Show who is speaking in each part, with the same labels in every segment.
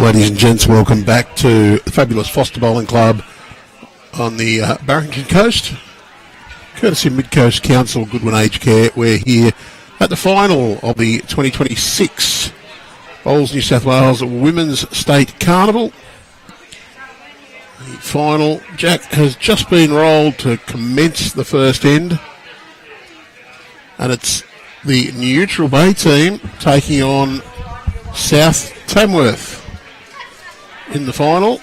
Speaker 1: ladies and gents, welcome back to the fabulous Foster Bowling Club on the Barrington Coast. Courtesy of Mid-Coast Council, Goodwin Aged Care, we're here at the final of the 2026 Bowls New South Wales Women's State Carnival. The final jack has just been rolled to commence the first end, and it's the Neutral Bay team taking on South Tamworth in the final.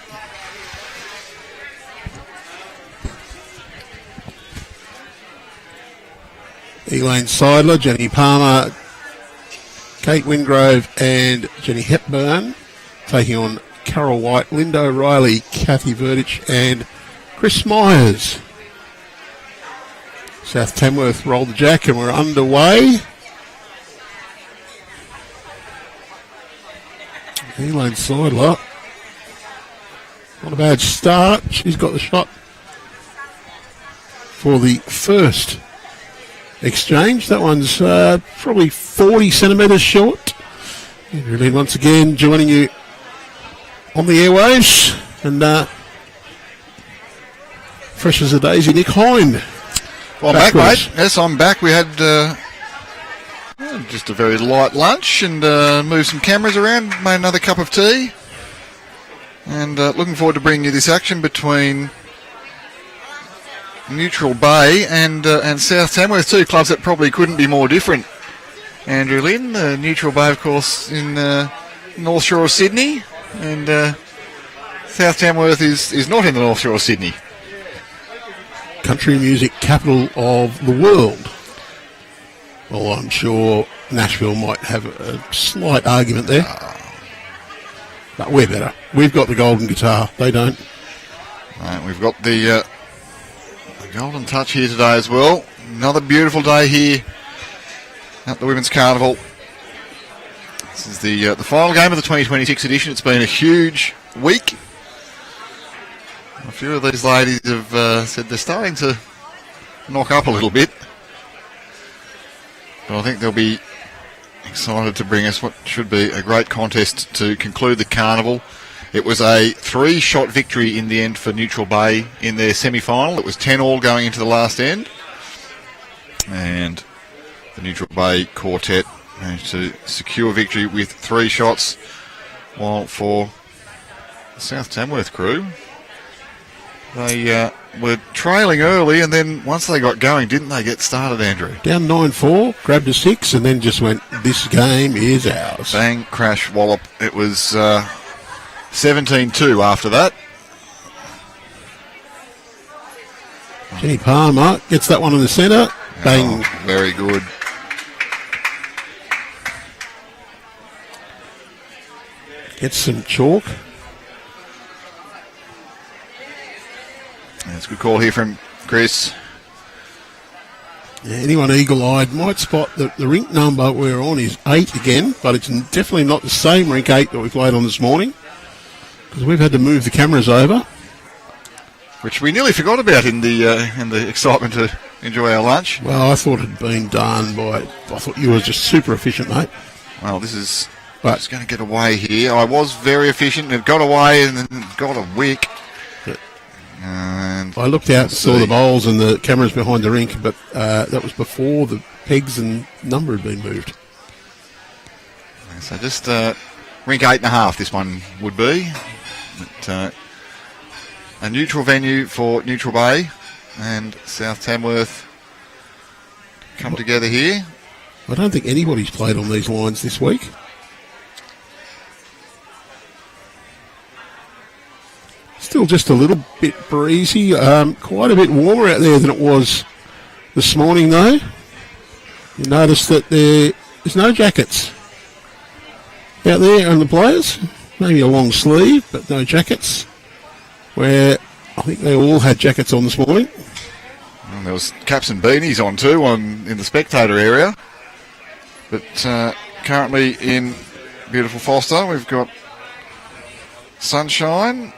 Speaker 1: Elaine Seidler, Jenny Palmer, Kate Wingrove and Jenny Hepburn taking on Carol White, Linda O'Reilly, Cathy Verdich and Chris Myers. South Tamworth rolled the jack and we're underway. Elaine Seidler, not a bad start. She's got the shot for the first exchange. That one's probably 40 centimetres short. Elaine once again joining you on the airwaves, and fresh as a daisy, Nick Hind.
Speaker 2: Well, I'm back, mate. Yes, I'm back. We had just a very light lunch and moved some cameras around, made another cup of tea, and looking forward to bringing you this action between Neutral Bay and South Tamworth, two clubs that probably couldn't be more different. Andrew Lynn, Neutral Bay, of course, in North Shore of Sydney, and South Tamworth is not in the North Shore of Sydney.
Speaker 1: Country music capital of the world. Well, I'm sure Nashville might have a slight argument there. But we're better. We've got the golden guitar. They don't.
Speaker 2: We've got the golden touch here today as well. Another beautiful day here at the Women's Carnival. This is the final game of the 2026 edition. It's been a huge week. A few of these ladies have said they're starting to knock up a little bit. But I think they'll be excited to bring us what should be a great contest to conclude the carnival. It was a 3-shot victory in the end for Neutral Bay in their semi-final. It was 10-all going into the last end. And the Neutral Bay quartet managed to secure victory with 3 shots, while for the South Tamworth crew, they were trailing early, and then once they got going, didn't they get started, Andrew?
Speaker 1: Down 9-4, grabbed a 6, and then just went, this game is ours.
Speaker 2: Bang, crash, wallop. It was 17-2 after that.
Speaker 1: Jenny Palmer gets that one in the centre. Bang.
Speaker 2: Oh, very good.
Speaker 1: Gets some chalk.
Speaker 2: That's a good call here from Chris.
Speaker 1: Yeah, anyone eagle-eyed might spot the rink number we're on is 8 again, but it's definitely not the same rink 8 that we played on this morning, because we've had to move the cameras over.
Speaker 2: Which we nearly forgot about in the excitement to enjoy our lunch.
Speaker 1: Well, I thought it had been done I thought you were just super efficient, mate.
Speaker 2: Well, this is just going to get away here. I was very efficient. It got away and then got a wick. And
Speaker 1: I looked out and saw the bowls and the cameras behind the rink, but that was before the pegs and number had been moved.
Speaker 2: So just rink 8.5 this one would be. But, a neutral venue for Neutral Bay and South Tamworth come together here.
Speaker 1: I don't think anybody's played on these lines this week. Still just a little bit breezy. Quite a bit warmer out there than it was this morning, though. You notice that there's no jackets out there on the players. Maybe a long sleeve, but no jackets. Where I think they all had jackets on this morning.
Speaker 2: And there was caps and beanies on too in the spectator area. But currently in beautiful Foster, we've got sunshine,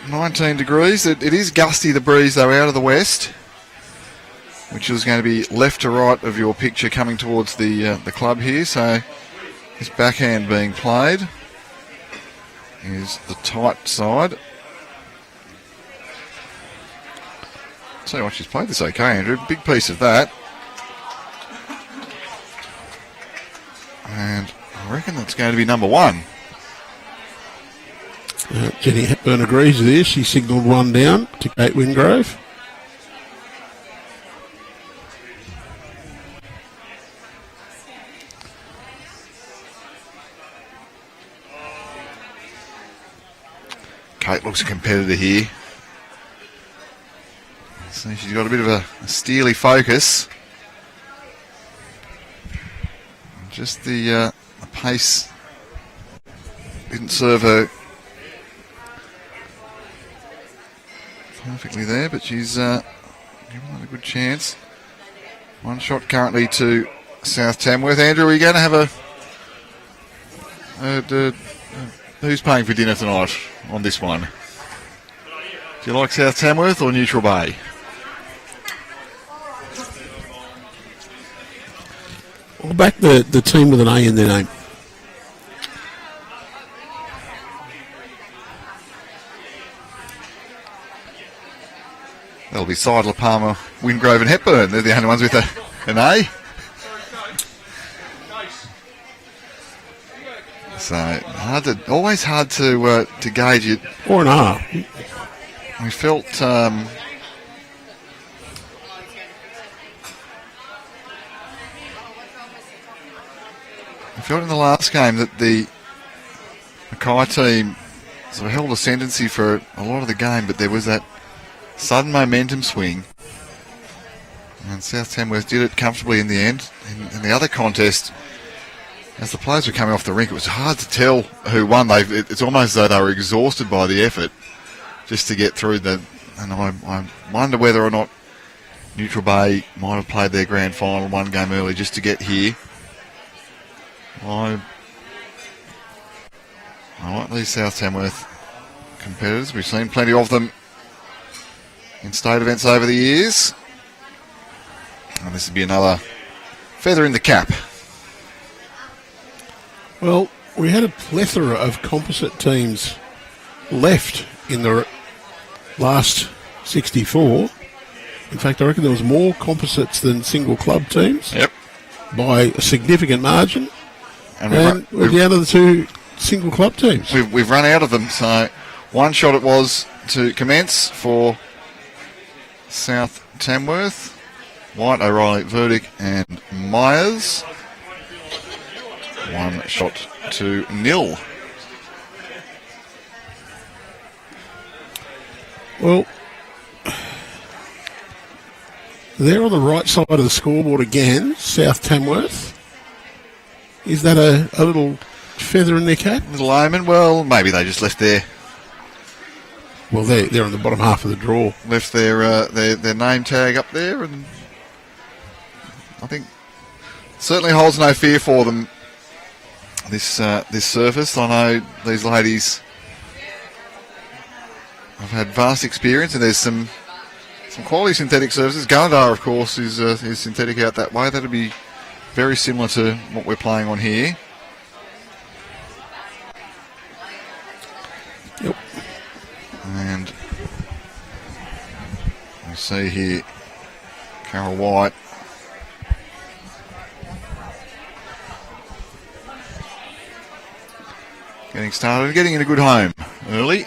Speaker 2: 19 degrees. It is gusty, the breeze, though, out of the west, which is going to be left to right of your picture coming towards the club here. So his backhand being played. is the tight side. Tell you what, she's played this okay, Andrew. Big piece of that. And I reckon that's going to be number one.
Speaker 1: Jenny Hepburn agrees with this. She signalled one down to Kate Wingrove.
Speaker 2: Kate looks a competitor here. So she's got a bit of a steely focus. Just the pace didn't serve her perfectly there, but she's given it a good chance. One shot currently to South Tamworth. Andrew, are you going to have who's paying for dinner tonight on this one? Do you like South Tamworth or Neutral Bay?
Speaker 1: I'll back the team with an A in their name.
Speaker 2: That'll be Seidler, Palmer, Wingrove and Hepburn. They're the only ones with an A. So always hard to gauge it.
Speaker 1: Or an R.
Speaker 2: We felt in the last game that the Mackay team sort of held ascendancy for a lot of the game, but there was that sudden momentum swing, and South Tamworth did it comfortably in the end. In the other contest, as the players were coming off the rink, it was hard to tell who won. It's almost as though they were exhausted by the effort just to get through and I wonder whether or not Neutral Bay might have played their grand final one game early just to get here. I like these South Tamworth competitors. We've seen plenty of them in state events over the years. And this would be another feather in the cap.
Speaker 1: Well, we had a plethora of composite teams left in the last 64. In fact, I reckon there was more composites than single club teams.
Speaker 2: Yep.
Speaker 1: By a significant margin.
Speaker 2: And
Speaker 1: we're down to the two single club teams.
Speaker 2: We've run out of them. So one shot it was to commence for South Tamworth. White, O'Reilly, Verdich and Myers. One shot to nil.
Speaker 1: Well, they're on the right side of the scoreboard again, South Tamworth. Is that a little feather in their cap?
Speaker 2: Little omen. Well, maybe they just left their...
Speaker 1: Well, they're on the bottom half of the draw.
Speaker 2: Left their name tag up there, and I think certainly holds no fear for them. This surface. I know these ladies have had vast experience, and there's some quality synthetic surfaces. Gunnedah, of course, is synthetic out that way. That'll be very similar to what we're playing on here.
Speaker 1: Yep.
Speaker 2: And we see here Carol White. Getting started, getting in a good home early.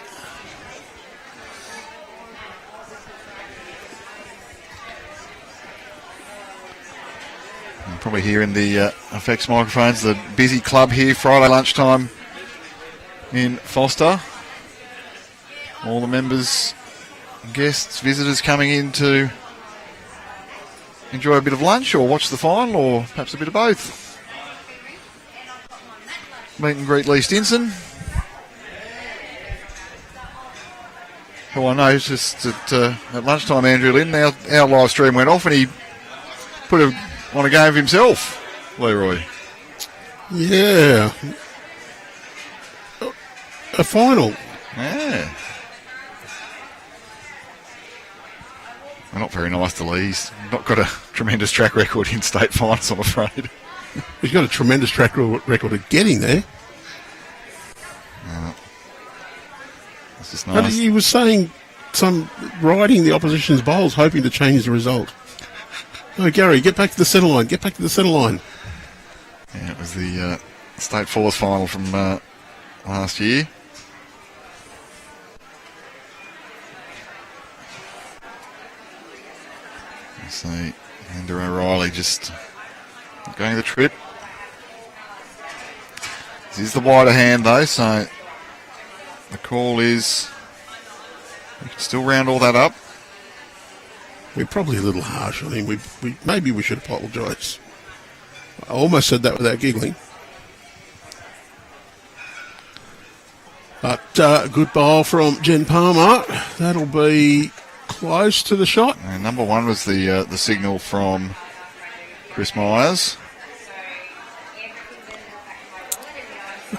Speaker 2: And probably here in the effects microphones, the busy club here, Friday lunchtime in Foster. All the members, guests, visitors coming in to enjoy a bit of lunch or watch the final or perhaps a bit of both. Meet and greet Lee Stinson, who I noticed at lunchtime, Andrew Lynn, our live stream went off and he put on a game of himself, Leroy.
Speaker 1: Yeah. A final.
Speaker 2: Yeah. Well, not very nice to Lee. He's not got a tremendous track record in state finals, I'm afraid.
Speaker 1: He's got a tremendous track record of getting there. And
Speaker 2: Nice.
Speaker 1: he was saying riding the opposition's bowls, hoping to change the result. Oh, Gary, get back to the centre line. Get back to the centre line.
Speaker 2: Yeah, it was the state fours final from last year. You see Andrew O'Reilly just going the trip. This is the wider hand though, so the call is we can still round all that up.
Speaker 1: We're probably a little harsh on him. Maybe we should apologise. I almost said that without giggling. But good bowl from Jen Palmer. That'll be close to the shot.
Speaker 2: And number one was the signal from Chris Myers.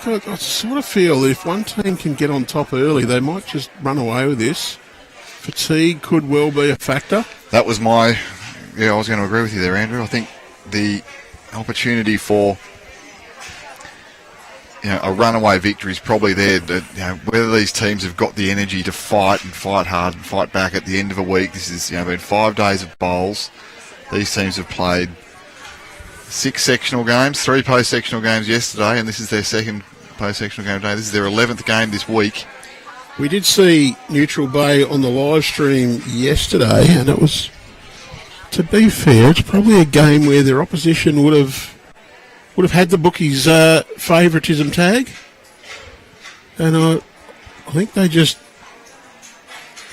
Speaker 1: Look, I sort of feel that if one team can get on top early, they might just run away with this. Fatigue could well be a factor.
Speaker 2: That was I was going to agree with you there, Andrew. I think the opportunity for a runaway victory is probably there. But, whether these teams have got the energy to fight and fight hard and fight back at the end of a week. This has been 5 days of bowls. These teams have played 6 sectional games, 3 post-sectional games yesterday, and this is their second post-sectional game today. This is their 11th game this week.
Speaker 1: We did see Neutral Bay on the live stream yesterday, and it was, to be fair, it's probably a game where their opposition would have had the bookies' favouritism tag, and I think they just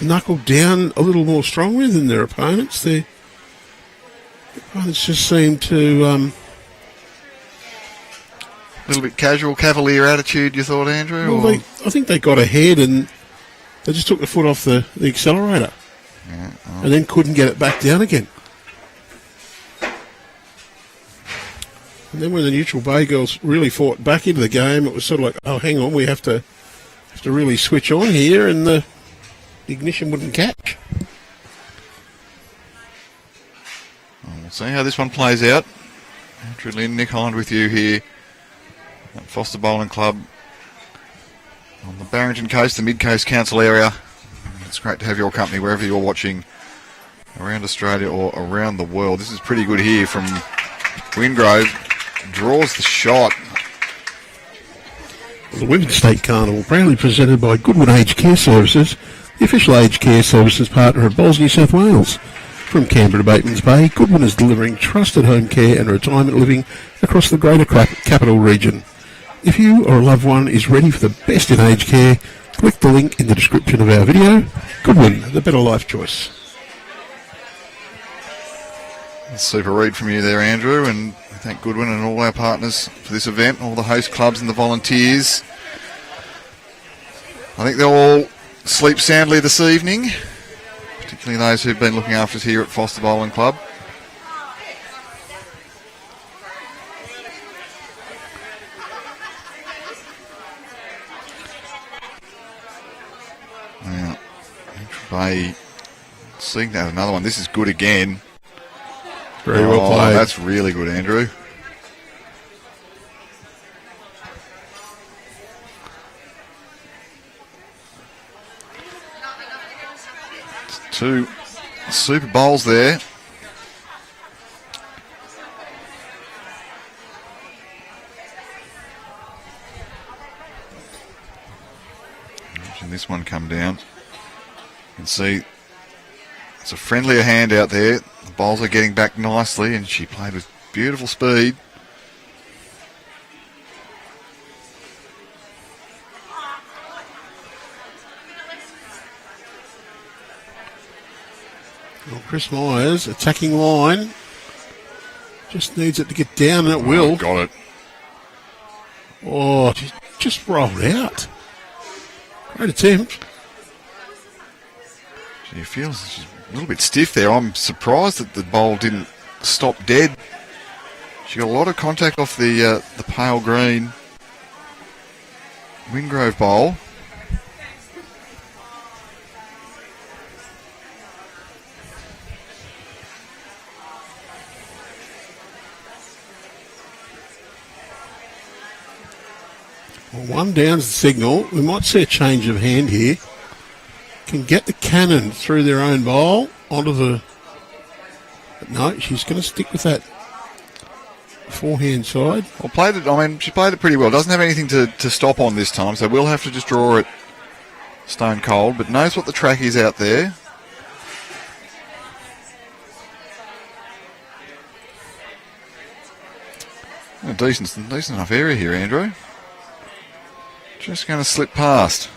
Speaker 1: knuckled down a little more strongly than their opponents. Their opponents just seemed to
Speaker 2: A little bit casual, cavalier attitude, you thought, Andrew?
Speaker 1: well, I think they got ahead and they just took the foot off the accelerator, and then couldn't get it back down again. And then when the Neutral Bay girls really fought back into the game, it was sort of like, oh, hang on, we have to really switch on here, and the ignition wouldn't catch.
Speaker 2: We'll see how this one plays out. Andrew Lynn, Nick Hind with you here at Foster Bowling Club on the Barrington Coast, the Mid-Coast Council area. It's great to have your company wherever you're watching around Australia or around the world. This is pretty good here from Wingrove. Draws the shot.
Speaker 1: The Women's State Carnival, proudly presented by Goodwin Aged Care Services, the official aged care services partner of Bowls New South Wales. From Canberra to Batemans Bay, Goodwin is delivering trusted home care and retirement living across the greater capital region. If you or a loved one is ready for the best in aged care, click the link in the description of our video. Goodwin, the better life choice.
Speaker 2: Super read from you there, Andrew, and thank Goodwin and all our partners for this event, all the host clubs and the volunteers. I think they'll all sleep soundly this evening, particularly those who've been looking after us here at Foster Bowling Club. Now, Bay seeing that another one. This is good again.
Speaker 1: Very well played.
Speaker 2: That's really good, Andrew. Two super bowls there. Watching this one come down. You can see it's a friendlier hand out there. The bowls are getting back nicely, and she played with beautiful speed.
Speaker 1: Well, Chris Myers, attacking line. Just needs it to get down, and it will.
Speaker 2: Got it.
Speaker 1: Oh, just rolled out. Great attempt.
Speaker 2: She feels she's a little bit stiff there. I'm surprised that the bowl didn't stop dead. She got a lot of contact off the pale green Wingrove bowl.
Speaker 1: Well, one down's the signal. We might see a change of hand here. can get the cannon through their own bowl onto the... But no, she's going to stick with that forehand side.
Speaker 2: Well, she played it pretty well. Doesn't have anything to stop on this time, so we'll have to just draw it stone cold, but knows what the track is out there. A decent enough area here, Andrew. Just going to slip past.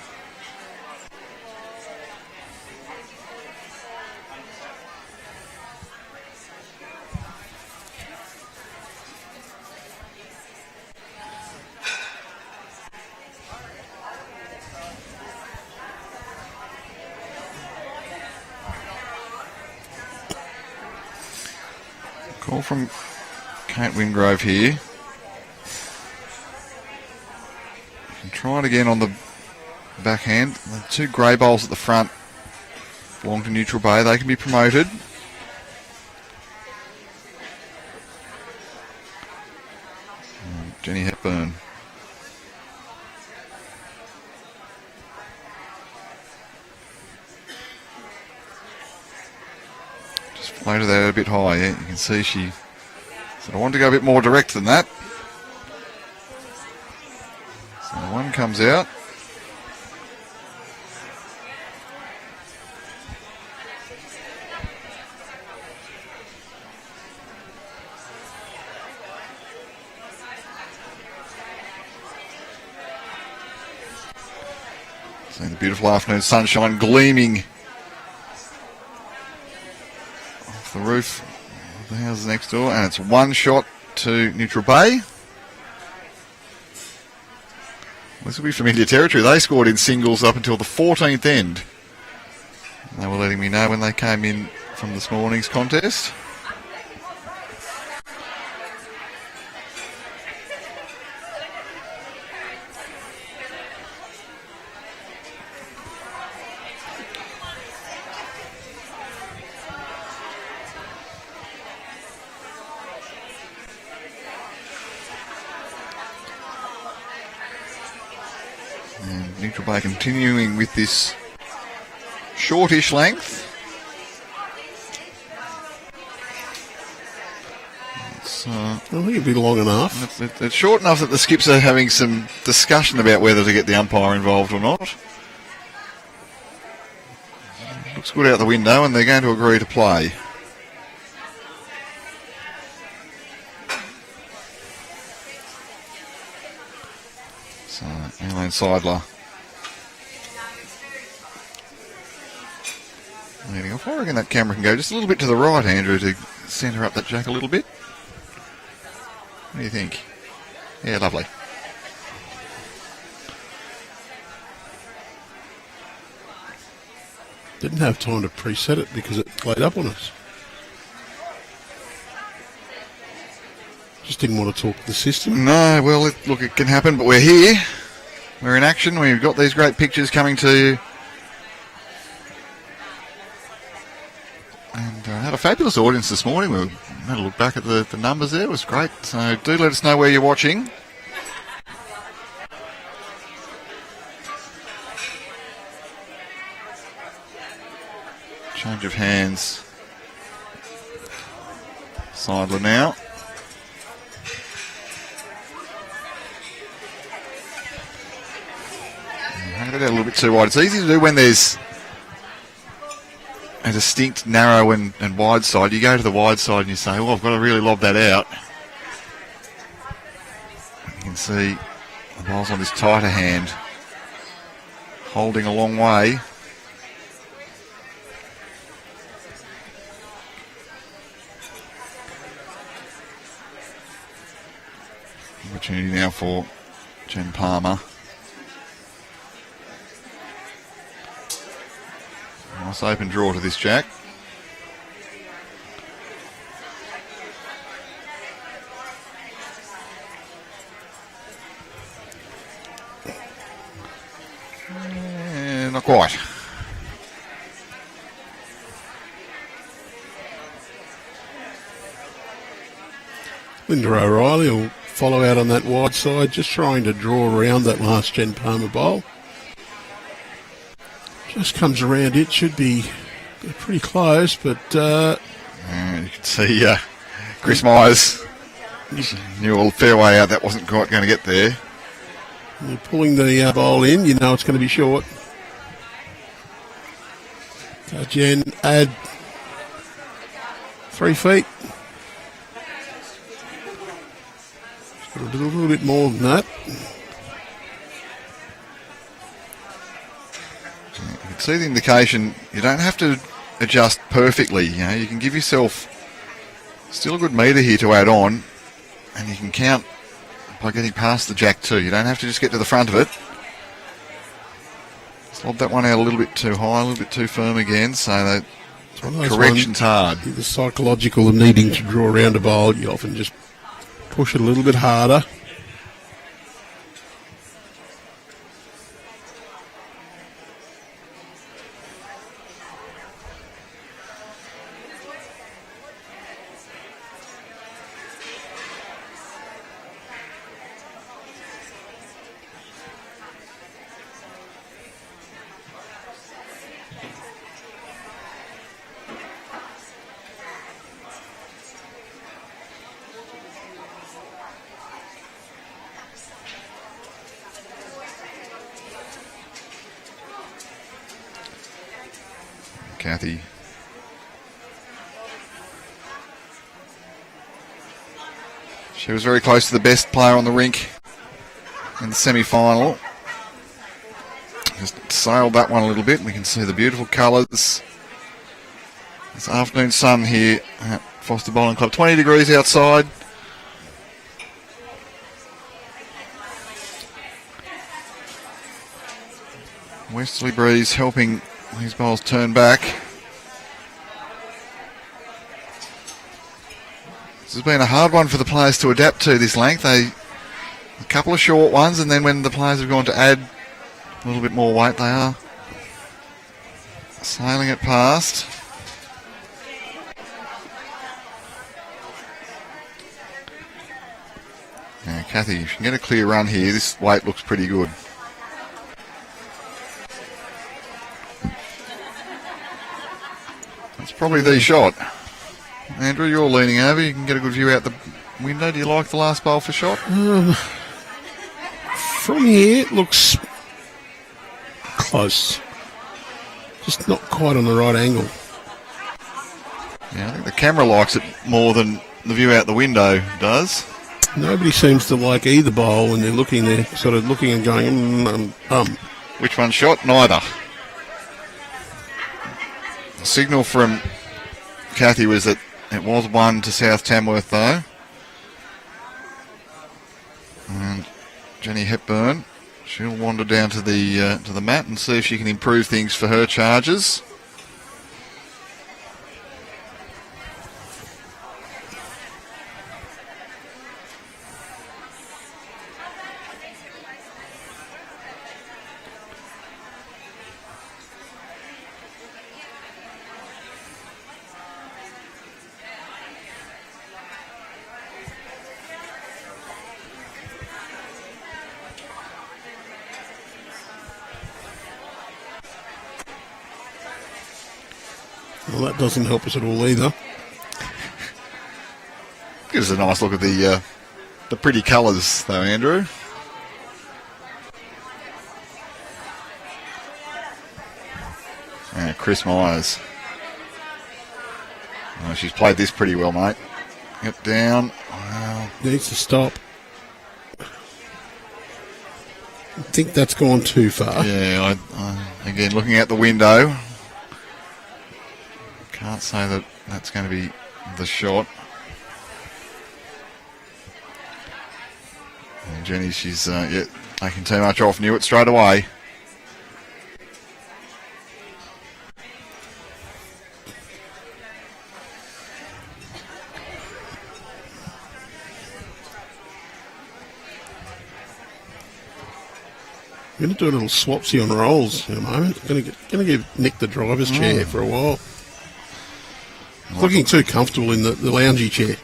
Speaker 2: Call from Kate Wingrove here. And try it again on the backhand. The two grey bowls at the front belong to Neutral Bay. They can be promoted. Jenny Hepburn. Just floated that a bit high. Yeah, you can see she said, I want to go a bit more direct than that. So one comes out. Seeing the beautiful afternoon sunshine gleaming off the roof of the houses next door, and it's one shot to Neutral Bay. This will be familiar territory. They scored in singles up until the 14th end. They were letting me know when they came in from this morning's contest. And Neutral Bay continuing with this shortish length.
Speaker 1: I think it'd be long enough.
Speaker 2: It's short enough that the skips are having some discussion about whether to get the umpire involved or not. Looks good out the window, and they're going to agree to play. So, Elaine Seidler leading off. I reckon that camera can go just a little bit to the right, Andrew, to centre up that jack a little bit. What do you think? Yeah, lovely.
Speaker 1: Didn't have time to preset it because it played up on us. Just didn't want to talk to the system.
Speaker 2: No, well, look, it can happen, but we're here. We're in action. We've got these great pictures coming to you. And had a fabulous audience this morning. We had a look back at the numbers there. It was great. So do let us know where you're watching. Change of hands. Seidler now. Hung it out a little bit too wide. It's easy to do when there's a distinct narrow and wide side. You go to the wide side and you say, well, I've got to really lob that out. You can see the ball's on this tighter hand, holding a long way. Opportunity now for Jen Palmer. Nice open draw to this jack. Not quite.
Speaker 1: Linda O'Reilly will follow out on that wide side, just trying to draw around that last Jen Palmer bowl. Just comes around it. Should be pretty close, but...
Speaker 2: you can see Chris Myers knew a fair way out. That wasn't quite going to get there.
Speaker 1: You're pulling the bowl in. You know it's going to be short. So Jen, add 3 feet. A little bit more than that.
Speaker 2: You can see the indication. You don't have to adjust perfectly. You know, you can give yourself still a good metre here to add on, and you can count by getting past the jack too. You don't have to just get to the front of it. Lob that one out a little bit too high, a little bit too firm again, so that correction's hard.
Speaker 1: The psychological of needing to draw around a bowl, you often just push it a little bit harder.
Speaker 2: Cathy. She was very close to the best player on the rink in the semi-final. Just sailed that one a little bit. We can see the beautiful colours. It's afternoon sun here at Foster Bowling Club. 20 degrees outside. Westerly breeze helping these bowls turn back. This has been a hard one for the players to adapt to, this length. A couple of short ones, and then when the players have gone to add a little bit more weight, they are sailing it past. Now, Cathy, if you can get a clear run here, this weight looks pretty good. That's probably the shot. Andrew, you're leaning over. You can get a good view out the window. Do you like the last bowl for shot?
Speaker 1: From here, it looks close. Just not quite on the right angle.
Speaker 2: Yeah, I think the camera likes it more than the view out the window does.
Speaker 1: Nobody seems to like either bowl when they're looking there, sort of looking and going,
Speaker 2: Which one shot? Neither. The signal from Cathy was that it was one to South Tamworth, though. And Jenny Hepburn, she'll wander down to the mat and see if she can improve things for her charges.
Speaker 1: Well, that doesn't help us at all either.
Speaker 2: Gives us a nice look at the pretty colours, though, Andrew. And Chris Myers. Oh, she's played this pretty well, mate. Yep, down. Wow.
Speaker 1: Needs to stop. I think that's gone too far.
Speaker 2: Yeah, again, looking out the window. Can't say that that's going to be the shot. And Jenny, she's taking too much off. Knew it straight away.
Speaker 1: I'm going to do a little swapsy on rolls in a moment. Going to give Nick the driver's chair for a while. Looking too comfortable in the loungy chair.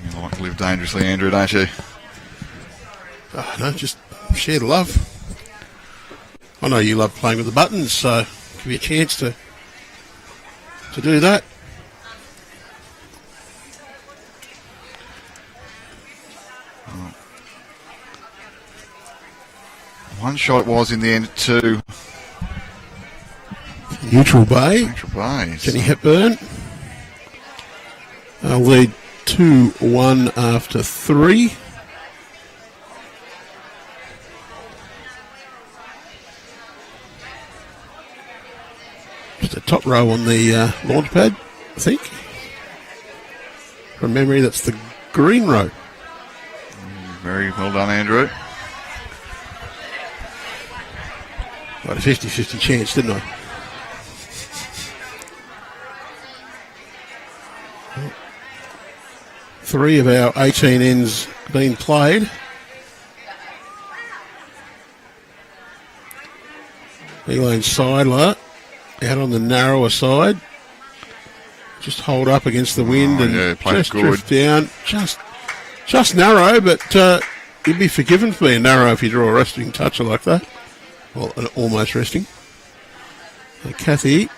Speaker 2: You like to live dangerously, Andrew, don't you?
Speaker 1: Oh, no, just share the love. I know you love playing with the buttons, so give you a chance to do that.
Speaker 2: One shot was in the end to
Speaker 1: Neutral Bay.
Speaker 2: Neutral Bay.
Speaker 1: Jenny Hepburn. Lead 2-1 after 3. Just a top row on the launch pad, I think. From memory, that's the green row.
Speaker 2: Very well done, Andrew.
Speaker 1: Got a 50-50 chance, didn't I? Three of our 18 ends been played. Elaine Seidler out on the narrower side. Just hold up against the wind and just drift down. Just narrow, but you'd be forgiven for being narrow if you draw a resting toucher like that. Well, almost resting. Cathy.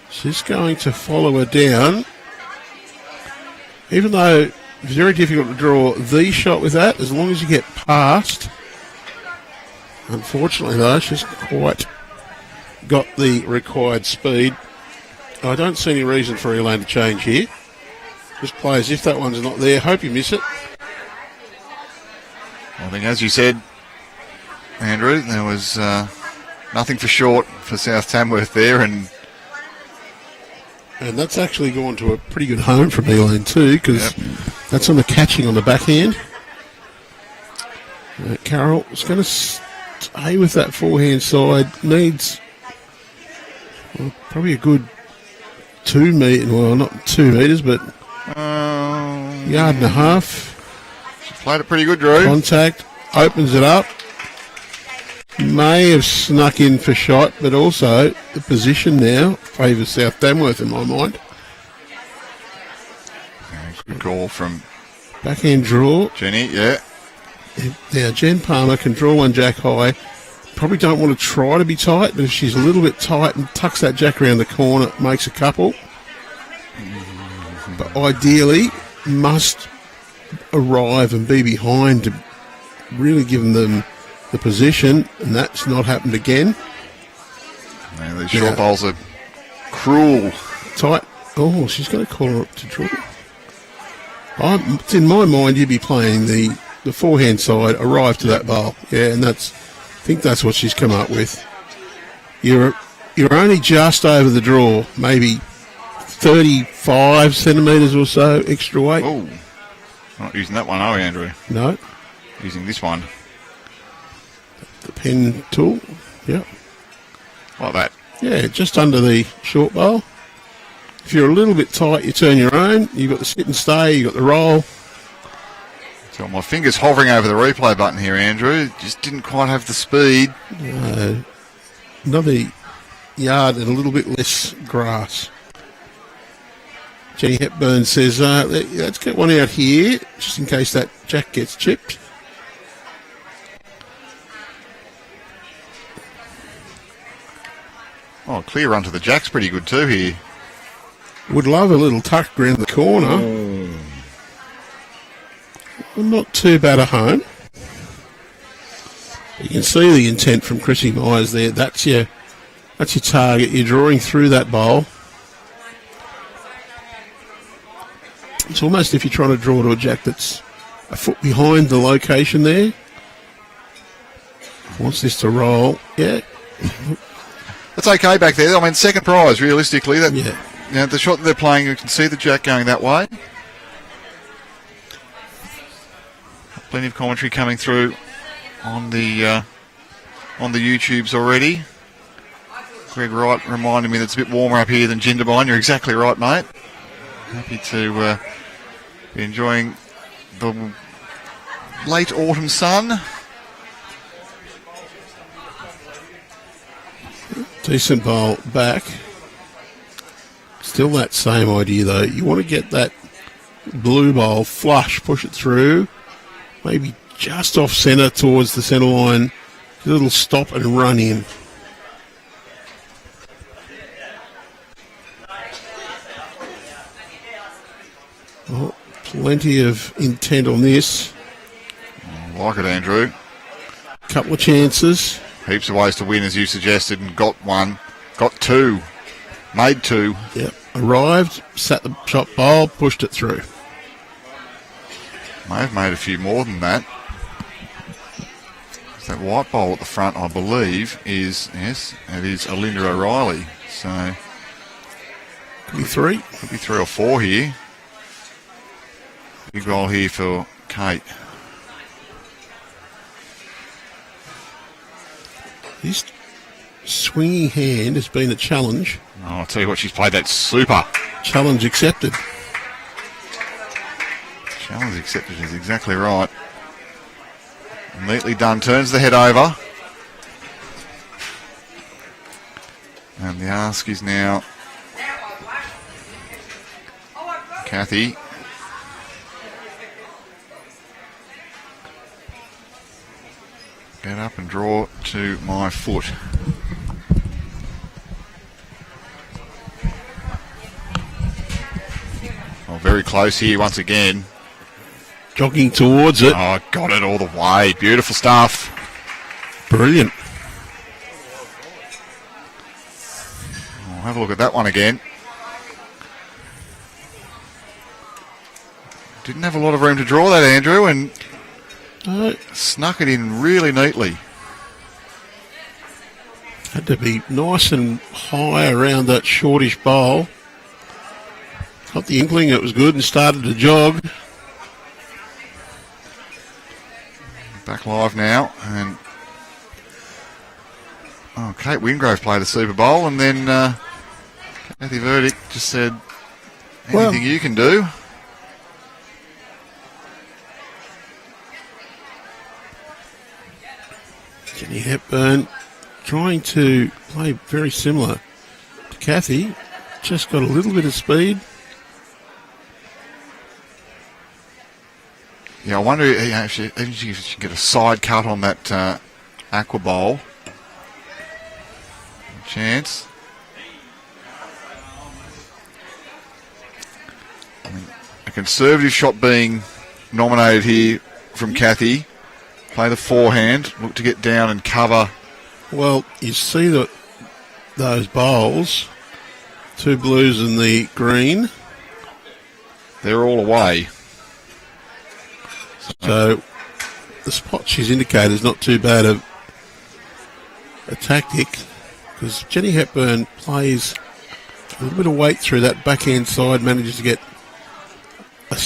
Speaker 1: She's going to follow her down. Even though it's very difficult to draw the shot with that, as long as you get past. Unfortunately, though, she's quite got the required speed. I don't see any reason for Elaine to change here. Just play as if that one's not there. Hope you miss it.
Speaker 2: I think, as you said, Andrew, there was nothing for short for South Tamworth there, and
Speaker 1: that's actually gone to a pretty good home from Elaine too, because that's on the catching on the backhand. Carol is going to stay with that forehand side. Needs probably a good 2 metre, well, not 2 metres, but yard and a half.
Speaker 2: Played it pretty good, Drew.
Speaker 1: Contact, opens it up. May have snuck in for shot, but also the position now favours South Tamworth in my mind.
Speaker 2: Good call from
Speaker 1: backhand draw.
Speaker 2: Jenny, yeah.
Speaker 1: Now, Jen Palmer can draw one jack high. Probably don't want to try to be tight, but if she's a little bit tight and tucks that jack around the corner, makes a couple. But ideally, must arrive and be behind to really give them the position, and that's not happened again.
Speaker 2: Man, these short bowls are cruel.
Speaker 1: Tight. Oh, she's going to call her up to draw. In my mind, you'd be playing the forehand side, arrive to that bowl. Yeah, and I think that's what she's come up with. You're only just over the draw, maybe 35 centimetres or so extra weight.
Speaker 2: Oh, not using that one, are we, Andrew?
Speaker 1: No.
Speaker 2: Using this one.
Speaker 1: The pen tool, yeah.
Speaker 2: Like that.
Speaker 1: Yeah, just under the short bowl. If you're a little bit tight, you turn your own. You've got the sit and stay, you've got the roll.
Speaker 2: So my finger's hovering over the replay button here, Andrew. Just didn't quite have the speed.
Speaker 1: Another yard and a little bit less grass. Jenny Hepburn says, let's get one out here, just in case that jack gets chipped.
Speaker 2: Oh, clear run to the jack's pretty good too here.
Speaker 1: Would love a little tuck around the corner. Well, not too bad a home. You can see the intent from Chrissy Myers there. That's your target. You're drawing through that bowl. It's almost if you're trying to draw to a jack that's a foot behind the location there. Wants this to roll. Yeah.
Speaker 2: That's okay back there. I mean, second prize, realistically. That,
Speaker 1: yeah.
Speaker 2: You know, the shot that they're playing, you can see the jack going that way. Plenty of commentary coming through on the YouTubes already. Greg Wright reminding me that it's a bit warmer up here than Jindabyne. You're exactly right, mate. Happy to be enjoying the late autumn sun.
Speaker 1: Decent bowl back. Still that same idea though. You want to get that blue bowl flush, push it through, maybe just off centre towards the centre line. A little stop and run in. Oh, plenty of intent on this.
Speaker 2: Like it, Andrew.
Speaker 1: Couple of chances.
Speaker 2: Heaps of ways to win, as you suggested, and got one. Got two. Made two.
Speaker 1: Yep. Arrived, sat the shot bowl, pushed it through.
Speaker 2: May have made a few more than that. That white bowl at the front, I believe, is, yes, it is Alinda O'Reilly. So,
Speaker 1: Could be three.
Speaker 2: Could be 3 or 4 here. Big goal here for Kate.
Speaker 1: This swinging hand has been a challenge.
Speaker 2: Oh, I'll tell you what, she's played that super.
Speaker 1: Challenge accepted.
Speaker 2: Challenge accepted is exactly right. Neatly done. Turns the head over. And the ask is now Cathy. Get up and draw to my foot. Oh, very close here once again.
Speaker 1: Jogging towards it.
Speaker 2: Oh, got it all the way. Beautiful stuff.
Speaker 1: Brilliant.
Speaker 2: Oh, have a look at that one again. Didn't have a lot of room to draw that, Andrew, and snuck it in really neatly.
Speaker 1: Had to be nice and high around that shortish bowl. Got the inkling it was good and started to jog.
Speaker 2: Back live now, and Kate Wingrove played a Super Bowl, and then Cathy Verdich just said, anything you can do.
Speaker 1: Jenny Hepburn trying to play very similar to Cathy, just got a little bit of speed.
Speaker 2: Yeah, I wonder if she can get a side cut on that aqua bowl. Chance. I mean, a conservative shot being nominated here from Cathy. Play the forehand, look to get down and cover.
Speaker 1: Well, you see that those bowls, 2 blues and the green.
Speaker 2: They're all away.
Speaker 1: So the spot she's indicated is not too bad a tactic, because Jenny Hepburn plays a little bit of weight through that backhand side, manages to get a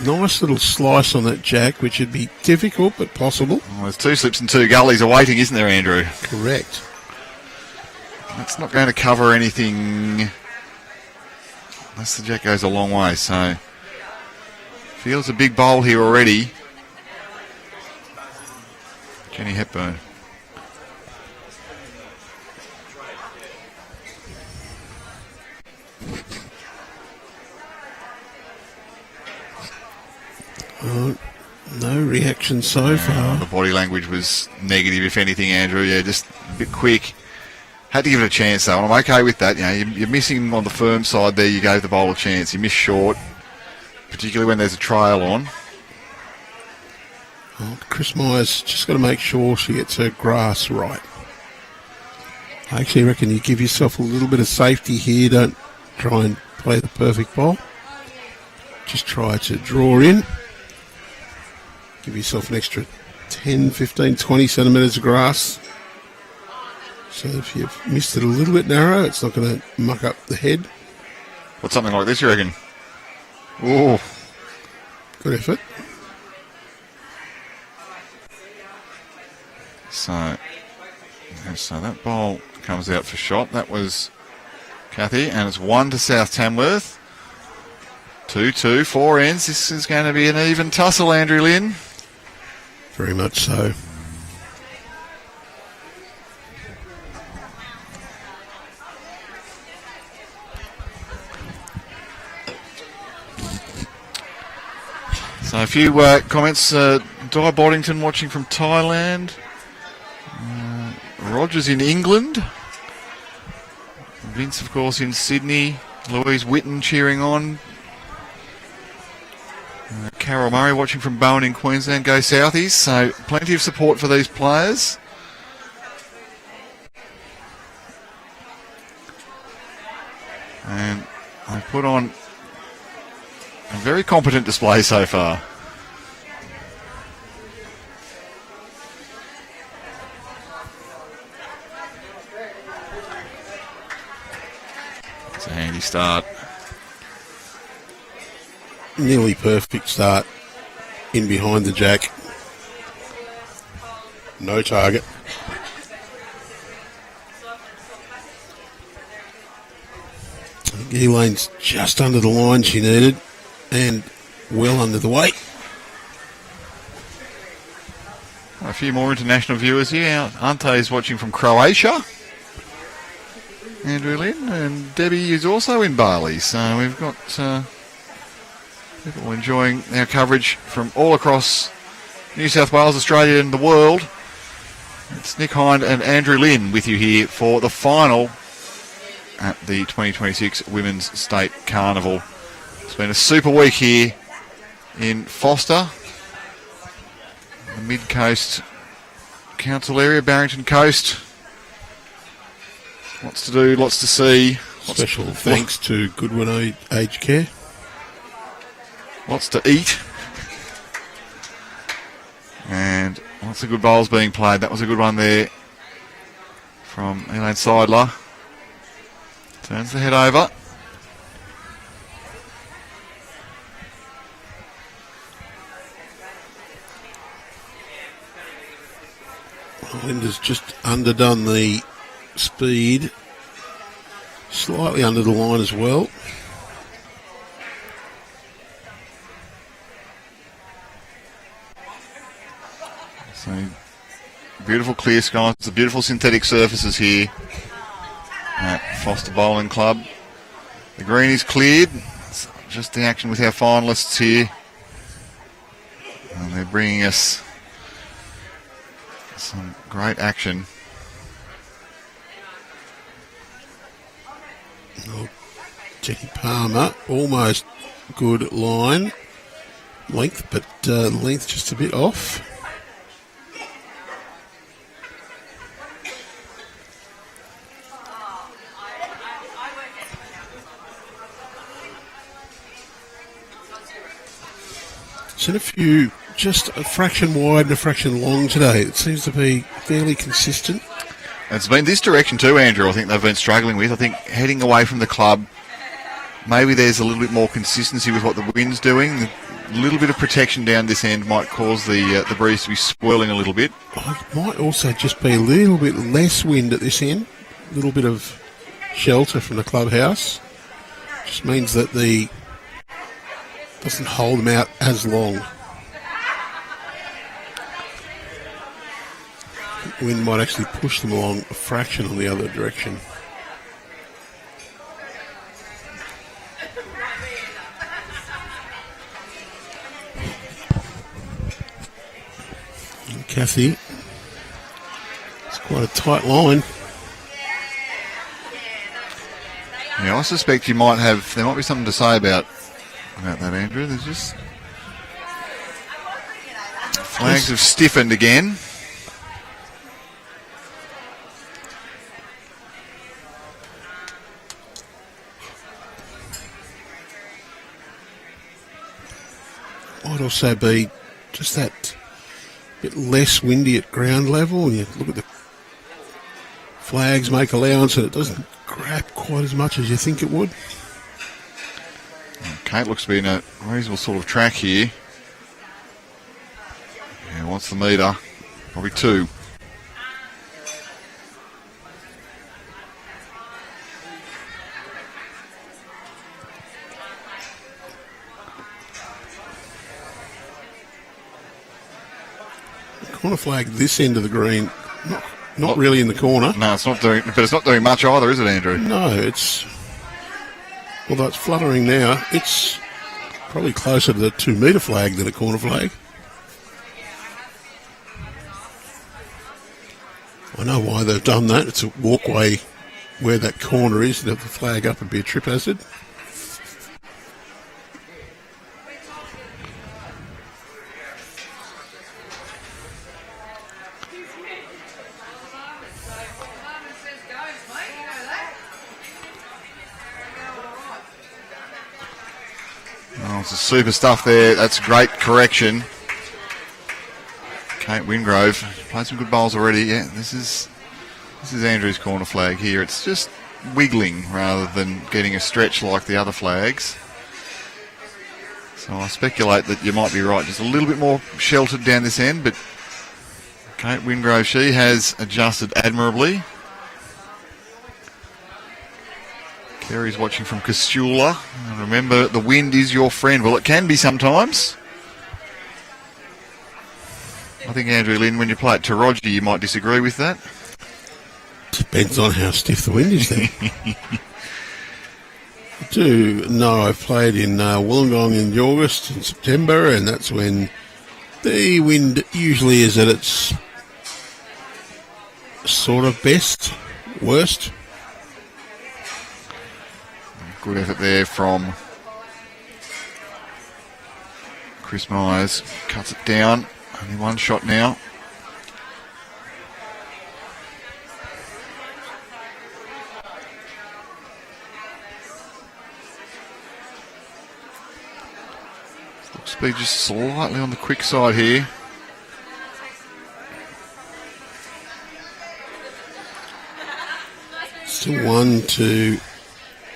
Speaker 1: nice little slice on that jack, which would be difficult but possible.
Speaker 2: Well, there's 2 slips and 2 gullies awaiting, isn't there, Andrew?
Speaker 1: Correct.
Speaker 2: That's not going to cover anything unless the jack goes a long way, so feels a big bowl here already. Jenny Hepburn.
Speaker 1: No reaction so far.
Speaker 2: The body language was negative, if anything, Andrew. Yeah, just a bit quick. Had to give it a chance, though, and I'm okay with that. You know, you're missing on the firm side there. You gave the bowl a chance. You missed short, particularly when there's a trail on.
Speaker 1: Well, Chris Myers just got to make sure she gets her grass right. I actually reckon you give yourself a little bit of safety here. Don't try and play the perfect ball. Just try to draw in. Give yourself an extra 10, 15, 20 centimetres of grass. So if you've missed it a little bit narrow, it's not going to muck up the head.
Speaker 2: What's something like this, you reckon? Oh,
Speaker 1: Good effort.
Speaker 2: So that ball comes out for shot. That was Cathy, and it's 1 to South Tamworth. 2-2, 4 ends. This is going to be an even tussle, Andrew Lynn.
Speaker 1: Very much so. So a few comments.
Speaker 2: Di Boddington watching from Thailand. Rogers in England. Vince, of course, in Sydney. Louise Whitten cheering on. Carol Murray watching from Bowen in Queensland. Go Southies. So plenty of support for these players. And I put on a very competent display so far. It's a handy start.
Speaker 1: Nearly perfect start in behind the jack. No target. I think Elaine's just under the line she needed and well under the weight.
Speaker 2: A few more international viewers here. Ante is watching from Croatia. Andrew Lynn, and Debbie is also in Bali. So we've got people enjoying our coverage from all across New South Wales, Australia and the world. It's Nick Hind and Andrew Lynn with you here for the final at the 2026 Women's State Carnival. It's been a super week here in Foster, the Mid-Coast Council area, Barrington Coast. Lots to do, lots to see.
Speaker 1: Special thanks to Goodwin Aged Care.
Speaker 2: Lots to eat. And lots of good bowls being played. That was a good one there from Elaine Seidler. Turns the head over.
Speaker 1: Linda's just underdone the speed. Slightly under the line as well.
Speaker 2: So beautiful clear skies, the beautiful synthetic surfaces here at Foster Bowling Club. The green is cleared. It's just the action with our finalists here. And they're bringing us some great action.
Speaker 1: Oh, Jackie Palmer, almost good line. Length, but length just a bit off. Seen a few just a fraction wide and a fraction long today. It seems to be fairly consistent.
Speaker 2: It's been this direction too, Andrew. I think they've been struggling with. I think heading away from the club, maybe there's a little bit more consistency with what the wind's doing. A little bit of protection down this end might cause the breeze to be swirling a little bit.
Speaker 1: It might also just be a little bit less wind at this end. A little bit of shelter from the clubhouse. Just means that the doesn't hold them out as long. Wind might actually push them along a fraction on the other direction. And Cathy, it's quite a tight line.
Speaker 2: Yeah, I suspect there might be something to say about that, Andrew. There's just flags have stiffened again.
Speaker 1: Might also be just that bit less windy at ground level, and you look at the flags, make allowance, and it doesn't grab quite as much as you think it would.
Speaker 2: Okay, it looks to be in a reasonable sort of track here. Yeah, what's the metre? Probably 2.
Speaker 1: Corner flag this end of the green, not really in the corner.
Speaker 2: No, it's not doing much either, is it, Andrew?
Speaker 1: No, although it's fluttering now, it's probably closer to the 2 metre flag than a corner flag. I know why they've done that. It's a walkway where that corner is, and have the flag up and be a trip hazard.
Speaker 2: Oh, it's a super stuff there. That's great correction. Kate Wingrove played some good bowls already. Yeah, this is Andrew's corner flag here. It's just wiggling rather than getting a stretch like the other flags. So I speculate that you might be right. Just a little bit more sheltered down this end, but Kate Wingrove, she has adjusted admirably. Kerry's watching from Castula. And remember, the wind is your friend. Well, it can be sometimes. I think, Andrew Lynn, when you play at Taroji, you might disagree with that.
Speaker 1: Depends on how stiff the wind is there. I do know I've played in Wollongong in August and September, and that's when the wind usually is at its sort of best, worst.
Speaker 2: Good effort there from Chris Myers. Cuts it down. Only one shot now. Looks to be just slightly on the quick side here.
Speaker 1: Still 1 to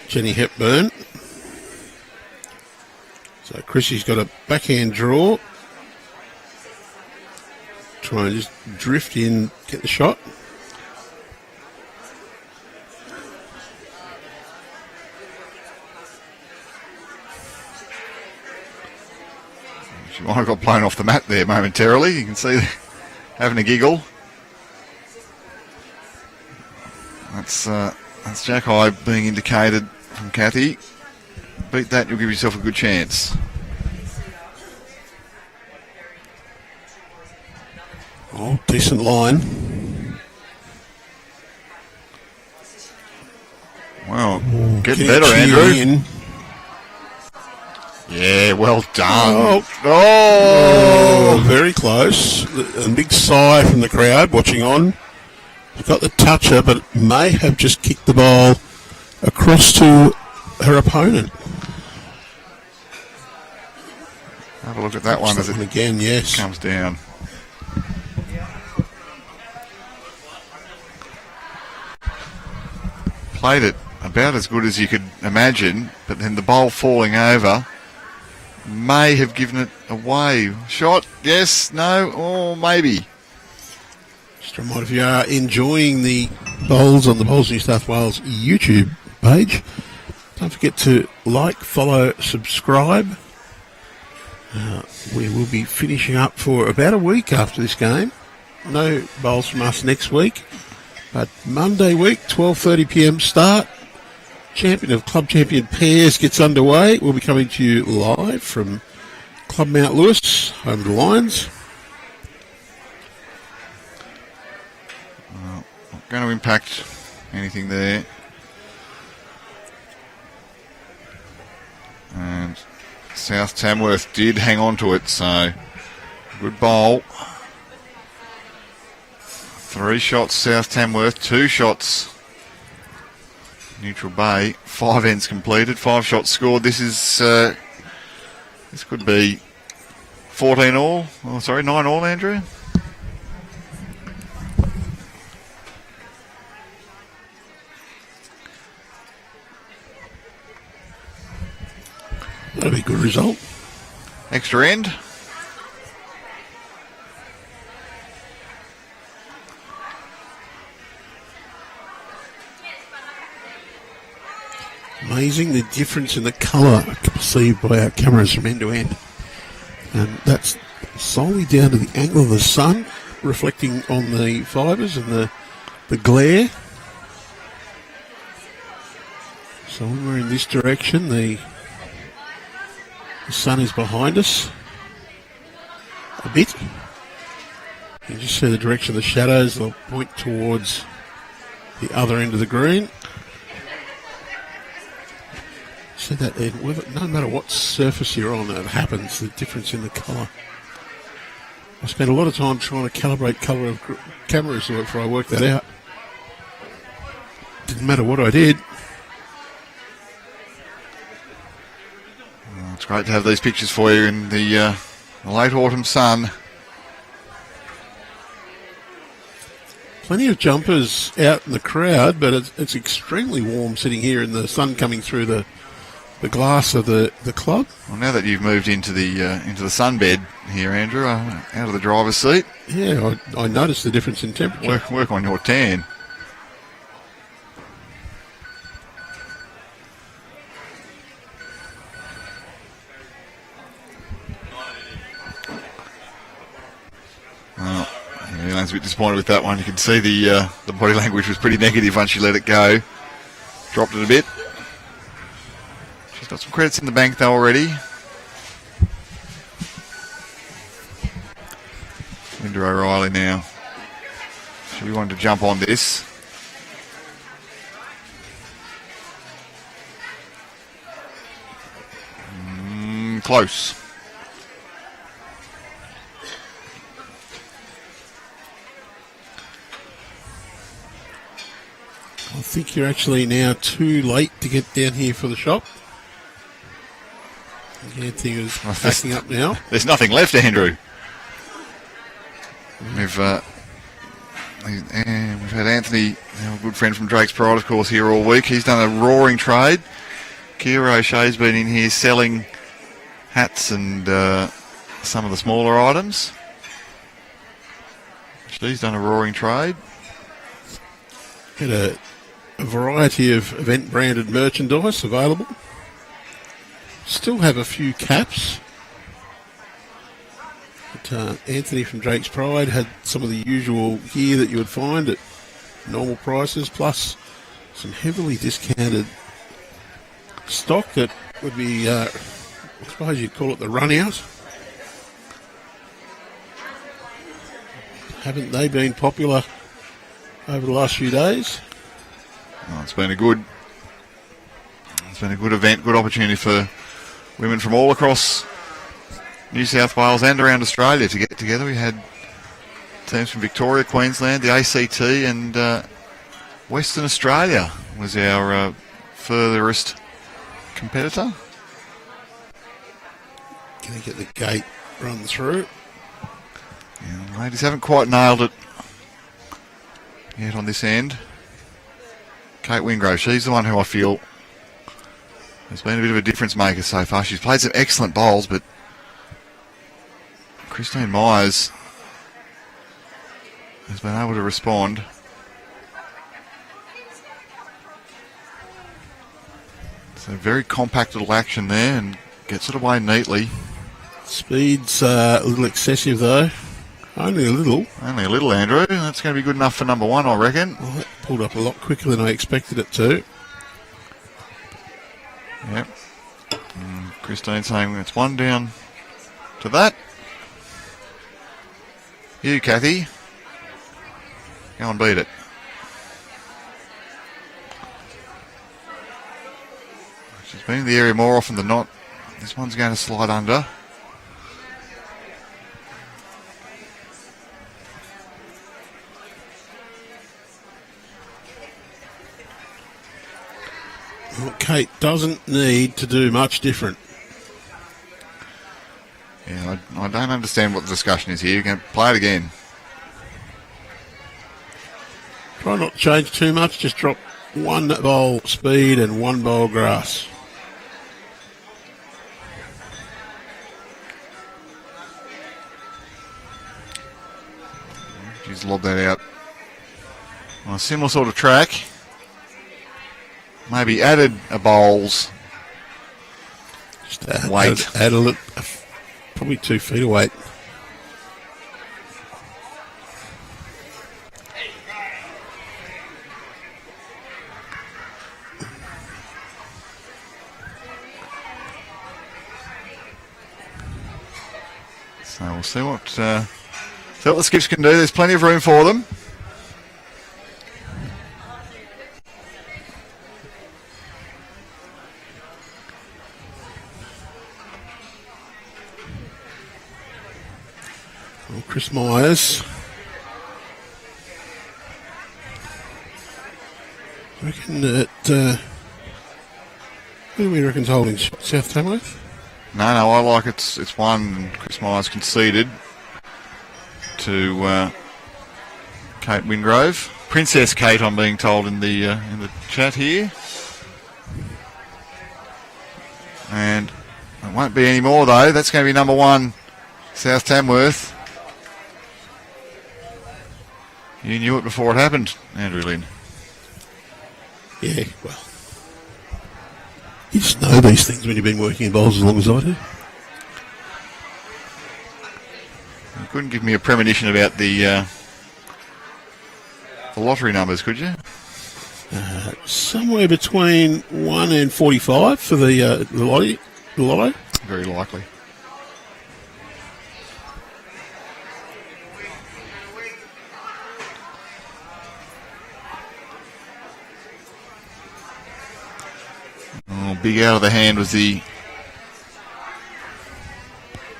Speaker 1: Jenny Hepburn. So Chrissy's got a backhand draw. Try and just drift in, get the shot.
Speaker 2: She might have got blown off the mat there momentarily. You can see having a giggle. That's Jack High being indicated from Cathy. Beat that, you'll give yourself a good chance.
Speaker 1: Oh, decent line.
Speaker 2: Well, getting better, Andrew. Yeah, well done.
Speaker 1: Oh, very close. A big sigh from the crowd watching on. Got the toucher, but may have just kicked the ball across to her opponent.
Speaker 2: Have a look at that one as it
Speaker 1: again, yes,
Speaker 2: comes down. Played it about as good as you could imagine, but then the bowl falling over may have given it away. Shot, yes, no, or maybe.
Speaker 1: Just a reminder, if you are enjoying the bowls on the Bowls New South Wales YouTube page, don't forget to like, follow, subscribe. We will be finishing up for about a week after this game. No bowls from us next week, but Monday week, 12:30pm start. Champion of Club Champion Pairs gets underway. We'll be coming to you live from Club Mount Lewis, home of the Lions.
Speaker 2: Well, not going to impact anything there. And South Tamworth did hang on to it, so good bowl. 3 shots South Tamworth, 2 shots Neutral Bay. 5 ends completed, 5 shots scored. This could be 14 all. Oh, sorry, 9 all, Andrew.
Speaker 1: That'll be a good result.
Speaker 2: Extra end.
Speaker 1: Amazing the difference in the colour perceived by our cameras from end to end. And that's solely down to the angle of the sun reflecting on the fibres and the glare. So when we're in this direction, the sun is behind us a bit. You can just see the direction of the shadows. They'll point towards the other end of the green. See that there, no matter what surface you're on, it happens, the difference in the colour. I spent a lot of time trying to calibrate colour of cameras before I worked that out. Didn't matter what I did.
Speaker 2: Well, it's great to have these pictures for you in the late autumn sun.
Speaker 1: Plenty of jumpers out in the crowd, but it's extremely warm sitting here in the sun coming through the glass of the club.
Speaker 2: Well, now that you've moved into the sunbed here, Andrew, out of the driver's seat.
Speaker 1: Yeah, I noticed the difference in temperature.
Speaker 2: Work on your tan. Well, Elaine's a bit disappointed with that one. You can see the body language was pretty negative once she let it go. Dropped it a bit. She's got some credits in the bank though already. Linda O'Reilly now. She wanted to jump on this. Close.
Speaker 1: I think you're actually now too late to get down here for the shop. Anthony is backing up now.
Speaker 2: There's nothing left, Andrew. We've had Anthony, our good friend from Drake's Pride, of course, here all week. He's done a roaring trade. Kira O'Shea's been in here selling hats and some of the smaller items. She's done a roaring trade.
Speaker 1: Had a variety of event-branded merchandise available. Still have a few caps. But, Anthony from Drake's Pride had some of the usual gear that you would find at normal prices, plus some heavily discounted stock that would be, I suppose you'd call it the run-out. Haven't they been popular over the last few days?
Speaker 2: Well, it's been a good event, good opportunity for women from all across New South Wales and around Australia to get together. We had teams from Victoria, Queensland, the ACT, and Western Australia was our furthest competitor.
Speaker 1: Can he get the gate run through?
Speaker 2: Yeah, ladies haven't quite nailed it yet on this end. Kate Wingrove, she's the one who I feel has been a bit of a difference maker so far. She's played some excellent bowls, but Christine Myers has been able to respond. So very compact little action there and gets it away neatly.
Speaker 1: Speed's a little excessive though. Only a little.
Speaker 2: Only a little, Andrew. That's going to be good enough for number one, I reckon.
Speaker 1: Well, that pulled up a lot quicker than I expected it to.
Speaker 2: Yep. Christine saying it's one down to that. You, Cathy. Go and beat it. She's been in the area more often than not. This one's going to slide under.
Speaker 1: Well, Kate doesn't need to do much different.
Speaker 2: Yeah, I don't understand what the discussion is here. You can play it again.
Speaker 1: Try not to change too much. Just drop one bowl speed and one bowl grass.
Speaker 2: She's lobbed that out on a similar sort of track. Maybe added a bowls.
Speaker 1: Just
Speaker 2: weight.
Speaker 1: Add a little, probably 2 feet of weight.
Speaker 2: So we'll see what So what the skips can do, there's plenty of room for them.
Speaker 1: Well, Chris Myers. I reckon that... who do we reckon's holding? South Tamworth?
Speaker 2: No, I like it's one. Chris Myers conceded to Kate Wingrove. Princess Kate, I'm being told in the chat here. And it won't be any more though. That's going to be number 1, South Tamworth. You knew it before it happened, Andrew Lynn.
Speaker 1: Yeah, well, you just know these things when you've been working in bowls as long as I do.
Speaker 2: You couldn't give me a premonition about the lottery numbers, could you?
Speaker 1: Somewhere between 1 and 45 for the lotto.
Speaker 2: Very likely. Oh, big out of the hand was the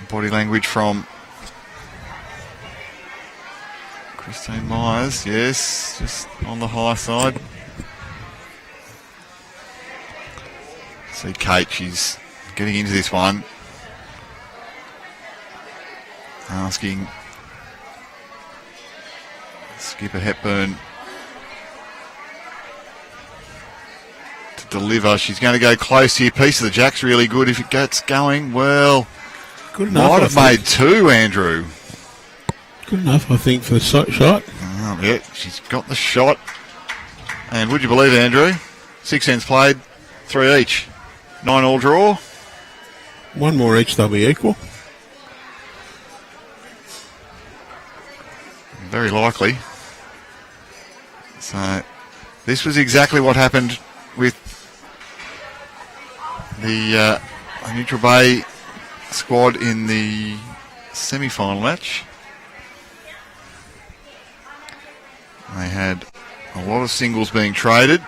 Speaker 2: body language from Christine Myers. Yes, just on the high side. See Kate, she's getting into this one. Asking skipper Hepburn to deliver. She's going to go close here. Piece of the jack's really good. If it gets going, well,
Speaker 1: good enough,
Speaker 2: might have made 2, Andrew.
Speaker 1: Good enough, I think, for the shot.
Speaker 2: Yeah, she's got the shot. And would you believe it, Andrew? 6 ends played, 3 each. 9 all draw.
Speaker 1: 1 more each, they'll be equal.
Speaker 2: Very likely. So, this was exactly what happened with the Neutral Bay squad in the semi-final match. They had a lot of singles being traded.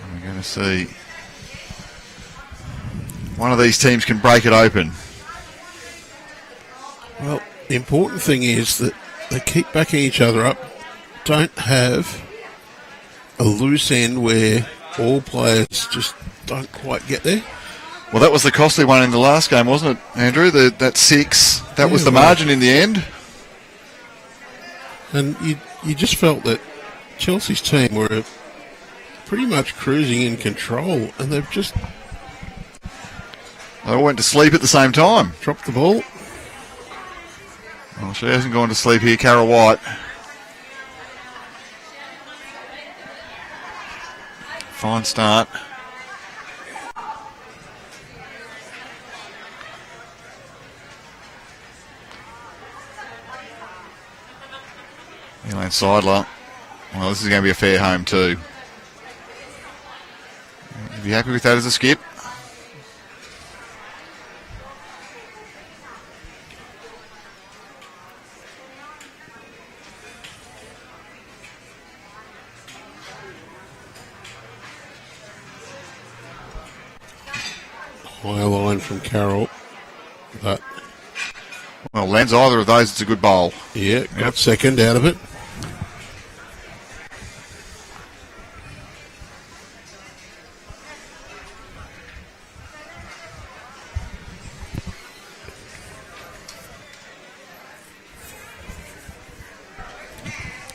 Speaker 2: And we're going to see one of these teams can break it open.
Speaker 1: Well, the important thing is that they keep backing each other up. Don't have a loose end where all players just don't quite get there.
Speaker 2: Well, that was the costly one in the last game, wasn't it, Andrew? That 6. That was the margin in the end.
Speaker 1: And you just felt that Chelsea's team were pretty much cruising in control, and they've just...
Speaker 2: They all went to sleep at the same time.
Speaker 1: Dropped the ball.
Speaker 2: Well, she hasn't gone to sleep here, Carol White. Fine start. Elaine Seidler. Well, this is going to be a fair home too. You be happy with that as a skip?
Speaker 1: High line from Carol. But
Speaker 2: well, lands either of those, it's a good bowl.
Speaker 1: Yeah, got second out of it.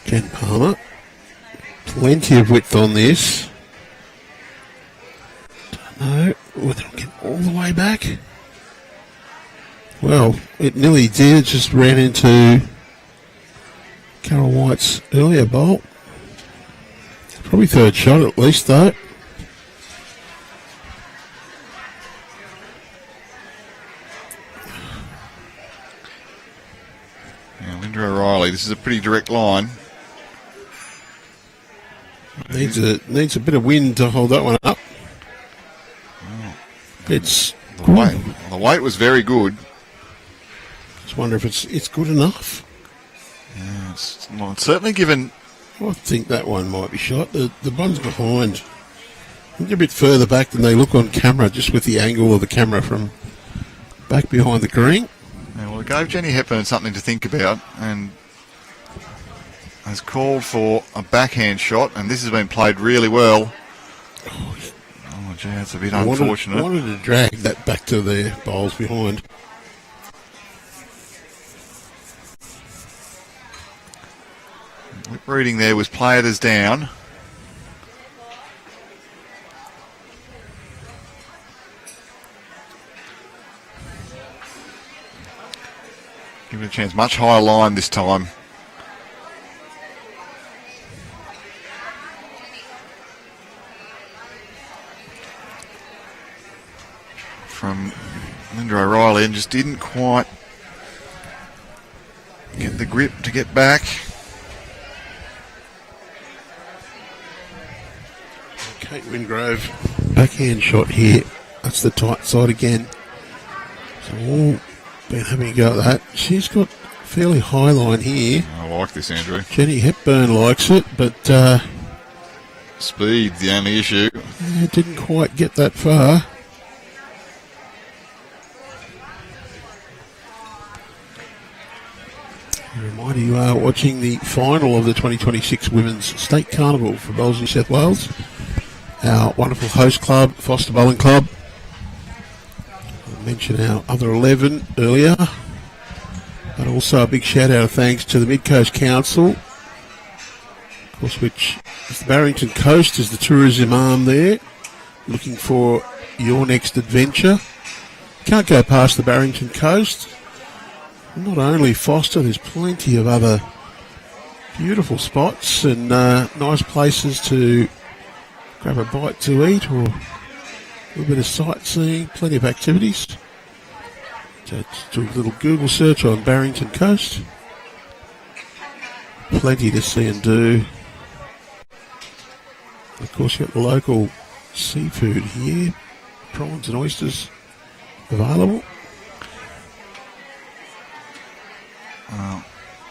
Speaker 1: Jen Palmer. Plenty of width on this. Don't know whether it'll get all the way back. Well, it nearly did. It just ran into Carol White's earlier bolt. Probably third shot at least, though.
Speaker 2: Yeah, Linda O'Reilly. This is a pretty direct line.
Speaker 1: Needs a bit of wind to hold that one up. It's
Speaker 2: The weight was very good.
Speaker 1: Just wonder if it's good enough.
Speaker 2: Yeah, it's certainly given.
Speaker 1: I think that one might be shot. The ones behind, I think a bit further back than they look on camera, just with the angle of the camera from back behind the green.
Speaker 2: Yeah, well, it gave Jenny Hepburn something to think about, and has called for a backhand shot, and this has been played really well. Oh, gee, that's a bit unfortunate.
Speaker 1: I wanted to drag that back to their bowls behind.
Speaker 2: Lip reading there was play it as down. Give it a chance. Much higher line this time. From Linda O'Reilly, and just didn't quite get the grip to get back.
Speaker 1: Kate Wingrove, backhand shot here. That's the tight side again. So all been having a go at that. She's got fairly high line here.
Speaker 2: I like this, Andrew.
Speaker 1: Jenny Hepburn likes it, but
Speaker 2: speed's the only issue.
Speaker 1: Yeah, didn't quite get that far. A reminder, you are watching the final of the 2026 Women's State Carnival for Bowls New South Wales. Our wonderful host club, Foster Bowling Club. I mentioned our other 11 earlier. But also a big shout out of thanks to the Mid-Coast Council, of course, which is the Barrington Coast is the tourism arm there, looking for your next adventure. Can't go past the Barrington Coast. Not only Foster, there's plenty of other beautiful spots and nice places to grab a bite to eat or a little bit of sightseeing, plenty of activities. Just do a little Google search on Barrington Coast. Plenty to see and do. Of course, you've got the local seafood here, prawns and oysters available.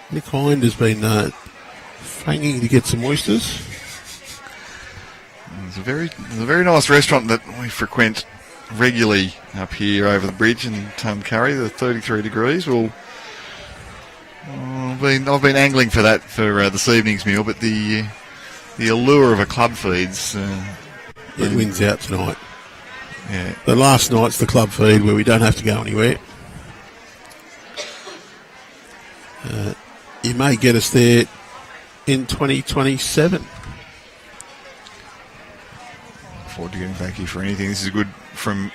Speaker 1: Nick Hind has been fanging to get some oysters.
Speaker 2: There's a very nice restaurant that we frequent regularly up here over the bridge in Tuncurry, the 33 degrees. I've been angling for that for this evening's meal, but the allure of a club feed's
Speaker 1: it wins out tonight.
Speaker 2: Yeah.
Speaker 1: The last night's the club feed where we don't have to go anywhere. You may get us there in 2027.
Speaker 2: Forward to getting back here for anything. This is good from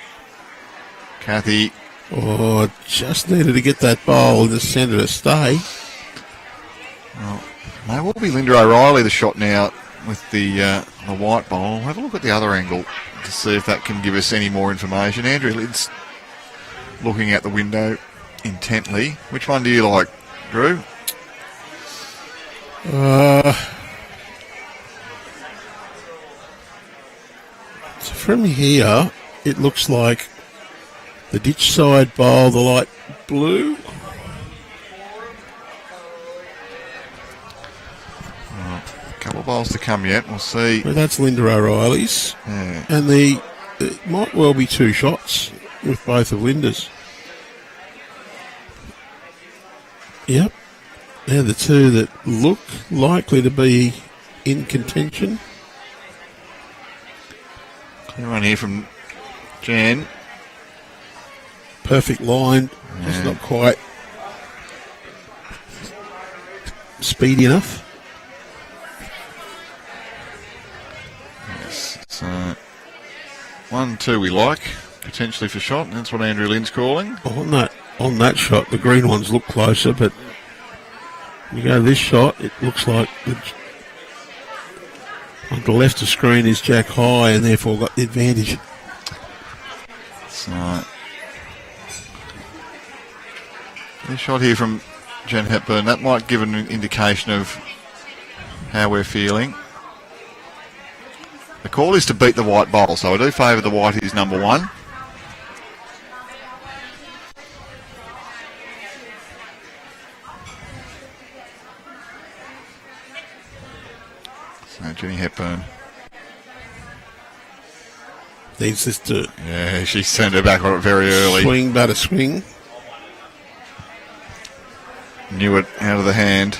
Speaker 2: Cathy.
Speaker 1: Oh, just needed to get that bowl in the centre to stay.
Speaker 2: Well, may well be Linda O'Reilly the shot now with the white bowl. I'll have a look at the other angle to see if that can give us any more information. Andrew Lidd's looking out the window intently. Which one do you like, Drew?
Speaker 1: So from here, it looks like the ditch side bowl, the light blue.
Speaker 2: A couple of bowls to come yet. We'll see.
Speaker 1: Well, that's Linda O'Reilly's.
Speaker 2: Yeah.
Speaker 1: And it might well be two shots with both of Linda's. Yep. They're the two that look likely to be in contention.
Speaker 2: Clear one here from Jan.
Speaker 1: Perfect line.
Speaker 2: Yeah.
Speaker 1: Just not quite speedy enough.
Speaker 2: Yes. So 1-2 we like, potentially for shot. And that's what Andrew Lynn's calling.
Speaker 1: On that shot, the green ones look closer, but when you go to this shot, it looks like on the left of screen is Jack High and therefore got the advantage.
Speaker 2: So this shot here from Jen Hepburn, that might give an indication of how we're feeling. The call is to beat the white bowl, so I do favour the white is number one. So Jenny Hepburn.
Speaker 1: Needs this to
Speaker 2: Yeah, she sent her back on it very early.
Speaker 1: swing, but a swing.
Speaker 2: Knew it out of the hand.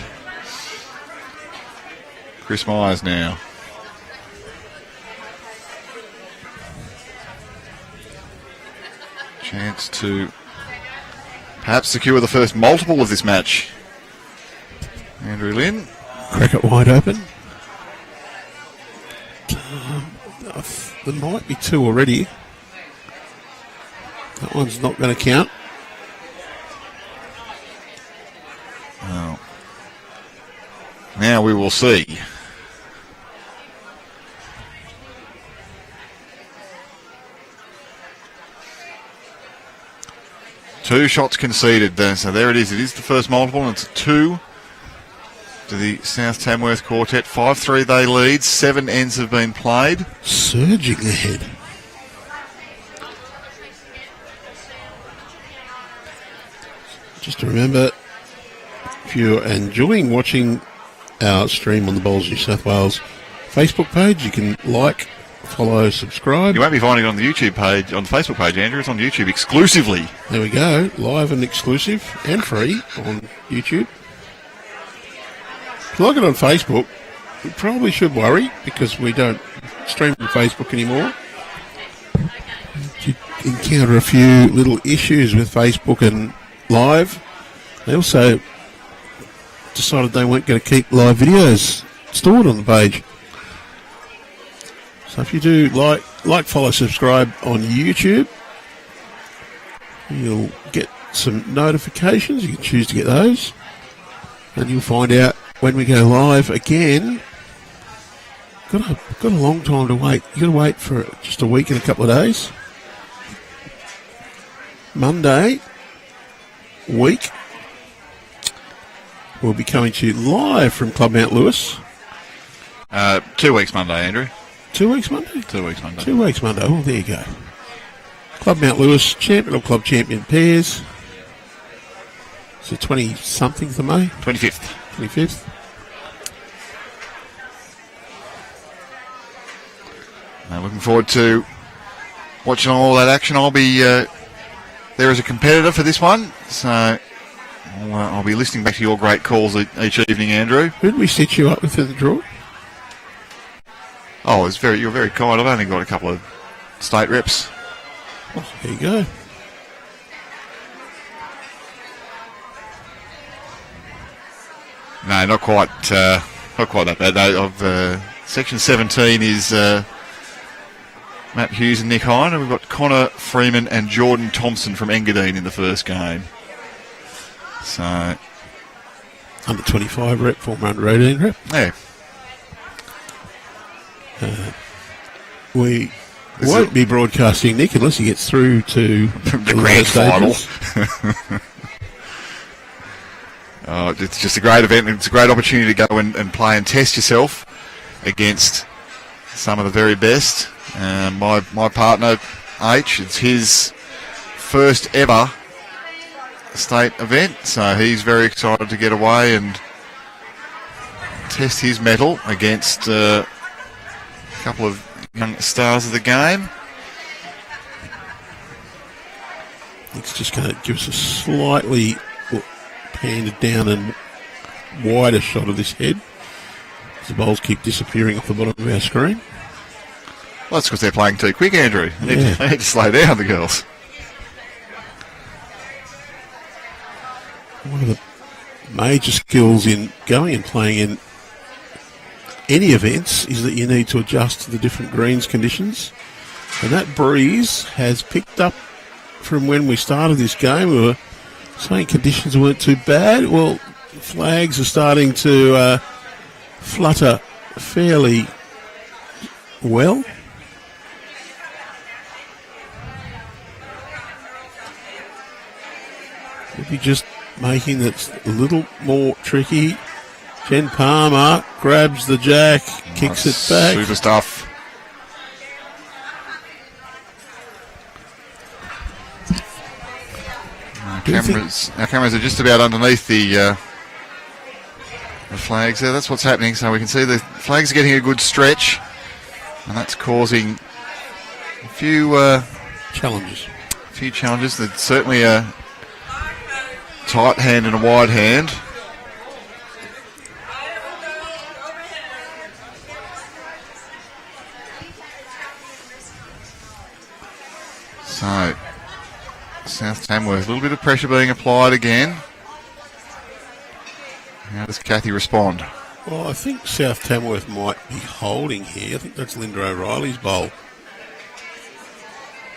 Speaker 2: Chris Myers now. Chance to perhaps secure the first multiple of this match. Andrew Lynn.
Speaker 1: Crack it wide open. There might be two already. That one's not going to count.
Speaker 2: Oh. Now we will see. Two shots conceded there, so there it is. It is the first multiple, and it's a 2 to the South Tamworth quartet. 5-3 they lead. 7 ends have been played.
Speaker 1: Surging ahead. Just to remember, if you're enjoying watching our stream on the Bowls New South Wales Facebook page, you can like, follow, subscribe.
Speaker 2: You won't be finding it on the YouTube page, on the Facebook page, Andrew. It's on YouTube exclusively.
Speaker 1: There we go, live and exclusive and free on YouTube. If you like it on Facebook, we probably should worry because we don't stream from Facebook anymore. You encounter a few little issues with Facebook and live. They also decided they weren't going to keep live videos stored on the page. So if you do like, follow, subscribe on YouTube, you'll get some notifications. You can choose to get those, and you'll find out when we go live again. Got a long time to wait. You got to wait for just a week and a couple of days. Monday week, we'll be coming to you live from Club Mount Lewis.
Speaker 2: 2 weeks Monday, Andrew.
Speaker 1: 2 weeks Monday?
Speaker 2: 2 weeks Monday.
Speaker 1: 2 weeks Monday. Oh, there you go. Club Mount Lewis, champion of club champion pairs. It's the 20-something of May?
Speaker 2: 25th.
Speaker 1: 25th.
Speaker 2: Looking forward to watching all that action. I'll be there as a competitor for this one, so I'll be listening back to your great calls each evening, Andrew.
Speaker 1: Who did we set you up with in the draw?
Speaker 2: Oh, you're very kind. I've only got a couple of state reps.
Speaker 1: Oh, there you go.
Speaker 2: No, not quite that bad. No, Section 17 is Matt Hughes and Nick Hine, and we've got Connor Freeman and Jordan Thompson from Engadine in the first game. So
Speaker 1: Under 25 rep, former under 18 rep.
Speaker 2: yeah,
Speaker 1: We won't be broadcasting Nick unless he gets through to
Speaker 2: the grand final. It's just a great event. It's a great opportunity to go and play and test yourself against some of the very best. My partner, H, it's his first ever state event, so he's very excited to get away and test his mettle against a couple of young stars of the game.
Speaker 1: It's just going to give us a slightly handed down and wider shot of this head. The bowls keep disappearing off the bottom of our screen.
Speaker 2: Well, that's because they're playing too quick, Andrew. They need to slow down, the girls.
Speaker 1: One of the major skills in going and playing in any events is that you need to adjust to the different greens conditions. And that breeze has picked up from when we started this game. We were saying conditions weren't too bad. Well, flags are starting to flutter fairly well. Maybe just making it a little more tricky. Jen Palmer grabs the jack, kicks it back.
Speaker 2: Super stuff. Our cameras are just about underneath the The flags there, that's what's happening. So we can see the flags are getting a good stretch, and that's causing a few
Speaker 1: challenges.
Speaker 2: There's certainly a tight hand and a wide hand. So, South Tamworth, a little bit of pressure being applied again. How does Cathy respond?
Speaker 1: Well, I think South Tamworth might be holding here. I think that's Linda O'Reilly's bowl.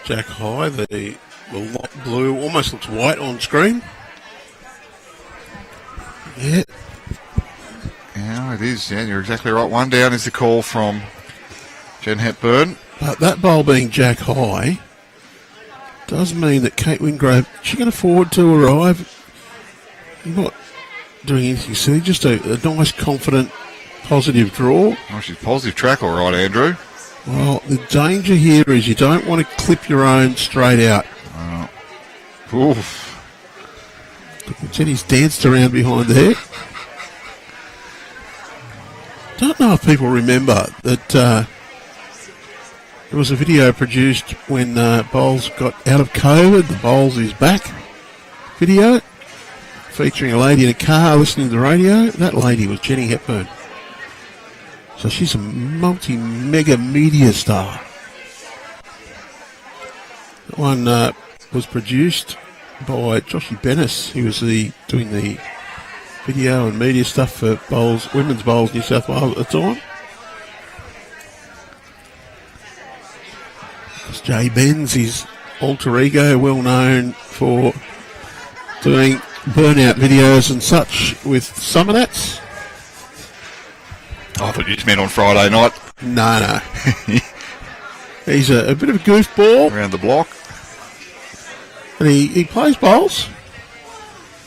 Speaker 1: Jack high, the lot blue almost looks white on screen. Yeah.
Speaker 2: Yeah, it is. Yeah, you're exactly right. One down is the call from Jen Hepburn.
Speaker 1: But that bowl being Jack high does mean that Kate Wingrove, she can afford to arrive. Not doing anything silly, just a nice, confident, positive draw.
Speaker 2: Oh, she's positive track, all right, Andrew.
Speaker 1: Well, the danger here is you don't want to clip your own straight out.
Speaker 2: Oof.
Speaker 1: Jenny's danced around behind there. Don't know if people remember that there was a video produced when Bowles got out of COVID, the Bowles is back video, featuring a lady in a car listening to the radio. That lady was Jenny Hepburn. So she's a multi-mega media star. That one was produced by Joshy Bennis. He was doing the video and media stuff for Bowls, Women's Bowls New South Wales at the time. Jay Benz, his alter ego, well known for doing burnout videos and such with Summernats.
Speaker 2: I thought you just meant on Friday night.
Speaker 1: No. He's a bit of a goofball.
Speaker 2: Around the block.
Speaker 1: And he plays bowls.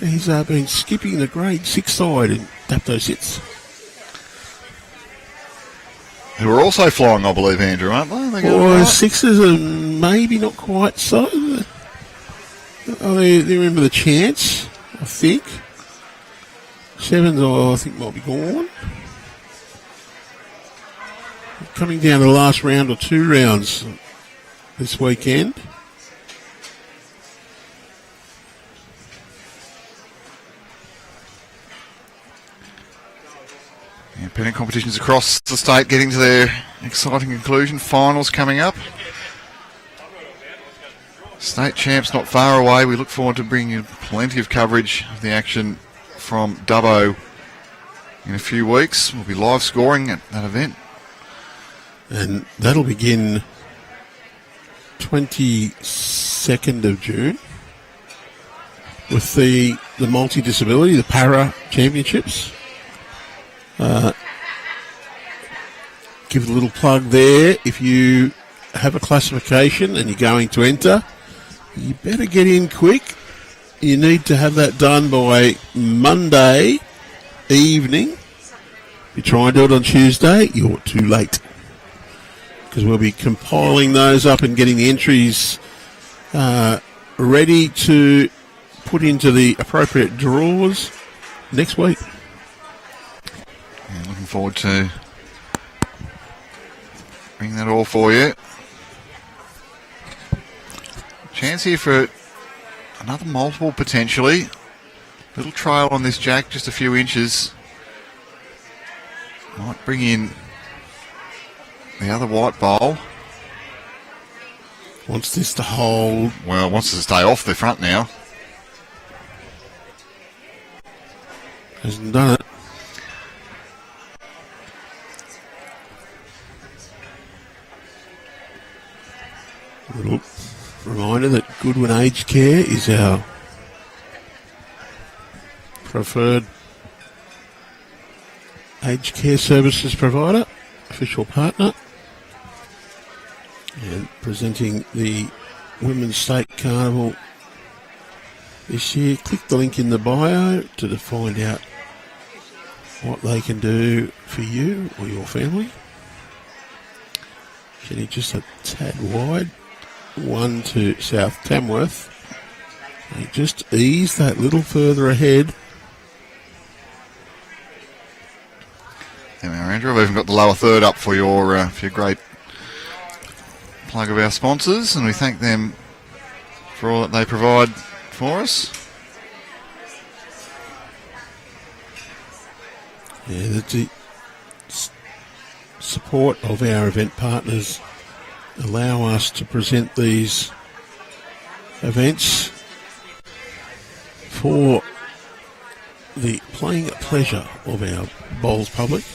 Speaker 1: He's been skipping the grade 6 side in Dapto Sits.
Speaker 2: Who are also flying, I believe, Andrew, aren't they?
Speaker 1: Well, sixes are maybe not quite so. They're in with a chance, I think. Sevens, I think, might be gone. Coming down to the last round or 2 rounds this weekend.
Speaker 2: Pennant competitions across the state getting to their exciting conclusion. Finals coming up. State champs not far away. We look forward to bringing you plenty of coverage of the action from Dubbo in a few weeks. We'll be live scoring at that event.
Speaker 1: And that'll begin 22nd of June with the multi-disability, the Para Championships. Give it a little plug there. If you have a classification and you're going to enter, you better get in quick. You need to have that done by Monday evening. If you try and do it on Tuesday, you're too late. Because we'll be compiling those up and getting the entries ready to put into the appropriate draws next week.
Speaker 2: Yeah, looking forward to bring that all for you. Chance here for another multiple potentially. Little trail on this jack, just a few inches. Might bring in the other white bowl.
Speaker 1: Wants this to hold.
Speaker 2: Well, wants to stay off the front now.
Speaker 1: Hasn't done it. A little reminder that Goodwin Aged Care is our preferred aged care services provider, official partner, and presenting the Women's State Carnival this year. Click the link in the bio to find out what they can do for you or your family. Getting just a tad wide. One to South Tamworth. They just ease that little further ahead.
Speaker 2: Andrew. I've even got the lower third up for your great plug of our sponsors, and we thank them for all that they provide for us.
Speaker 1: Yeah, the support of our event partners allow us to present these events for the playing pleasure of our bowls public.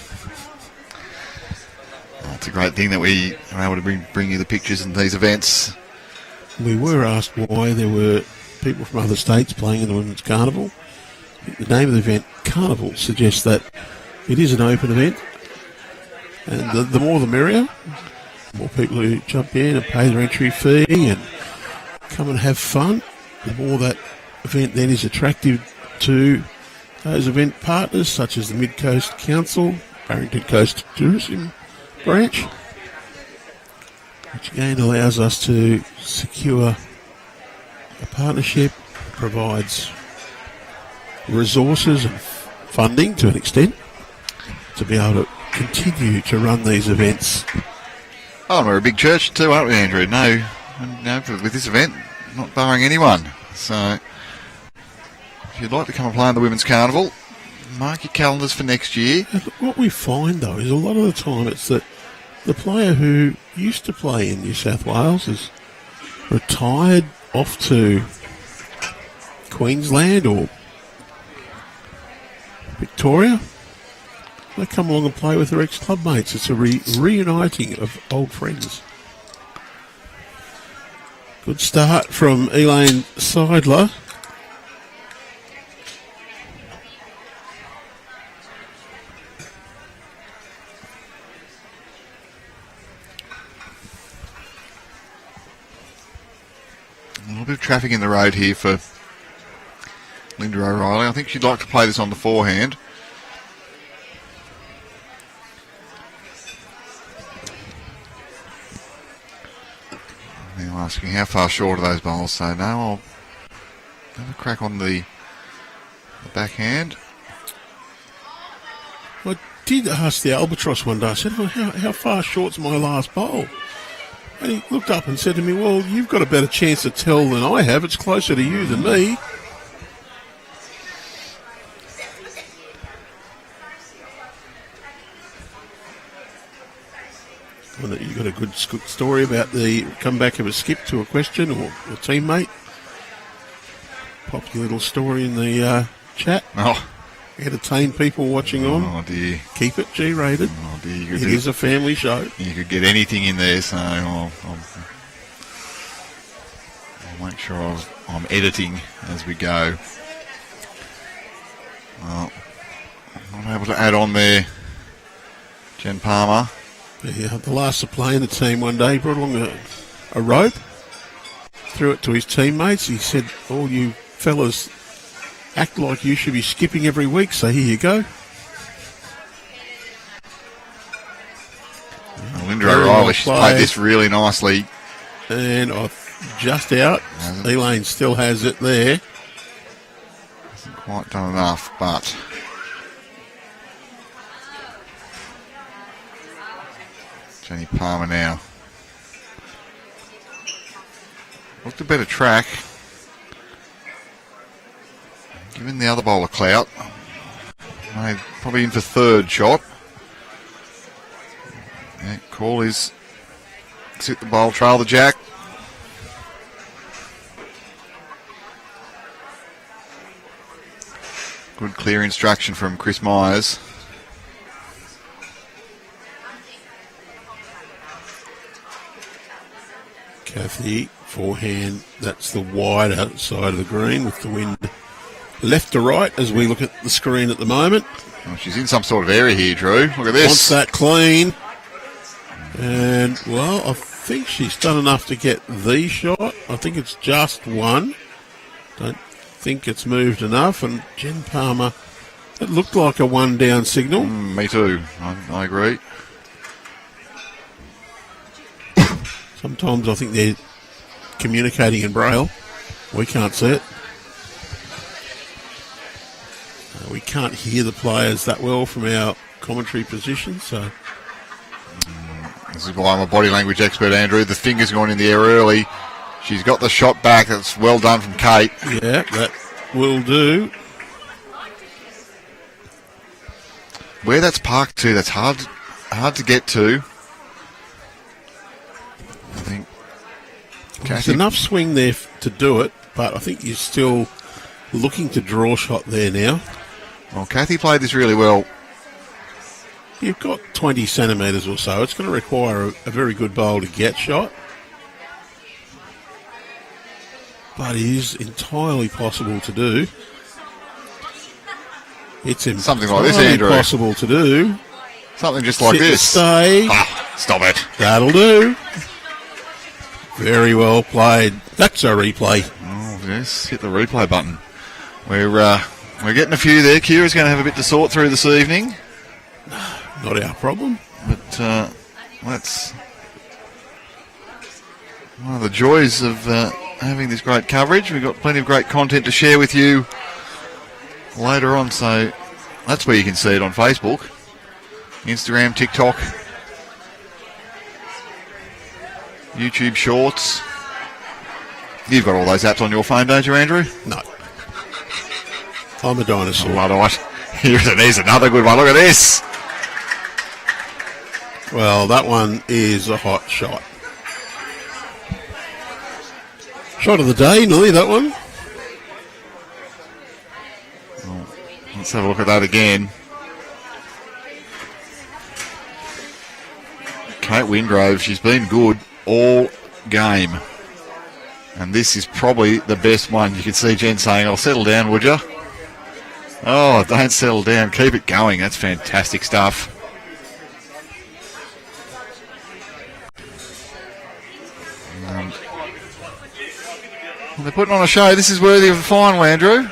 Speaker 2: Well, it's a great thing that we are able to bring you the pictures in these events.
Speaker 1: We were asked why there were people from other states playing in the Women's Carnival. The name of the event, Carnival, suggests that it is an open event, and the more the merrier. More people who jump in and pay their entry fee and come and have fun, the more that event then is attractive to those event partners such as the Mid Coast Council, Barrington Coast Tourism Branch, which again allows us to secure a partnership, provides resources and funding to an extent to be able to continue to run these events.
Speaker 2: Oh, and we're a big church too, aren't we, Andrew? No, with this event, not barring anyone. So, if you'd like to come and play in the Women's Carnival, mark your calendars for next year.
Speaker 1: What we find, though, is a lot of the time it's that the player who used to play in New South Wales is retired off to Queensland or Victoria. They come along and play with their ex-club mates. It's a reuniting of old friends. Good start from Elaine Seidler.
Speaker 2: A little bit of traffic in the road here for Linda O'Reilly. I think she'd like to play this on the forehand. Now asking how far short are those bowls, so no, I'll have a crack on the backhand.
Speaker 1: I did ask the Albatross one day, I said, oh, how far short's my last bowl? And he looked up and said to me, well, you've got a better chance to tell than I have. It's closer to you than me. Well, you got a good story about the comeback of a skip to a question or a teammate. Pop your little story in the chat.
Speaker 2: Oh.
Speaker 1: Entertain people watching on.
Speaker 2: Oh, dear.
Speaker 1: Keep it G-rated.
Speaker 2: Oh, dear.
Speaker 1: It is a family show.
Speaker 2: You could get anything in there, so I'll make sure I'm editing as we go. Well, I'm able to add on there Jen Palmer.
Speaker 1: Yeah, the last to play in the team one day, he brought along a rope, threw it to his teammates. He said, all you fellas act like you should be skipping every week, so here you go.
Speaker 2: Well, Linda O'Reilly, she's played this really nicely.
Speaker 1: And just out. Elaine still has it there.
Speaker 2: Hasn't quite done enough, but Jenny Palmer now. Looked a better track. Giving the other bowler clout. Probably in for third shot. Yeah, call is sit the bowl, trail the jack. Good clear instruction from Chris Myers.
Speaker 1: Cathy, forehand, that's the wider side of the green with the wind left to right as we look at the screen at the moment.
Speaker 2: Oh, she's in some sort of area here, Drew. Look at this.
Speaker 1: Wants that clean. And, well, I think she's done enough to get the shot. I think it's just one. Don't think it's moved enough. And Jen Palmer, it looked like a one-down signal.
Speaker 2: Me too. I agree.
Speaker 1: Sometimes I think they're communicating in Braille. We can't see it. We can't hear the players that well from our commentary position. So
Speaker 2: this is why I'm a body language expert, Andrew. The finger's gone in the air early. She's got the shot back. That's well done from Kate.
Speaker 1: Yeah, that will do.
Speaker 2: Where that's parked to, that's hard to get to. I think
Speaker 1: there's enough swing there to do it, but I think you're still looking to draw shot there now.
Speaker 2: Well, Cathy played this really well.
Speaker 1: You've got 20 centimetres or so. It's going to require a very good bowl to get shot. But it is entirely possible to do. It's
Speaker 2: something like this, Andrew.
Speaker 1: Possible to do.
Speaker 2: Something just like this.
Speaker 1: Stay.
Speaker 2: Stop it.
Speaker 1: That'll do. Very well played. That's a replay.
Speaker 2: Oh, yes. Hit the replay button. We're getting a few there. Kira's going to have a bit to sort through this evening.
Speaker 1: Not our problem.
Speaker 2: But that's one of the joys of having this great coverage. We've got plenty of great content to share with you later on, so that's where you can see it on Facebook, Instagram, TikTok, YouTube Shorts. You've got all those apps on your phone, don't you, Andrew?
Speaker 1: No. I'm a dinosaur.
Speaker 2: Luddite. Here's another good one. Look at this.
Speaker 1: Well, that one is a hot shot. Shot of the day, nearly, that one.
Speaker 2: Well, let's have a look at that again. Kate Wingrove, she's been good all game. And this is probably the best one. You can see Jen saying, "I'll settle down, would you?" Oh, don't settle down. Keep it going. That's fantastic stuff. They're putting on a show. This is worthy of a final, Andrew.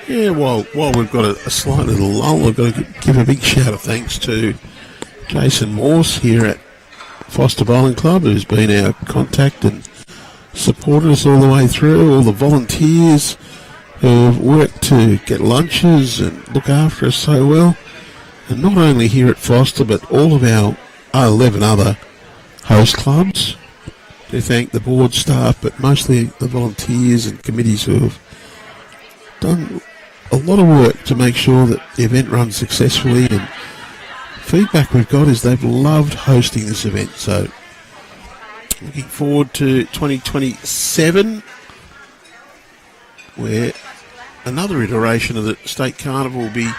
Speaker 1: Yeah, while we've got a slight little lull, I've got to give a big shout of thanks to Jason Morse here at Foster Bowling Club, who's been our contact and supported us all the way through, all the volunteers who have worked to get lunches and look after us so well. And not only here at Foster, but all of our 11 other host clubs. To thank the board staff, but mostly the volunteers and committees who have done a lot of work to make sure that the event runs successfully. And feedback we've got is they've loved hosting this event. So looking forward to 2027, where another iteration of the State Carnival will be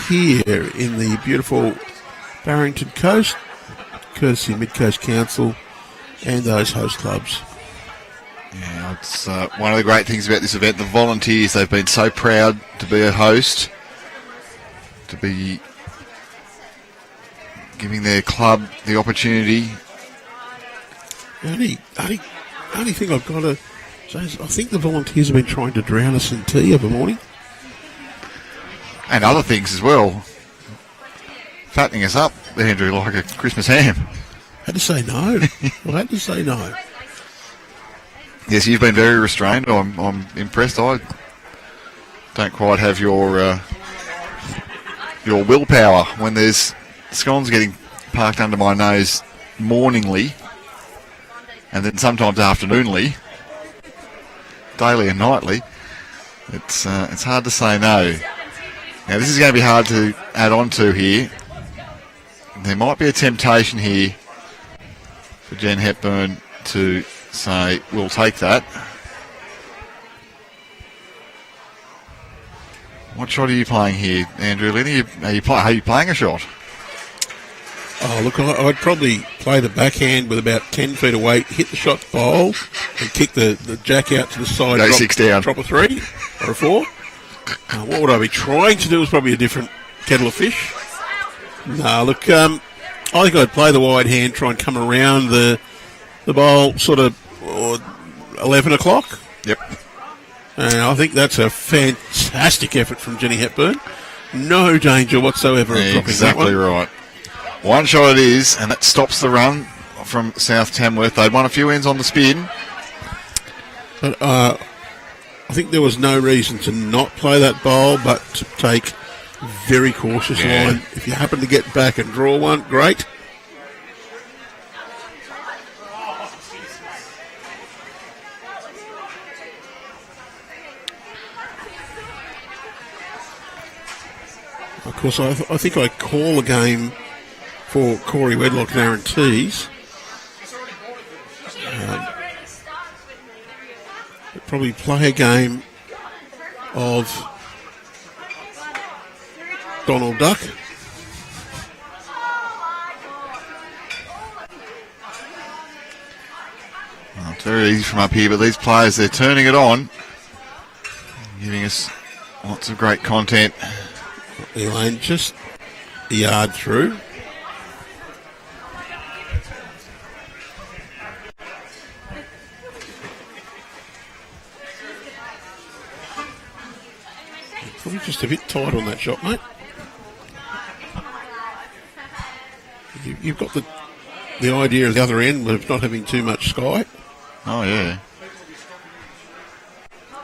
Speaker 1: here in the beautiful Barrington Coast, courtesy of Mid-Coast Council and those host clubs.
Speaker 2: Yeah, it's one of the great things about this event. The volunteers, they've been so proud to be a host, to be giving their club the opportunity.
Speaker 1: The only thing I've got to say is I think the volunteers have been trying to drown us in tea of a morning.
Speaker 2: And other things as well. Fattening us up, Andrew, like a Christmas ham.
Speaker 1: Had to say no. I had to say no.
Speaker 2: Yes, you've been very restrained. I'm impressed. I don't quite have your willpower when there's scones getting parked under my nose morningly, and then sometimes afternoonly, daily and nightly. It's hard to say no. Now this is going to be hard to add on to here. There might be a temptation here for Jen Hepburn to say, "We'll take that." What shot are you playing here, Andrew Lenny? Are you playing a shot?
Speaker 1: Oh, look, I'd probably play the backhand with about 10 feet away, hit the shot bowl, and kick the jack out to the side.
Speaker 2: Go 6 down.
Speaker 1: Drop a 3 or a 4. What would I be trying to do is probably a different kettle of fish. No, look, I think I'd play the wide hand, try and come around the bowl sort of 11 o'clock.
Speaker 2: Yep.
Speaker 1: And I think that's a fantastic effort from Jenny Hepburn. No danger whatsoever of dropping that one.
Speaker 2: Exactly right. One shot it is, and that stops the run from South Tamworth. They'd won a few ends on the spin.
Speaker 1: But I think there was no reason to not play that bowl, but to take very cautious
Speaker 2: Yeah.
Speaker 1: line. If you happen to get back and draw one, great. Of course, I think I call a game for Corey Wedlock and Aaron Tees. Probably play a game of Donald Duck.
Speaker 2: Well, it's very easy from up here, but these players, they're turning it on, giving us lots of great content.
Speaker 1: Elaine just a yard through. Probably just a bit tight on that shot, mate. You've got the idea of the other end of not having too much sky.
Speaker 2: Oh, yeah.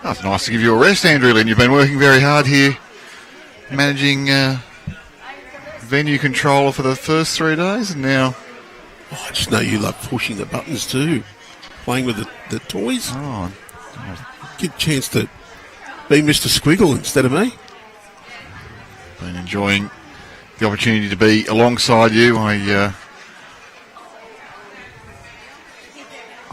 Speaker 2: That's nice to give you a rest, Andrew Lynn. You've been working very hard here, managing venue controller for the first 3 days, and now...
Speaker 1: Oh, I just know you love pushing the buttons too. Playing with the toys.
Speaker 2: Oh,
Speaker 1: Get a chance to be Mr. Squiggle instead of me.
Speaker 2: been enjoying the opportunity to be alongside you. I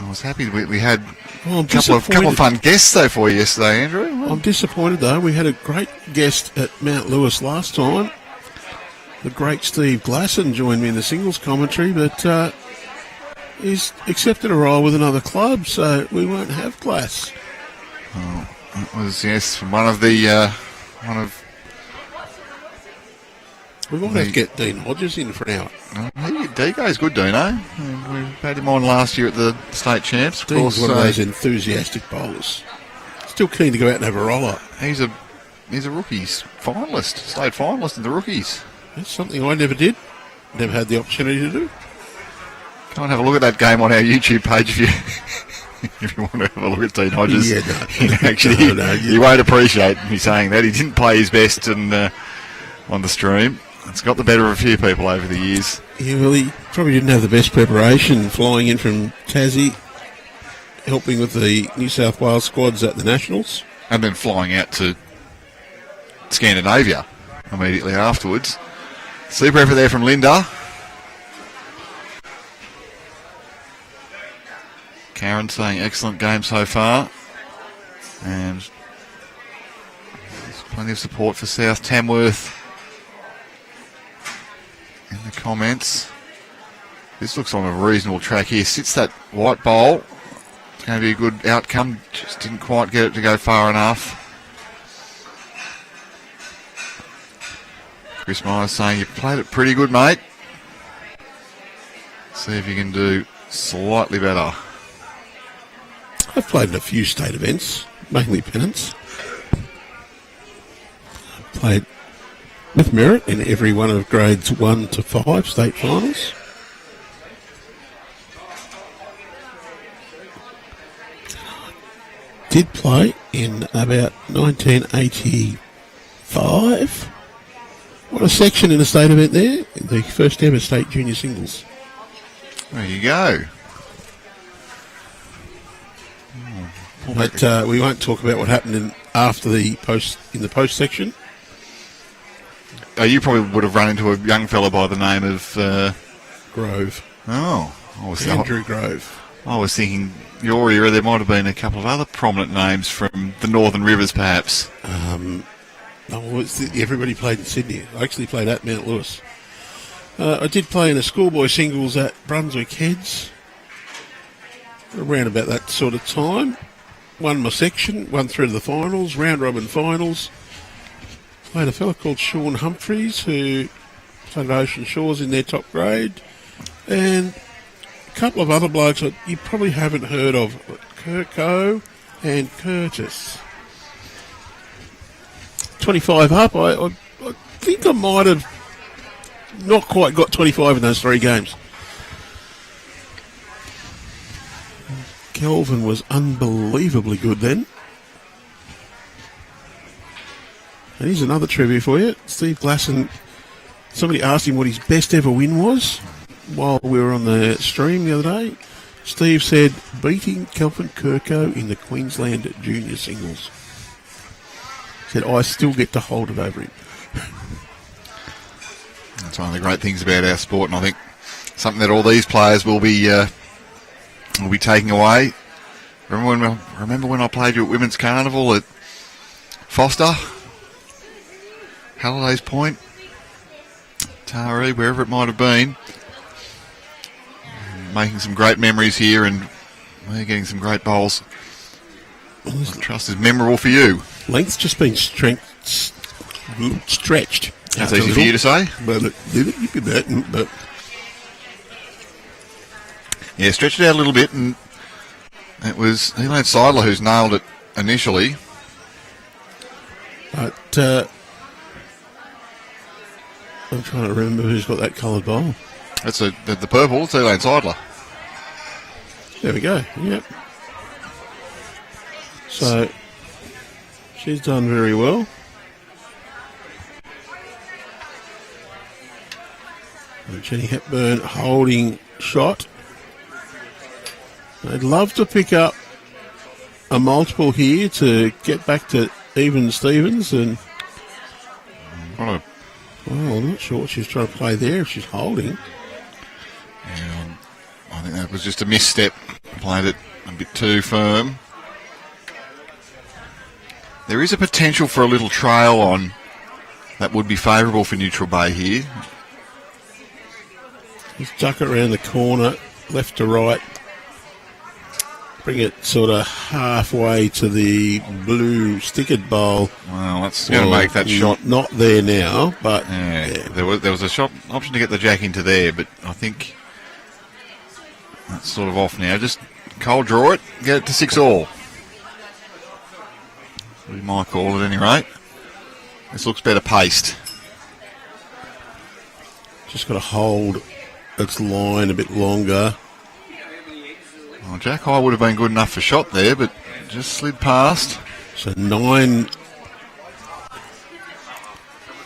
Speaker 2: was happy we had
Speaker 1: Well,
Speaker 2: a couple of fun guests though for you yesterday, Andrew.
Speaker 1: I'm disappointed though. We had a great guest at Mount Lewis last time. The great Steve Glasson joined me in the singles commentary, but he's accepted a role with another club, so we won't have Glass.
Speaker 2: Oh, it was, yes, one of the
Speaker 1: We might have to get Dean Hodges in for an hour.
Speaker 2: Dego's good, Dino. We had him on last year at the state champs. Of
Speaker 1: Dean's
Speaker 2: course,
Speaker 1: one of those enthusiastic bowlers. Still keen to go out and have a roller.
Speaker 2: he's a rookies finalist, state finalist in the rookies.
Speaker 1: That's something I never did. Never had the opportunity to do.
Speaker 2: Come and have a look at that game on our YouTube page if you if you want to have a look at Dean Hodges.
Speaker 1: Yeah, no.
Speaker 2: Actually,
Speaker 1: No,
Speaker 2: you won't appreciate me saying that. He didn't play his best on the stream. It's got the better of a few people over the years.
Speaker 1: Yeah, well, he probably didn't have the best preparation flying in from Tassie, helping with the New South Wales squads at the Nationals.
Speaker 2: And then flying out to Scandinavia immediately afterwards. Super effort there from Linda. Karen saying excellent game so far. And there's plenty of support for South Tamworth in the comments. This looks on a reasonable track here. Sits that white bowl. It's going to be a good outcome. Just didn't quite get it to go far enough. Chris Myers saying you played it pretty good, mate. See if you can do slightly better.
Speaker 1: I've played in a few state events, mainly pennants. I've played with merit in every one of grades 1 to 5 state finals. Did play in about 1985. What a section in a state event there. The first ever state junior singles.
Speaker 2: There you go.
Speaker 1: But we won't talk about what happened in the post section.
Speaker 2: Oh, you probably would have run into a young fella by the name of
Speaker 1: Grove.
Speaker 2: Oh,
Speaker 1: Andrew Grove.
Speaker 2: I was thinking your era. There might have been a couple of other prominent names from the Northern Rivers, perhaps.
Speaker 1: Everybody played in Sydney. I actually played at Mount Lewis. I did play in a schoolboy singles at Brunswick Heads around about that sort of time. Won my section, won through to the finals, round robin finals. Played a fella called Sean Humphreys who played at Ocean Shores in their top grade, and a couple of other blokes that you probably haven't heard of, Kirko and Curtis. 25 up, I think I might have not quite got 25 in those 3 games. Kelvin was unbelievably good then. And here's another trivia for you. Steve Glasson, somebody asked him what his best ever win was while we were on the stream the other day. Steve said, beating Kelvin Kirko in the Queensland junior singles. He said, I still get to hold it over him.
Speaker 2: That's one of the great things about our sport, and I think something that all these players will be taking away. Remember when I played you at Women's Carnival at Foster, Halliday's Point, Taree, wherever it might have been. Making some great memories here, and we're getting some great bowls. I trust is memorable for you.
Speaker 1: Length's just been stretched.
Speaker 2: That's easy for you to say.
Speaker 1: But you could that, but
Speaker 2: yeah, stretched it out a little bit, and it was Elaine Seidler who's nailed it initially.
Speaker 1: But I'm trying to remember who's got that coloured bowl.
Speaker 2: That's the purple. It's Elaine Seidler.
Speaker 1: There we go. Yep. So she's done very well. And Jenny Hepburn holding shot. I'd love to pick up a multiple here to get back to even Stevens. And well, I'm not sure what she's trying to play there if she's holding.
Speaker 2: Yeah, I think that was just a misstep. Played it a bit too firm. There is a potential for a little trail on that would be favourable for Neutral Bay here.
Speaker 1: Just duck it around the corner, left to right. Bring it sort of halfway to the blue stickered bowl.
Speaker 2: Well, that's going to make that shot.
Speaker 1: Not there now, but
Speaker 2: yeah. There was a shot option to get the jack into there, but I think that's sort of off now. Just cold draw it, get it to 6-all. We might call at any rate. This looks better paced.
Speaker 1: Just got to hold its line a bit longer.
Speaker 2: Well, Jack High would have been good enough for shot there, but just slid past.
Speaker 1: So nine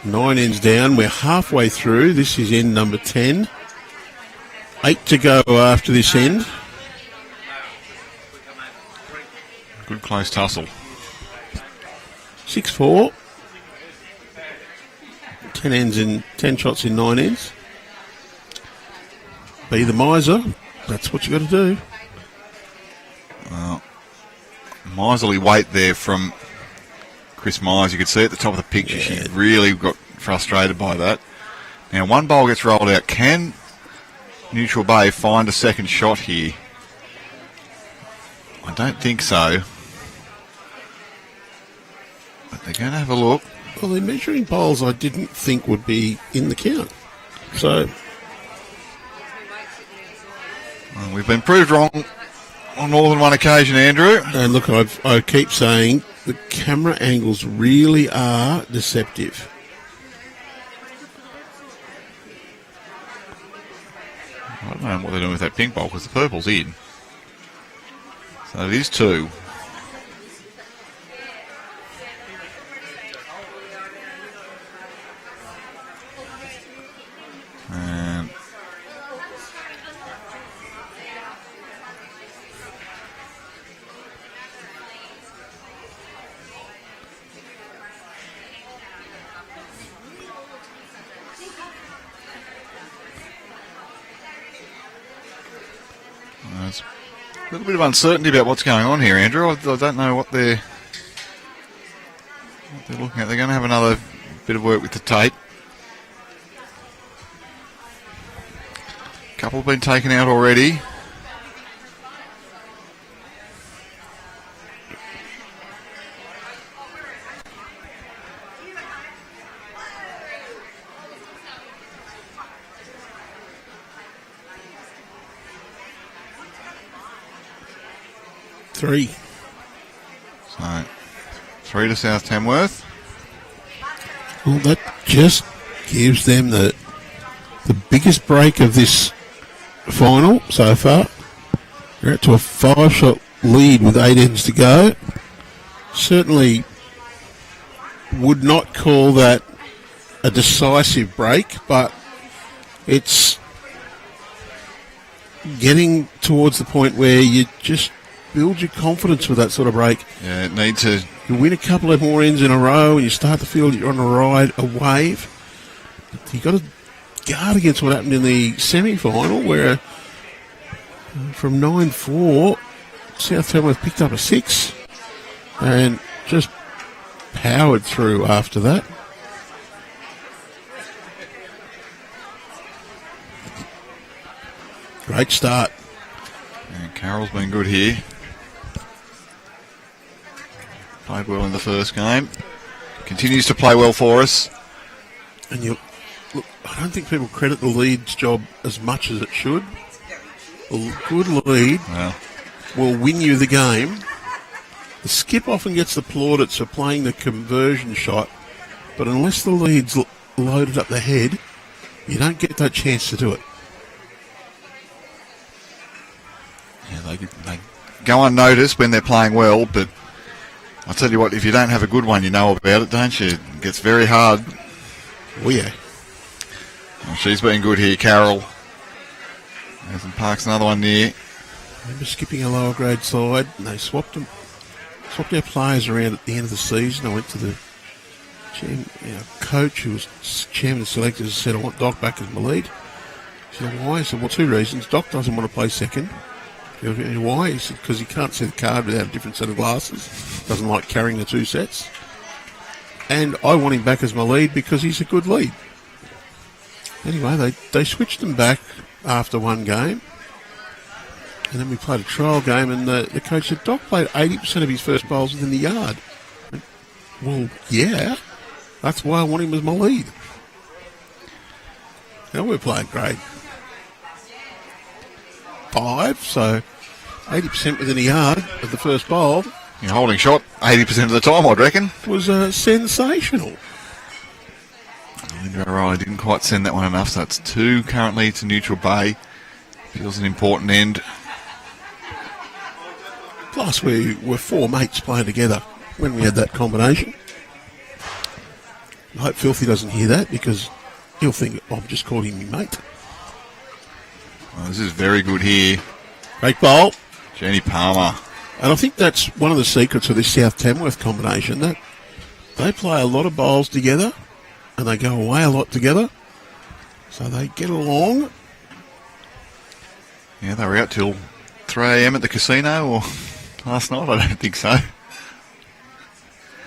Speaker 1: ends down. We're halfway through. This is end number 10. 8 to go after this end.
Speaker 2: Good close tussle.
Speaker 1: 6-4. 10 shots in 9 ends. Be the miser. That's what you got to do.
Speaker 2: Well, miserly weight there from Chris Myers. You could see at the top of the picture she really got frustrated by that. Now one bowl gets rolled out. Can Neutral Bay find a second shot here? I don't think so. But they're going to have a look.
Speaker 1: Well, they're measuring bowls I didn't think would be in the count. So
Speaker 2: well, we've been proved wrong on more than one occasion, Andrew.
Speaker 1: And look, I keep saying the camera angles really are deceptive.
Speaker 2: I don't know what they're doing with that pink bowl because the purple's in. So it is 2. And there's a little bit of uncertainty about what's going on here, Andrew. I don't know what they're looking at. They're going to have another bit of work with the tape. A couple have been taken out already.
Speaker 1: Three.
Speaker 2: So 3 to South Tamworth.
Speaker 1: Well, that just gives them the biggest break of this final so far. They're up to a 5-shot lead with 8 ends to go. Certainly would not call that a decisive break, but it's getting towards the point where you just build your confidence with that sort of break.
Speaker 2: Yeah, it needs to.
Speaker 1: You win a couple of more ends in a row and you start to feel that you're on a wave. You've got to guard against what happened in the semi-final where from 9-4, South Tamworth picked up a 6 and just powered through after that. Great start.
Speaker 2: And Carroll's been good here. Played well in the first game. Continues to play well for us.
Speaker 1: And look, I don't think people credit the lead's job as much as it should. A good lead will win you the game. The skip often gets the plaudits for playing the conversion shot, but unless the lead's loaded up the head, you don't get that chance to do it.
Speaker 2: Yeah, they go unnoticed when they're playing well, but I'll tell you what, if you don't have a good one, you know about it, don't you? It gets very hard.
Speaker 1: Oh, yeah.
Speaker 2: Well, she's been good here, Carroll. There's Parks another one near.
Speaker 1: I remember skipping a lower grade side, and they swapped our players around at the end of the season. I went to the coach who was chairman of selectors and said, I want Doc back as my lead. He said, why? I said, well, 2 reasons. Doc doesn't want to play second. Why? He said, because he can't see the card without a different set of glasses. Doesn't like carrying the 2 sets. And I want him back as my lead because he's a good lead. Anyway, they switched him back after one game. And then we played a trial game and the coach said, Doc played 80% of his first bowls within the yard. Well, yeah. That's why I want him as my lead. Now we're playing grade 5, so 80% within a yard of the first bowl.
Speaker 2: You're holding shot 80% of the time, I'd reckon.
Speaker 1: Was sensational.
Speaker 2: Linda O'Reilly didn't quite send that one enough, so it's 2 currently to Neutral Bay. Feels an important end.
Speaker 1: Plus, we were 4 mates playing together when we had that combination. I hope Filthy doesn't hear that because he'll think I've just called him my mate.
Speaker 2: Well, this is very good here.
Speaker 1: Great bowl.
Speaker 2: Jenny Palmer.
Speaker 1: And I think that's one of the secrets of this South Tamworth combination, that they play a lot of bowls together and they go away a lot together. So they get along.
Speaker 2: Yeah, they were out till 3 a.m. at the casino or last night? I don't think so.
Speaker 1: I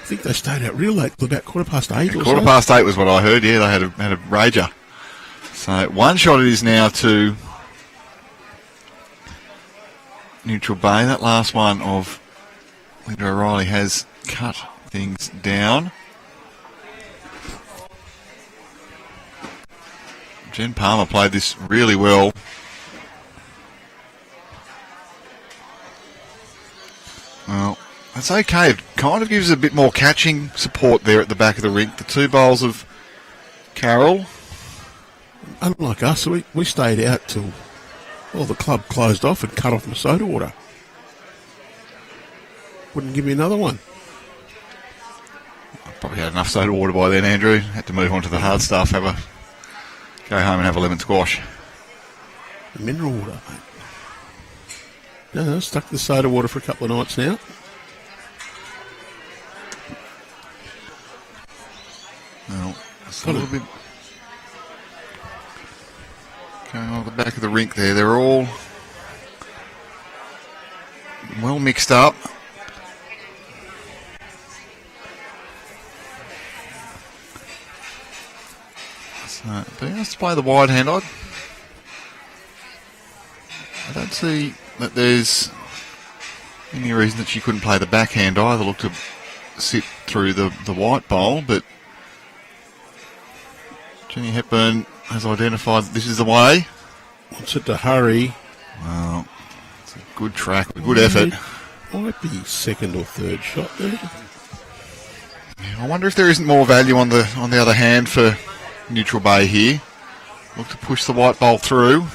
Speaker 1: think they stayed out real late till about 8:15 or so.
Speaker 2: 8:15 was what I heard, yeah. They had a rager. So 1 shot it is now to Neutral Bay. That last one of Linda O'Reilly has cut things down. Jen Palmer played this really well. Well, that's okay. It kind of gives a bit more catching support there at the back of the rink. The 2 bowls of Carroll.
Speaker 1: Unlike us, we stayed out till the club closed off and cut off my soda water. Wouldn't give me another one.
Speaker 2: I probably had enough soda water by then, Andrew. Had to move on to the hard stuff. Go home and have a lemon squash.
Speaker 1: Mineral water, mate. No, stuck to the soda water for a couple of nights now.
Speaker 2: Well, it's a little bit going on at the back of the rink there. They're all well mixed up. So, being asked to play the wide hand, I don't see that there's any reason that she couldn't play the backhand either. Look to sit through the white bowl, but Jenny Hepburn has identified that this is the way.
Speaker 1: Wants it to hurry.
Speaker 2: Well, it's a good track, a good effort.
Speaker 1: Might be 2nd or 3rd shot there.
Speaker 2: Yeah, I wonder if there isn't more value on the other hand for Neutral Bay here. Look to push the white bowl through.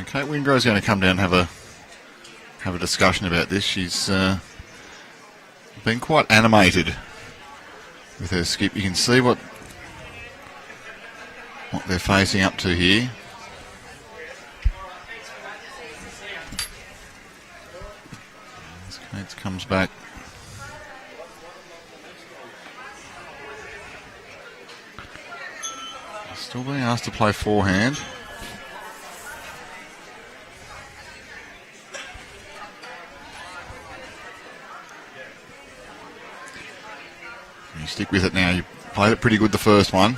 Speaker 2: Okay, Wingrove's going to come down and have a discussion about this. She's been quite animated with her skip. You can see what they're facing up to here. Cates comes back. Still being asked to play forehand. You stick with it now. You played it pretty good the first one.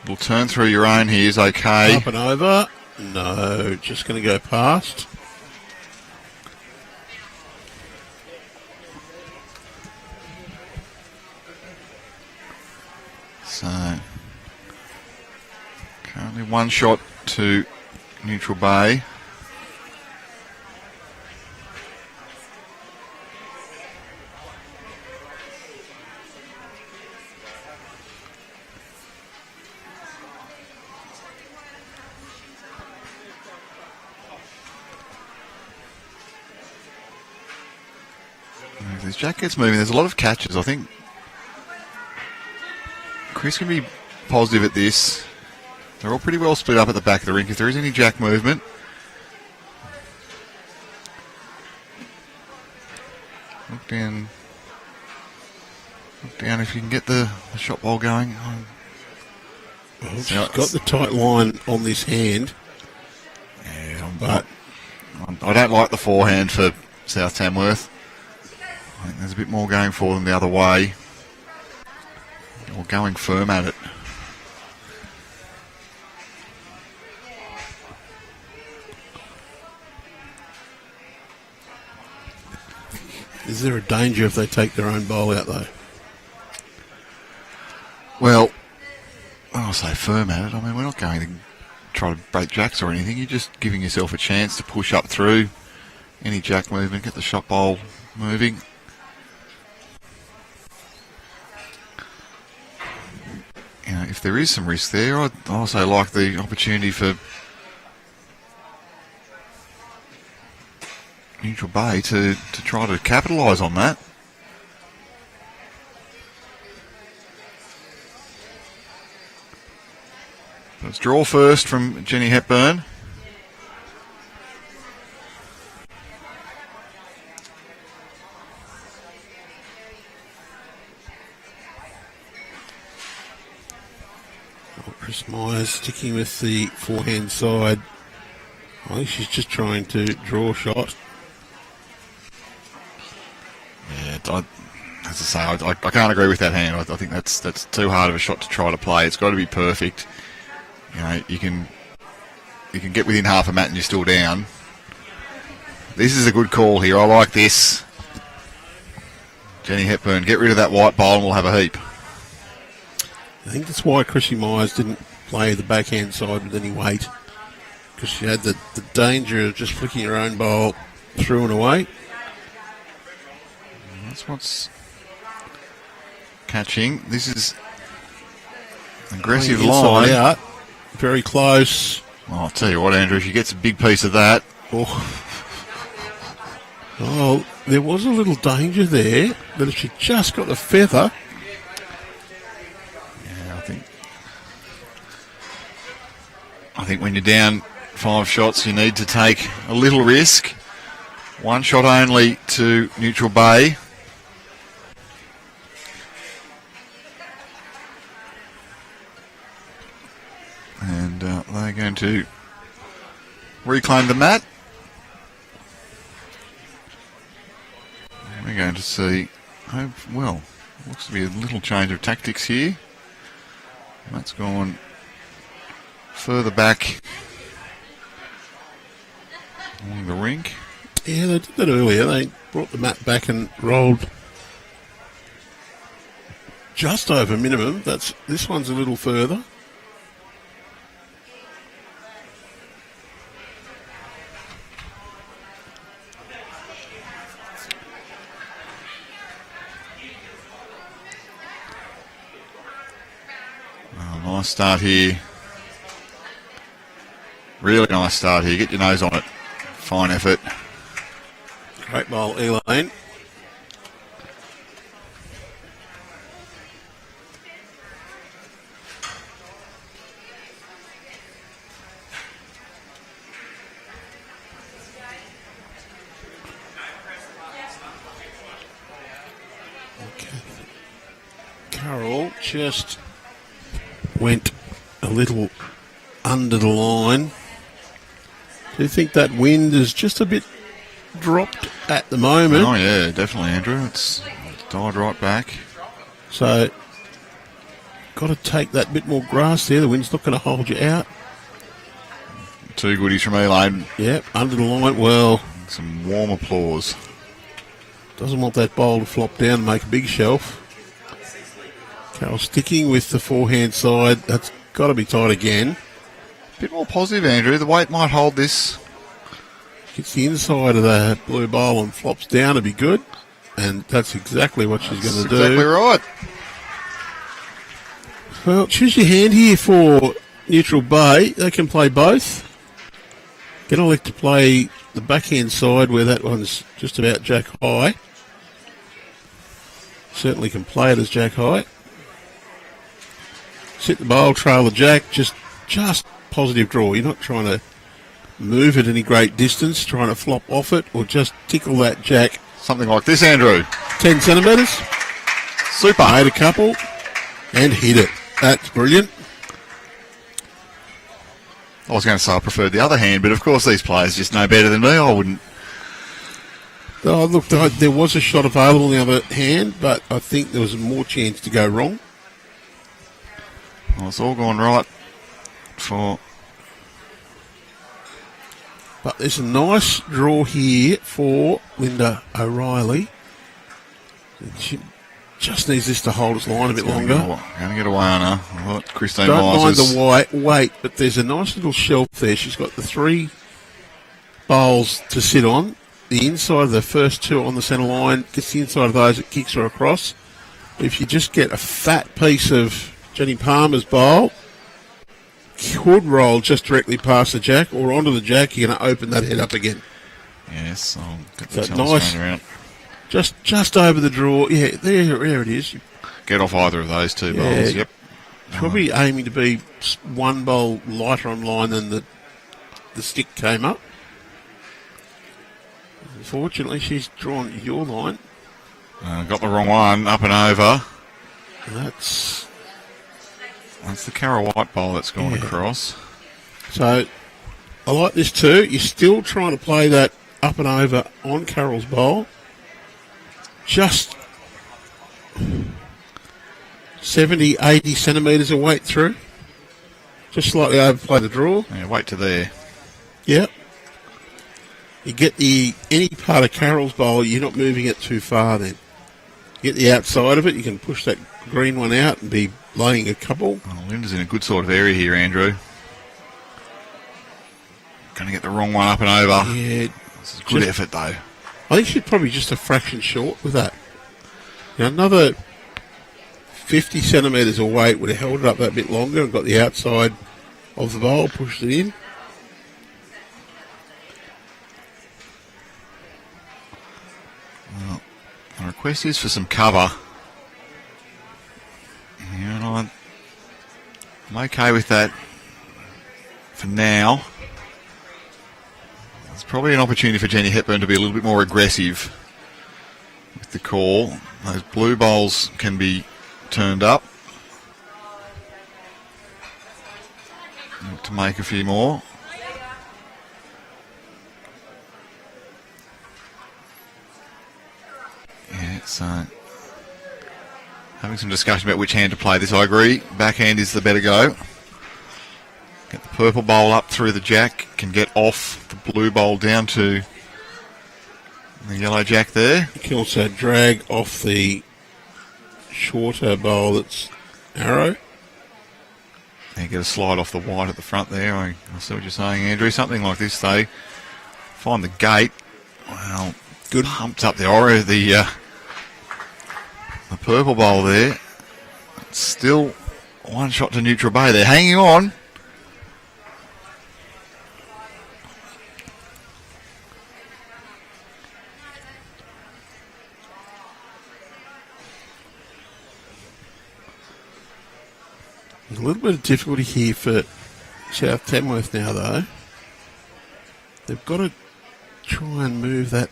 Speaker 2: Little turn through your own here is okay.
Speaker 1: Up and over. No, just going to go past.
Speaker 2: So, currently one shot to neutral bay. If this jack gets moving, there's a lot of catches. I think Chris can be positive at this. They're all pretty well split up at the back of the rink. If there is any jack movement, look down if you can get the shot ball going.
Speaker 1: Well, she's got the tight line on this hand.
Speaker 2: Yeah,
Speaker 1: but
Speaker 2: I don't like the forehand for South Tamworth. I think there's a bit more going for them the other way. Or going firm at it.
Speaker 1: Is there a danger if they take their own bowl out, though?
Speaker 2: Well, I'll say firm at it. I mean, we're not going to try to break jacks or anything. You're just giving yourself a chance to push up through any jack movement, get the shot bowl moving. You know, if there is some risk there, I'd also like the opportunity for neutral bay to try to capitalise on that. Let's draw first from Jenny Hepburn.
Speaker 1: Chris Myers sticking with the forehand side. I think she's just trying to draw a shot.
Speaker 2: Yeah, as I say, I can't agree with that hand. I think that's too hard of a shot to try to play. It's got to be perfect. You know, you can get within half a mat and you're still down. This is a good call here. I like this. Jenny Hepburn, get rid of that white bowl and we'll have a heap.
Speaker 1: I think that's why Chrissy Myers didn't play the backhand side with any weight, because she had the danger of just flicking her own bowl through and away.
Speaker 2: That's what's catching. This is aggressive line.
Speaker 1: Out, very close.
Speaker 2: Oh, I'll tell you what, Andrew, if she gets a big piece of that.
Speaker 1: Oh, there was a little danger there, but if she just got the feather.
Speaker 2: I think when you're down 5 shots, you need to take a little risk. 1 shot only to neutral bay. And they're going to reclaim the mat. We're going to see, well, looks to be a little change of tactics here. That's gone further back along the rink.
Speaker 1: Yeah, they did that earlier. They brought the mat back and rolled just over minimum. This one's a little further.
Speaker 2: Well, nice start here. Really nice start here. Get your nose on it. Fine effort.
Speaker 1: Great bowl, Elaine. Carroll just went a little under the line. Do you think that wind is just a bit dropped at the moment?
Speaker 2: Oh, yeah, definitely, Andrew. It's died right back.
Speaker 1: So, got to take that bit more grass there. The wind's not going to hold you out.
Speaker 2: 2 goodies from Elaine.
Speaker 1: Yep, under the line. Well,
Speaker 2: some warm applause.
Speaker 1: Doesn't want that bowl to flop down and make a big shelf. Carroll sticking with the forehand side. That's got to be tight again.
Speaker 2: A bit more positive, Andrew. The weight might hold this.
Speaker 1: Hits the inside of the blue bowl and flops down to be good. And that's exactly what she's going to do.
Speaker 2: Exactly right.
Speaker 1: Well, choose your hand here for Neutral Bay. They can play both. Going to elect to play the backhand side where that one's just about jack high. Certainly can play it as jack high. Sit the bowl, trail the jack, just positive draw. You're not trying to move it any great distance, trying to flop off it, or just tickle that jack.
Speaker 2: Something like this, Andrew.
Speaker 1: 10 centimetres.
Speaker 2: Super.
Speaker 1: Made a couple and hit it. That's brilliant.
Speaker 2: I was going to say I preferred the other hand, but of course these players just know better than me. I wouldn't.
Speaker 1: Oh, look, there was a shot available on the other hand, but I think there was more chance to go wrong.
Speaker 2: Well, it's all gone right for...
Speaker 1: But there's a nice draw here for Linda O'Reilly. She just needs this to hold its line a bit longer.
Speaker 2: Going to get away on her. What Christine
Speaker 1: Don't mind
Speaker 2: Mises.
Speaker 1: the weight, but there's a nice little shelf there. She's got the 3 bowls to sit on. The inside of the first 2 on the centre line, gets the inside of those, it kicks her across. If you just get a fat piece of Jenny Palmer's bowl, could roll just directly past the jack or onto the jack, you're going to open that head up again.
Speaker 2: Yes, I'll get the
Speaker 1: So
Speaker 2: nice around.
Speaker 1: Just over the draw. Yeah, there it is.
Speaker 2: Get off either of those 2 bowls, yep.
Speaker 1: Probably aiming to be 1 bowl lighter on line than the stick came up. Unfortunately, she's drawn your line.
Speaker 2: Got the wrong one, up and over.
Speaker 1: That's
Speaker 2: the Carroll White bowl that's gone across.
Speaker 1: So, I like this too. You're still trying to play that up and over on Carroll's bowl. Just 70, 80 centimetres of weight through. Just slightly overplay the draw.
Speaker 2: Yeah, weight to there.
Speaker 1: Yep. You get any part of Carroll's bowl, you're not moving it too far then. You get the outside of it, you can push that green one out and be laying a couple.
Speaker 2: Oh, Linda's in a good sort of area here, Andrew. Going to get the wrong one up and over.
Speaker 1: Yeah.
Speaker 2: This is a good effort, though.
Speaker 1: I think she's probably just a fraction short with that. Now, another 50 centimetres of weight would have held it up that bit longer and got the outside of the bowl, pushed it in.
Speaker 2: Well, the request is for some cover. Yeah, and I'm okay with that for now. There's probably an opportunity for Jenny Hepburn to be a little bit more aggressive with the call. Those blue bowls can be turned up. Look to make a few more. Yeah, so having some discussion about which hand to play this. I agree. Backhand is the better go. Get the purple bowl up through the jack. Can get off the blue bowl down to the yellow jack there.
Speaker 1: You can also drag off the shorter bowl that's arrow.
Speaker 2: And get a slide off the white at the front there. I see what you're saying, Andrew. Something like this, though. Find the gate. Well, good. Pumped up the Oro, the purple bowl there. Still one shot to neutral bay. They're hanging on.
Speaker 1: A little bit of difficulty here for South Tamworth now, though. They've got to try and move that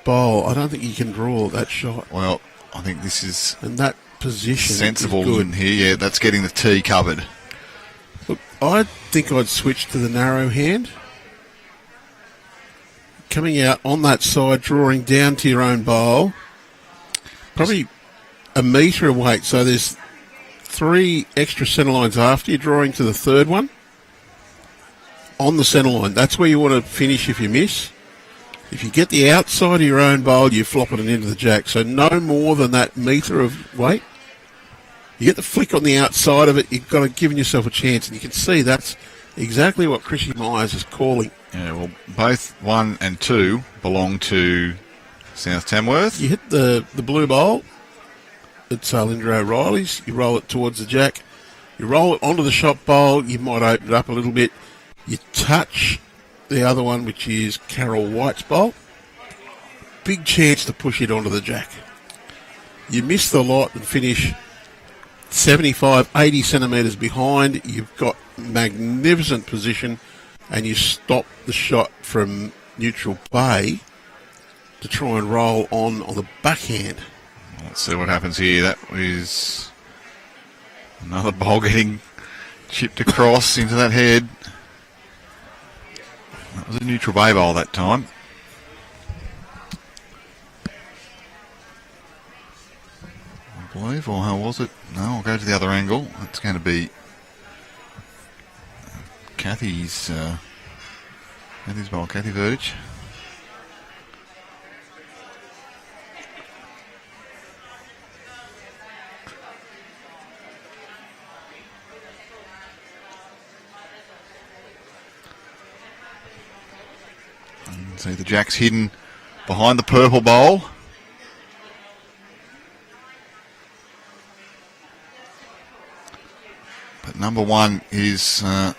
Speaker 1: bowl. I don't think you can draw that shot.
Speaker 2: Well, I think this is
Speaker 1: and that position
Speaker 2: sensible
Speaker 1: is good.
Speaker 2: in here. Yeah, that's getting the tee covered.
Speaker 1: Look, I think I'd switch to the narrow hand. Coming out on that side, drawing down to your own bowl. Probably a metre of weight. So there's 3 extra centre lines after you're drawing to the third one. On the centre line. That's where you want to finish if you miss. If you get the outside of your own bowl, you're flopping it into the jack. So no more than that metre of weight. You get the flick on the outside of it, you've got to give yourself a chance. And you can see that's exactly what Chrissy Myers is calling.
Speaker 2: Yeah, well, both 1 and 2 belong to South Tamworth.
Speaker 1: You hit the blue bowl. It's Linda O'Reilly's. You roll it towards the jack. You roll it onto the shot bowl. You might open it up a little bit. You touch the other one, which is Carol White's bowl. Big chance to push it onto the jack. You miss the lot and finish 75, 80 centimetres behind. You've got magnificent position and you stop the shot from neutral bay to try and roll on the backhand.
Speaker 2: Let's see what happens here. That is another ball getting chipped across into that head. That was a neutral bay bowl that time. I believe, or how was it? No, I'll go to the other angle. It's going to be Cathy's bowl, Cathy Verdich. See the jack's hidden behind the purple bowl. But number 1 is a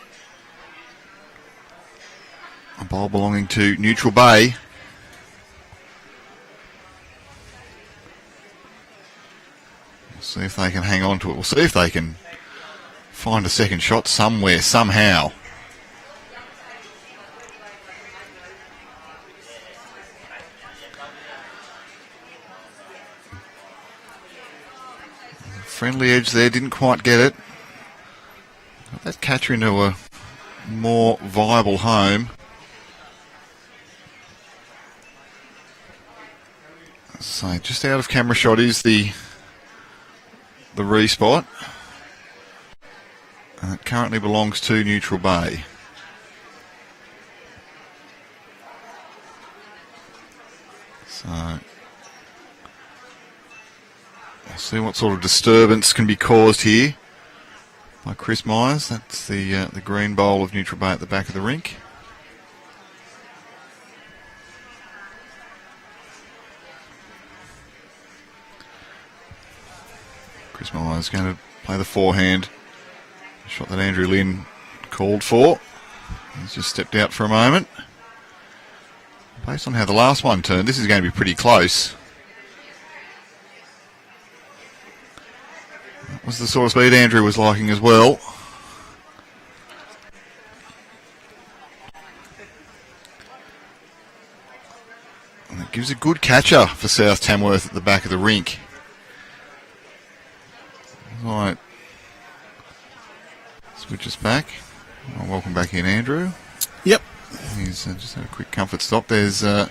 Speaker 2: bowl belonging to Neutral Bay. We'll see if they can hang on to it. We'll see if they can find a second shot somewhere, somehow. Friendly edge there, didn't quite get it. Got that catcher into a more viable home. So just out of camera shot is the respot. And it currently belongs to Neutral Bay. So we'll see what sort of disturbance can be caused here by Chris Myers. That's the green bowl of Neutral Bay at the back of the rink. Chris Myers going to play the forehand. Shot that Andrew Lynn called for. He's just stepped out for a moment. Based on how the last one turned, this is going to be pretty close. That was the sort of speed Andrew was liking as well. And it gives a good catcher for South Tamworth at the back of the rink. Right. Switch us back. Well, welcome back in, Andrew.
Speaker 1: Yep.
Speaker 2: He's just had a quick comfort stop. There's a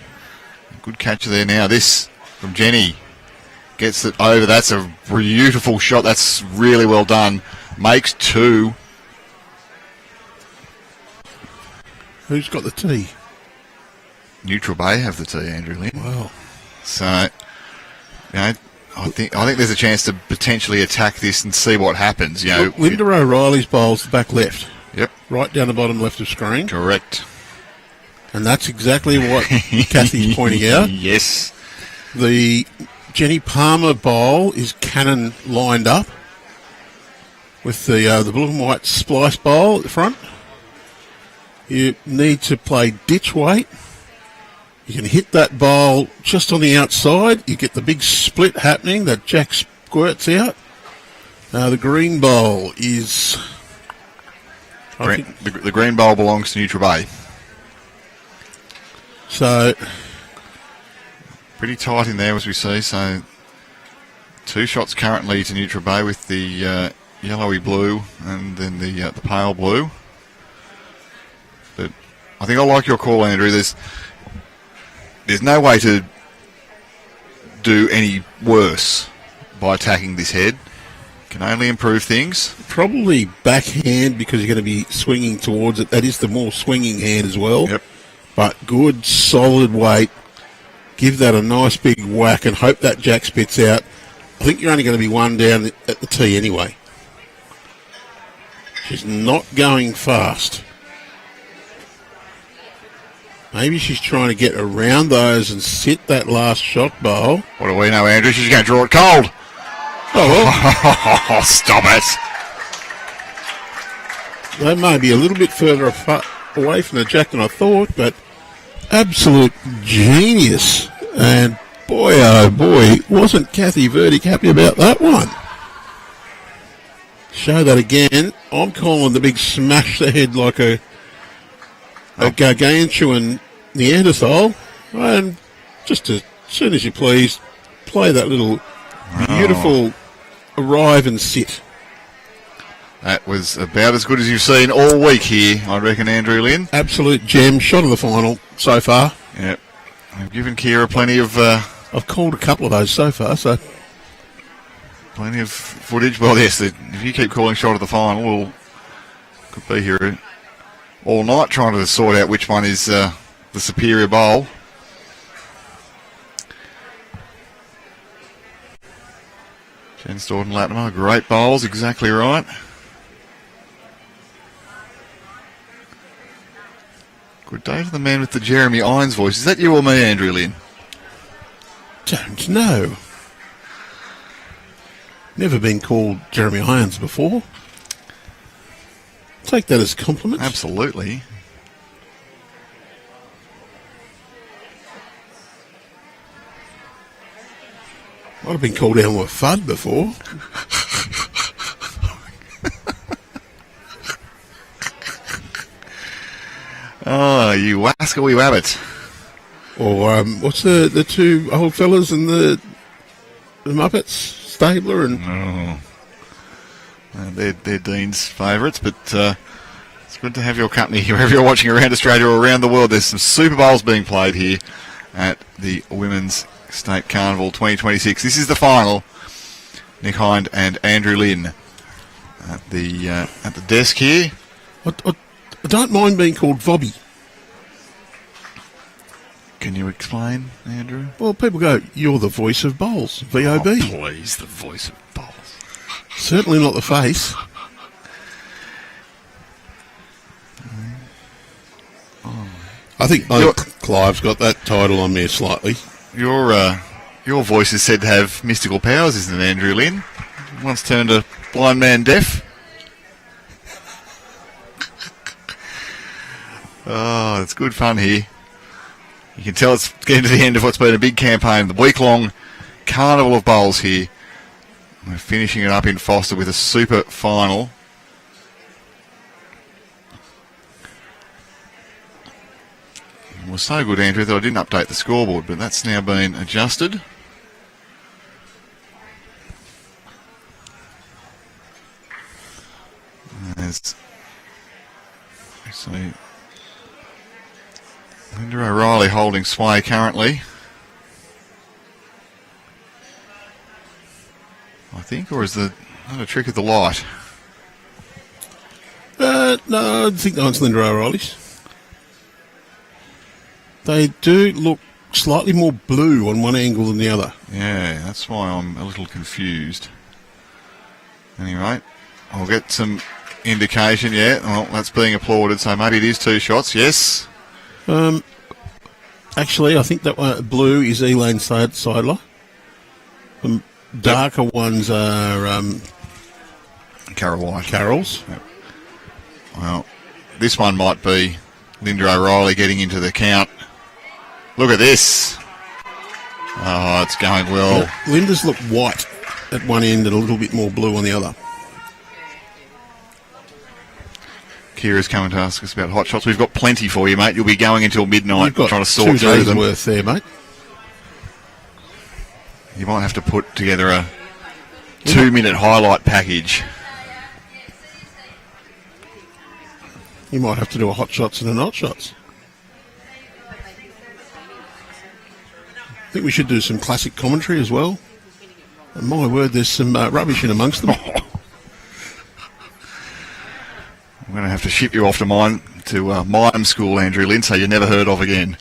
Speaker 2: good catcher there now. This from Jenny. Gets it over. That's a beautiful shot. That's really well done. Makes 2.
Speaker 1: Who's got the tee?
Speaker 2: Neutral Bay have the tee, Andrew Lynn.
Speaker 1: Wow.
Speaker 2: So, you know, I think there's a chance to potentially attack this and see what happens. You know,
Speaker 1: Look, Linda O'Reilly's bowl's the back left.
Speaker 2: Yep.
Speaker 1: Right down the bottom left of screen.
Speaker 2: Correct.
Speaker 1: And that's exactly what Cathy's pointing out.
Speaker 2: Yes.
Speaker 1: The Jenny Palmer bowl is cannon lined up with the blue and white splice bowl at the front. You need to play ditch weight. You can hit that bowl just on the outside. You get the big split happening. That jack squirts out. The green bowl is...
Speaker 2: The green bowl belongs to Neutral Bay.
Speaker 1: So...
Speaker 2: Pretty tight in there as we see. So 2 shots currently to Neutral Bay with the yellowy blue and then the pale blue. But I think I like your call, Andrew. There's no way to do any worse by attacking this head. Can only improve things.
Speaker 1: Probably backhand because you're going to be swinging towards it. That is the more swinging hand as well.
Speaker 2: Yep.
Speaker 1: But good, solid weight. Give that a nice big whack and hope that jack spits out. I think you're only going to be one down at the tee anyway. She's not going fast. Maybe she's trying to get around those and sit that last shot bowl.
Speaker 2: What do we know, Andrew? She's going to draw it cold.
Speaker 1: Oh, well.
Speaker 2: Stop it.
Speaker 1: That may be a little bit further away from the jack than I thought, but absolute genius. And boy, oh boy, wasn't Cathy Verdich happy about that one. Show that again. I'm calling the big smash the head like a gargantuan Neanderthal. And just as soon as you please, play that little beautiful arrive and sit.
Speaker 2: That was about as good as you've seen all week here, I reckon, Andrew Lynn.
Speaker 1: Absolute gem. Shot of the final so far.
Speaker 2: Yep. I've given Kira plenty of...
Speaker 1: I've called a couple of those so far, so...
Speaker 2: Plenty of footage. Well, yes, if you keep calling shot of the final, could be here all night trying to sort out which one is the superior bowl. Jen Staunton, Latimer, great bowls, exactly right. Good day to the man with the Jeremy Irons voice. Is that you or me, Andrew Lynn?
Speaker 1: Don't know. Never been called Jeremy Irons before. Take that as a compliment.
Speaker 2: Absolutely.
Speaker 1: Might have been called Elmer Fudd before.
Speaker 2: Oh, you wascally wabbit.
Speaker 1: Or what's the two old fellas and the Muppets? Seidler and...
Speaker 2: They're Dean's favourites, but it's good to have your company wherever you're watching around Australia or around the world. There's some Super Bowls being played here at the Women's State Carnival 2026. This is the final. Nick Hind and Andrew Lynn at the desk here.
Speaker 1: I don't mind being called Vobby.
Speaker 2: Can you explain, Andrew?
Speaker 1: Well, people go, you're the voice of bowls, V-O-B.
Speaker 2: Oh, please, the voice of bowls.
Speaker 1: Certainly not the face. I think Clive's got that title on there slightly.
Speaker 2: Your voice is said to have mystical powers, isn't it, Andrew Lynn? Once turned a blind man deaf. Oh, it's good fun here. You can tell it's getting to the end of what's been a big campaign, the week-long carnival of bowls here. We're finishing it up in Foster with a super final. It was so good, Andrew, that I didn't update the scoreboard, but that's now been adjusted. So Linda O'Reilly holding sway currently, I think, or is that a trick of the light?
Speaker 1: No, I think that one's Linda O'Reilly's. They do look slightly more blue on one angle than the other.
Speaker 2: Yeah, that's why I'm a little confused. Anyway, I'll get some indication. Yeah, well, that's being applauded, so maybe it is 2 shots, yes.
Speaker 1: Actually, I think that one blue is Elaine Seidler. The darker ones are
Speaker 2: Carol White.
Speaker 1: Carol's.
Speaker 2: Yep. Well, this one might be Linda O'Reilly getting into the count. Look at this. Oh, it's going well.
Speaker 1: Linda's look white at one end and a little bit more blue on the other.
Speaker 2: Kira's coming to ask us about hot shots. We've got plenty for you, mate. You'll be going until midnight
Speaker 1: You've got
Speaker 2: trying to sort
Speaker 1: 2
Speaker 2: through
Speaker 1: days
Speaker 2: them.
Speaker 1: worth there, mate.
Speaker 2: You might have to put together a 2-minute highlight package.
Speaker 1: You might have to do a hot shots and a not shots. I think we should do some classic commentary as well. And my word, there's some rubbish in amongst them.
Speaker 2: I'm going to have to ship you off to mime school, Andrew Lynn, so you're never heard of again.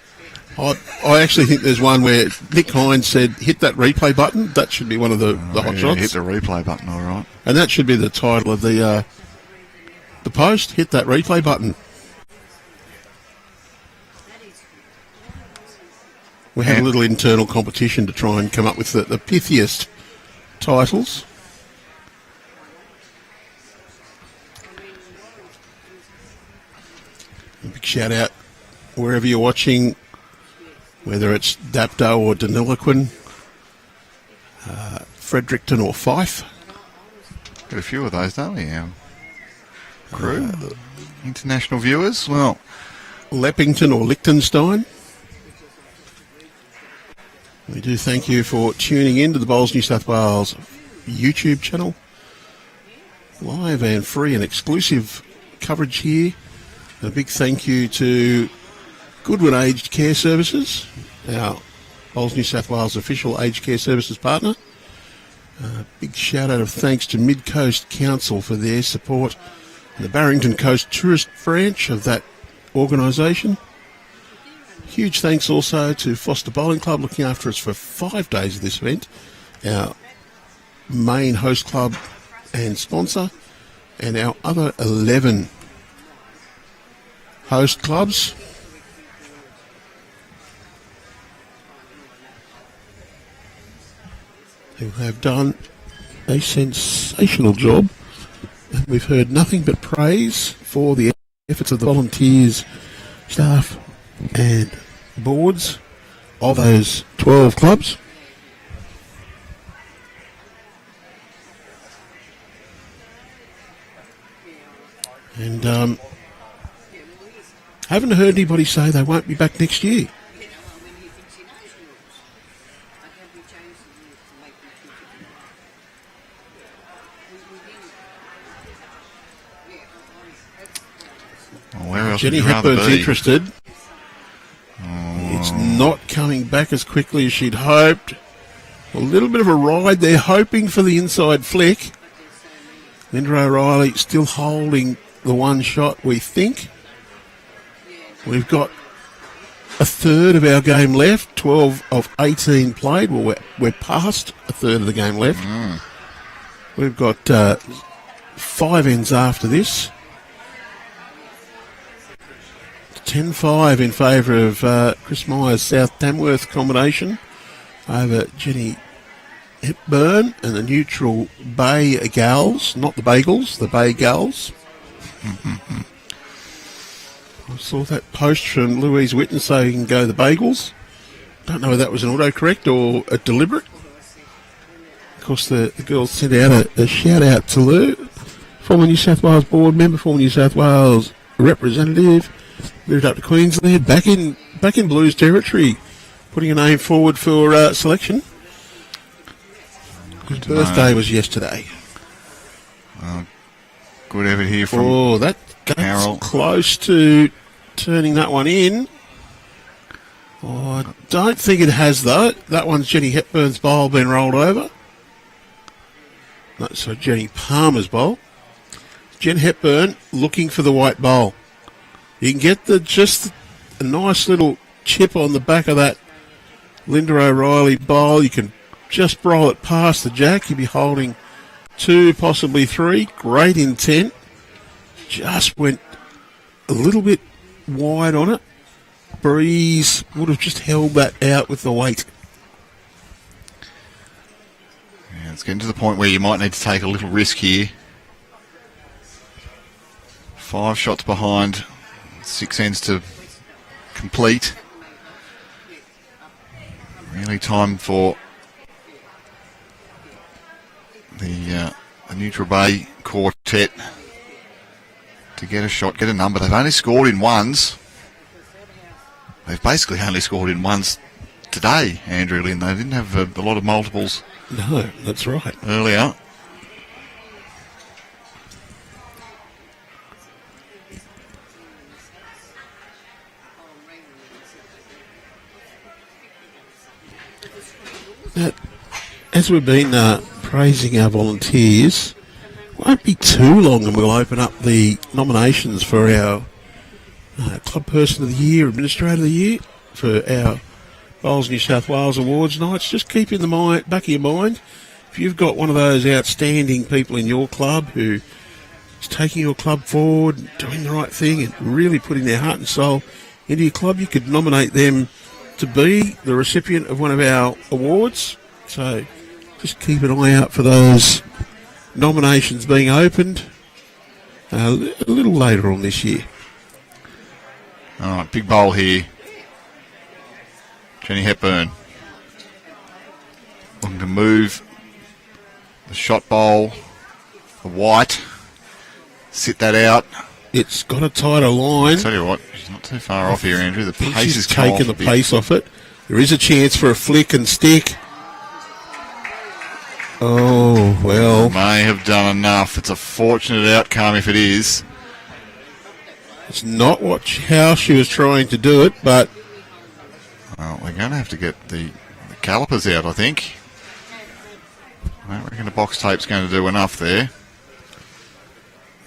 Speaker 1: I actually think there's one where Nick Hines said, hit that replay button. That should be one of the hot shots.
Speaker 2: Hit the replay button, all right.
Speaker 1: And that should be the title of the post, hit that replay button. We had a little internal competition to try and come up with the pithiest titles. A big shout out wherever you're watching, whether it's Dapto or Deniliquin, Fredericton or Fife.
Speaker 2: Got a few of those, don't we? Our crew, international viewers. Well,
Speaker 1: Leppington or Liechtenstein. We do thank you for tuning in to the Bowls New South Wales YouTube channel. Live and free and exclusive coverage here. A big thank you to Goodwin Aged Care Services, our Bowls New South Wales official aged care services partner. Big shout out of thanks to Mid Coast Council for their support, and the Barrington Coast Tourist branch of that organisation. Huge thanks also to Foster Bowling Club looking after us for 5 days of this event, our main host club and sponsor, and our other 11 host clubs. Who have done a sensational job. And we've heard nothing but praise for the efforts of the volunteers, staff and boards of those 12 clubs. And haven't heard anybody say they won't be back next year. Jenny Hepburn's interested. It's not coming back as quickly as she'd hoped. A little bit of a ride there, hoping for the inside flick. Linda O'Reilly still holding the one shot, we think. We've got a third of our game left, 12 of 18 played. Well, we're past a third of the game left. We've got 5 ends after this. 10-5 in favour of Chris Myers' South Tamworth combination over Jenny Hepburn and the neutral Bay Gals, not the Bagels, the Bay Gals. I saw that post from Louise Whitten saying you can go the Bagels. Don't know whether that was an autocorrect or a deliberate. Of course, the girls sent out a shout out to Lou, former New South Wales board member, former New South Wales representative. Moved up to Queensland, back in Blues territory, putting a name forward for selection. His birthday was yesterday.
Speaker 2: Good effort here from
Speaker 1: that
Speaker 2: Carol.
Speaker 1: Close to turning that one in. I don't think it has, though. That one's Jenny Hepburn's bowl been rolled over. No, so Jenny Palmer's bowl. Jen Hepburn looking for the white bowl. You can get just a nice little chip on the back of that Linda O'Reilly bowl. You can just roll it past the jack. You'll be holding 2, possibly 3. Great intent. Just went a little bit wide on it. Breeze would have just held that out with the weight.
Speaker 2: Yeah, it's getting to the point where you might need to take a little risk here. 5 shots behind. 6 ends to complete. Really time for the neutral bay quartet to get a shot, get a number. They've only scored in ones. They've basically only scored in ones today, Andrew Lynn. They didn't have a lot of multiples.
Speaker 1: No, that's right.
Speaker 2: Earlier.
Speaker 1: Now, as we've been praising our volunteers, it won't be too long and we'll open up the nominations for our Club Person of the Year, Administrator of the Year, for our Bowls New South Wales Awards nights. Just keep in the back of your mind, if you've got one of those outstanding people in your club who is taking your club forward, doing the right thing and really putting their heart and soul into your club, you could nominate them to be the recipient of one of our awards. So just keep an eye out for those nominations being opened a little later on this year.
Speaker 2: All right, big bowl here. Jenny Hepburn looking to move the shot bowl, the white, sit that out.
Speaker 1: It's got a tighter line.
Speaker 2: I'll tell you what, she's not too far off here, Andrew. The pace is
Speaker 1: taking the pace off it. There is a chance for a flick and stick. Oh, well.
Speaker 2: May have done enough. It's a fortunate outcome if it is.
Speaker 1: It's not how she was trying to do it, but...
Speaker 2: Well, we're going to have to get the calipers out, I think. I don't reckon the box tape's going to do enough there.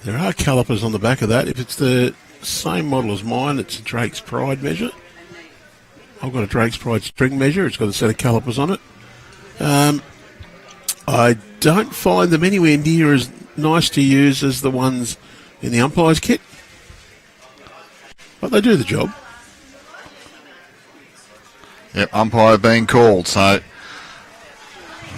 Speaker 1: There are calipers on the back of that. If it's the same model as mine, it's a Drake's Pride measure. I've got a Drake's Pride string measure. It's got a set of calipers on it. I don't find them anywhere near as nice to use as the ones in the umpire's kit. But they do the job.
Speaker 2: Yep, umpire being called, so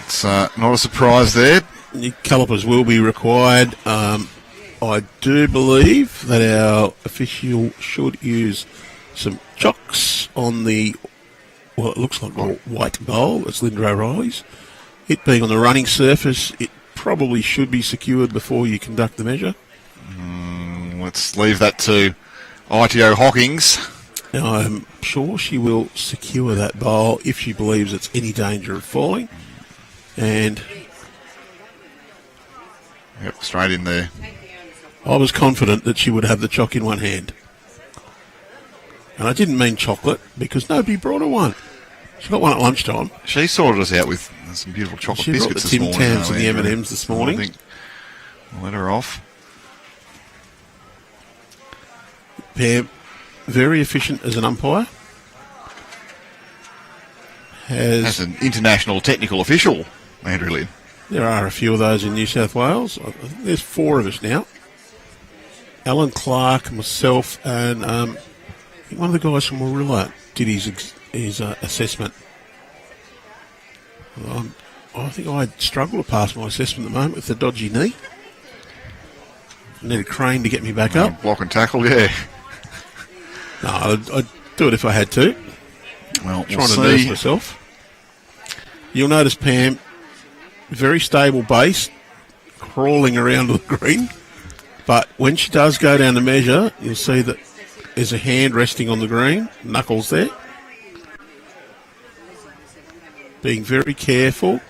Speaker 2: it's not a surprise there.
Speaker 1: The calipers will be required. I do believe that our official should use some chocks on the, well, it looks like a white bowl. It's Linda O'Reilly's. It being on the running surface, it probably should be secured before you conduct the measure.
Speaker 2: Let's leave that to ITO Hockings.
Speaker 1: Now, I'm sure she will secure that bowl if she believes it's any danger of falling. And
Speaker 2: yep, straight in there.
Speaker 1: I was confident that she would have the choc in one hand. And I didn't mean chocolate because nobody brought her one. She got one at lunchtime.
Speaker 2: She sorted us out with some beautiful chocolate biscuits this morning.
Speaker 1: She brought the Tim Tams and the M&Ms this morning.
Speaker 2: I think we'll let her off.
Speaker 1: Pam, very efficient as an umpire.
Speaker 2: As an international technical official, Andrew Lynn.
Speaker 1: There are a few of those in New South Wales. I think there's 4 of us now. Alan Clark, myself, and I think one of the guys from Warilla did his assessment. I think I'd struggle to pass my assessment at the moment with the dodgy knee. I need a crane to get me back up.
Speaker 2: Block and tackle, yeah.
Speaker 1: No, I'd do it if I had to.
Speaker 2: Well,
Speaker 1: Trying to nurse myself. You'll notice Pam, very stable base, crawling around the green. But when she does go down to measure, you'll see that there's a hand resting on the green, knuckles there. Being very careful.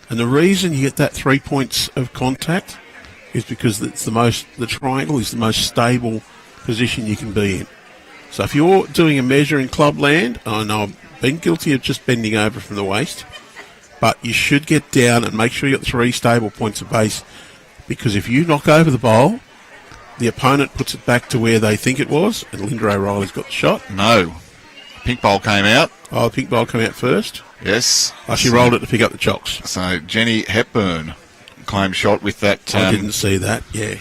Speaker 1: And the reason you get that 3 points of contact is because it's the triangle is the most stable position you can be in. So if you're doing a measure in clubland, I know I've been guilty of just bending over from the waist, but you should get down and make sure you got 3 stable points of base, because if you knock over the bowl, the opponent puts it back to where they think it was, and Linda O'Reilly's got the shot.
Speaker 2: No. Pink bowl came out.
Speaker 1: Oh, the pink bowl came out first?
Speaker 2: Yes.
Speaker 1: Oh, she rolled it to pick up the chocks.
Speaker 2: So Jenny Hepburn claimed shot with that.
Speaker 1: I didn't see that, yeah.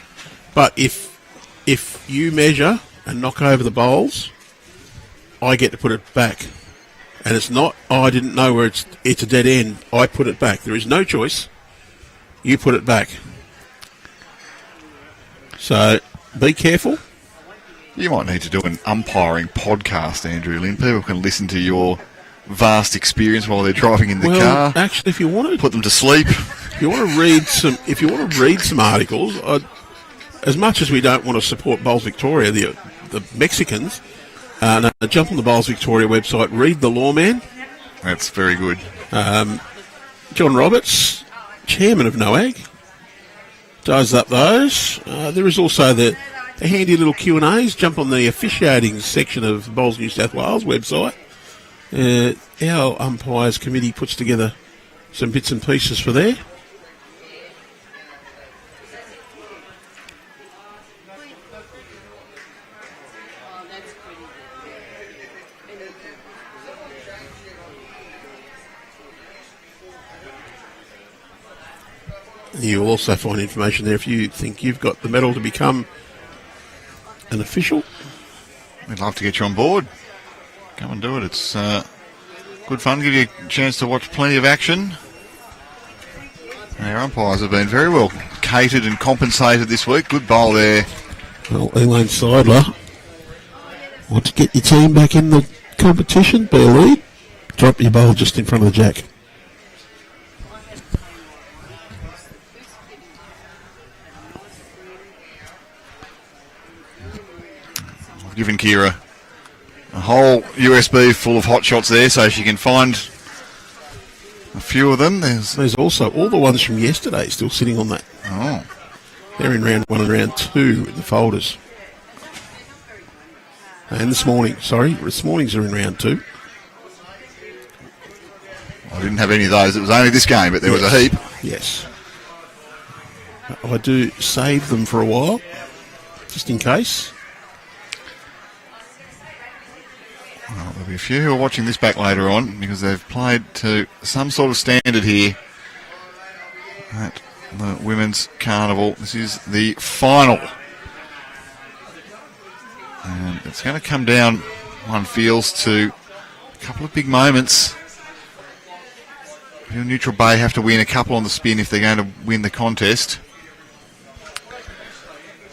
Speaker 1: But if you measure and knock over the bowls, I get to put it back. And it's not, I didn't know where it's a dead end. I put it back. There is no choice. You put it back. So be careful.
Speaker 2: You might need to do an umpiring podcast, Andrew Lynn. People can listen to your vast experience while they're driving in the car.
Speaker 1: Actually, if you want to
Speaker 2: put them to sleep.
Speaker 1: If you want to read some articles, as much as we don't want to support Bowls Victoria, the Mexicans, no, jump on the Bowls Victoria website, read The Lawman.
Speaker 2: That's very good.
Speaker 1: John Roberts, chairman of NOAG, does up those. There is also the handy little Q&As. Jump on the officiating section of Bowls New South Wales website. Our umpires committee puts together some bits and pieces for there. You'll also find information there if you think you've got the medal to become an official.
Speaker 2: We'd love to get you on board. Come and do it. It's good fun. Give you a chance to watch plenty of action. Our umpires have been very well catered and compensated this week. Good bowl there.
Speaker 1: Well, Elaine Seidler, want to get your team back in the competition? Be a lead. Drop your bowl just in front of the jack.
Speaker 2: I've given Kira a whole USB full of hot shots there so she can find a few of them.
Speaker 1: There's also all the ones from yesterday still sitting on that.
Speaker 2: Oh.
Speaker 1: They're in round 1 and round 2 in the folders. And this morning's are in round 2.
Speaker 2: I didn't have any of those. It was only this game, but there was a heap.
Speaker 1: Yes. I do save them for a while, just in case.
Speaker 2: Well, there'll be a few who are watching this back later on because they've played to some sort of standard here at the Women's Carnival. This is the final. And it's going to come down, one feels, to a couple of big moments. Neutral Bay have to win a couple on the spin if they're going to win the contest.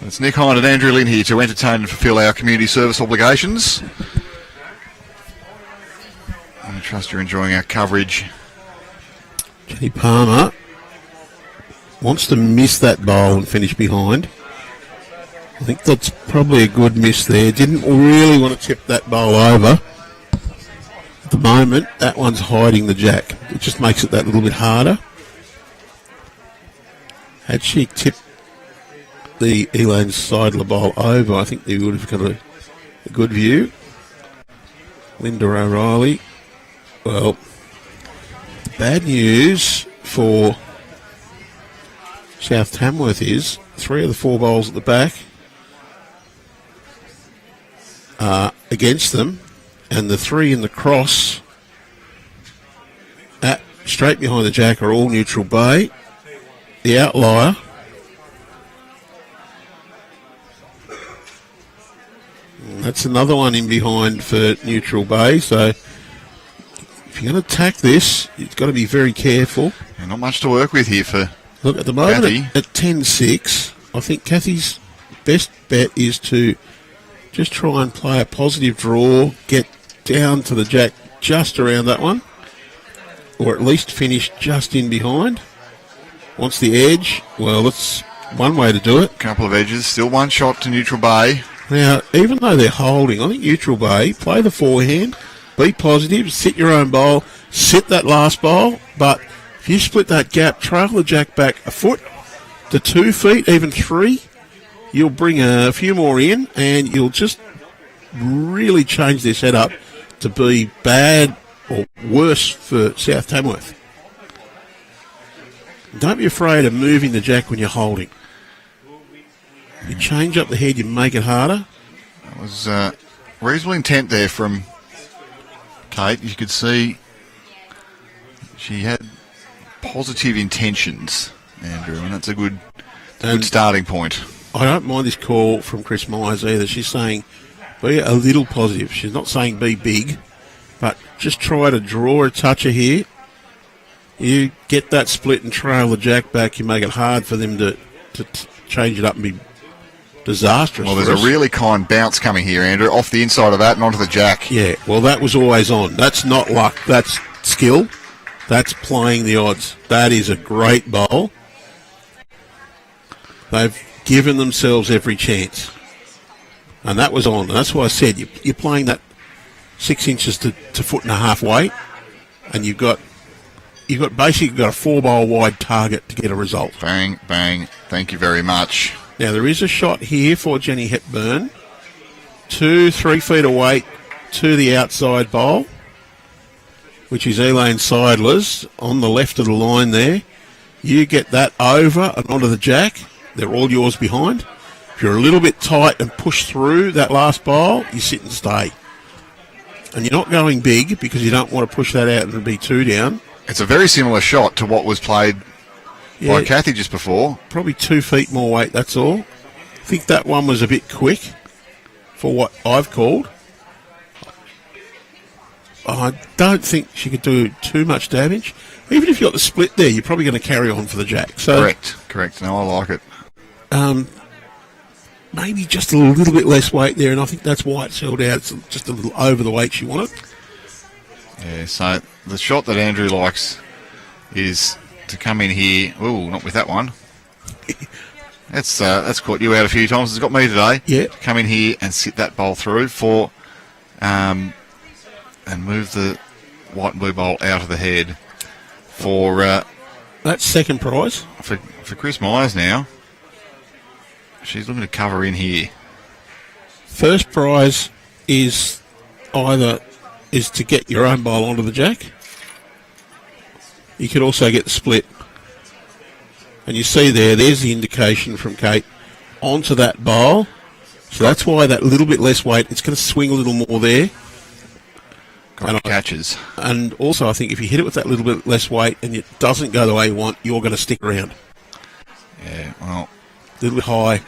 Speaker 2: It's Nick Hind and Andrew Lynn here to entertain and fulfil our community service obligations. I trust you're enjoying our coverage.
Speaker 1: Jenny Palmer wants to miss that bowl and finish behind. I think that's probably a good miss there. Didn't really want to tip that bowl over. At the moment, that one's hiding the jack. It just makes it that little bit harder. Had she tipped the Elaine Seidler bowl over, I think they would have got a good view. Linda O'Reilly. Well, bad news for South Tamworth is 3 of the 4 bowls at the back are against them, and the 3 in the cross straight behind the jack are all Neutral Bay. The outlier that's another one in behind for Neutral Bay, so if you're going to attack this, you've got to be very careful.
Speaker 2: Yeah, not much to work with here for
Speaker 1: Look, at the moment,
Speaker 2: Cathy.
Speaker 1: at 10-6, I think Cathy's best bet is to just try and play a positive draw, get down to the jack just around that one, or at least finish just in behind. Wants the edge. Well, that's one way to do it.
Speaker 2: Couple of edges, still one shot to Neutral Bay.
Speaker 1: Now, even though they're holding, I think Neutral Bay, play the forehand, be positive, sit your own bowl, sit that last bowl, but if you split that gap, trail the jack back a foot to 2 feet, even 3, you'll bring a few more in and you'll just really change their setup to be bad or worse for South Tamworth. Don't be afraid of moving the jack when you're holding. You change up the head, you make it harder.
Speaker 2: That was reasonable intent there from Kate. You could see she had positive intentions, Andrew, and that's a good starting point.
Speaker 1: I don't mind this call from Chris Myers either. She's saying be a little positive. She's not saying be big, but just try to draw a toucher here. You get that split and trail the jack back, you make it hard for them to change it up and be disastrous.
Speaker 2: Well, there's a really kind bounce coming here, Andrew, off the inside of that and onto the jack.
Speaker 1: Yeah, well, that was always on. That's not luck. That's skill. That's playing the odds. That is a great bowl. They've given themselves every chance. And that was on. And that's why I said you're playing that 6 inches to foot and a half weight, and you've got basically got a 4-bowl wide target to get a result.
Speaker 2: Bang, bang. Thank you very much.
Speaker 1: Now, there is a shot here for Jenny Hepburn. 3 feet away to the outside bowl, which is Elaine Seidler's on the left of the line there. You get that over and onto the jack. They're all yours behind. If you're a little bit tight and push through that last bowl, you sit and stay. And you're not going big because you don't want to push that out and be 2 down.
Speaker 2: It's a very similar shot to what was played by Cathy just before.
Speaker 1: Probably 2 feet more weight, that's all. I think that one was a bit quick for what I've called. I don't think she could do too much damage. Even if you got the split there, you're probably going to carry on for the jack. So
Speaker 2: Correct. No, I like it.
Speaker 1: Maybe just a little bit less weight there, and I think that's why it's held out. It's just a little over the weight she wanted.
Speaker 2: Yeah, so the shot that Andrew likes is to come in here. Ooh, not with that one. That's caught you out a few times. It's got me today.
Speaker 1: Yeah.
Speaker 2: Come in here and sit that bowl through for, and move the white and blue bowl out of the head for.
Speaker 1: That's second prize
Speaker 2: for Chris Myers now. She's looking to cover in here.
Speaker 1: First prize is to get your own bowl onto the jack. You could also get the split. And you see there's the indication from Kate onto that bowl. So that's why that little bit less weight, it's going to swing a little more there.
Speaker 2: Catches.
Speaker 1: And also I think if you hit it with that little bit less weight and it doesn't go the way you want, you're going to stick around.
Speaker 2: Yeah, well.
Speaker 1: A little bit high.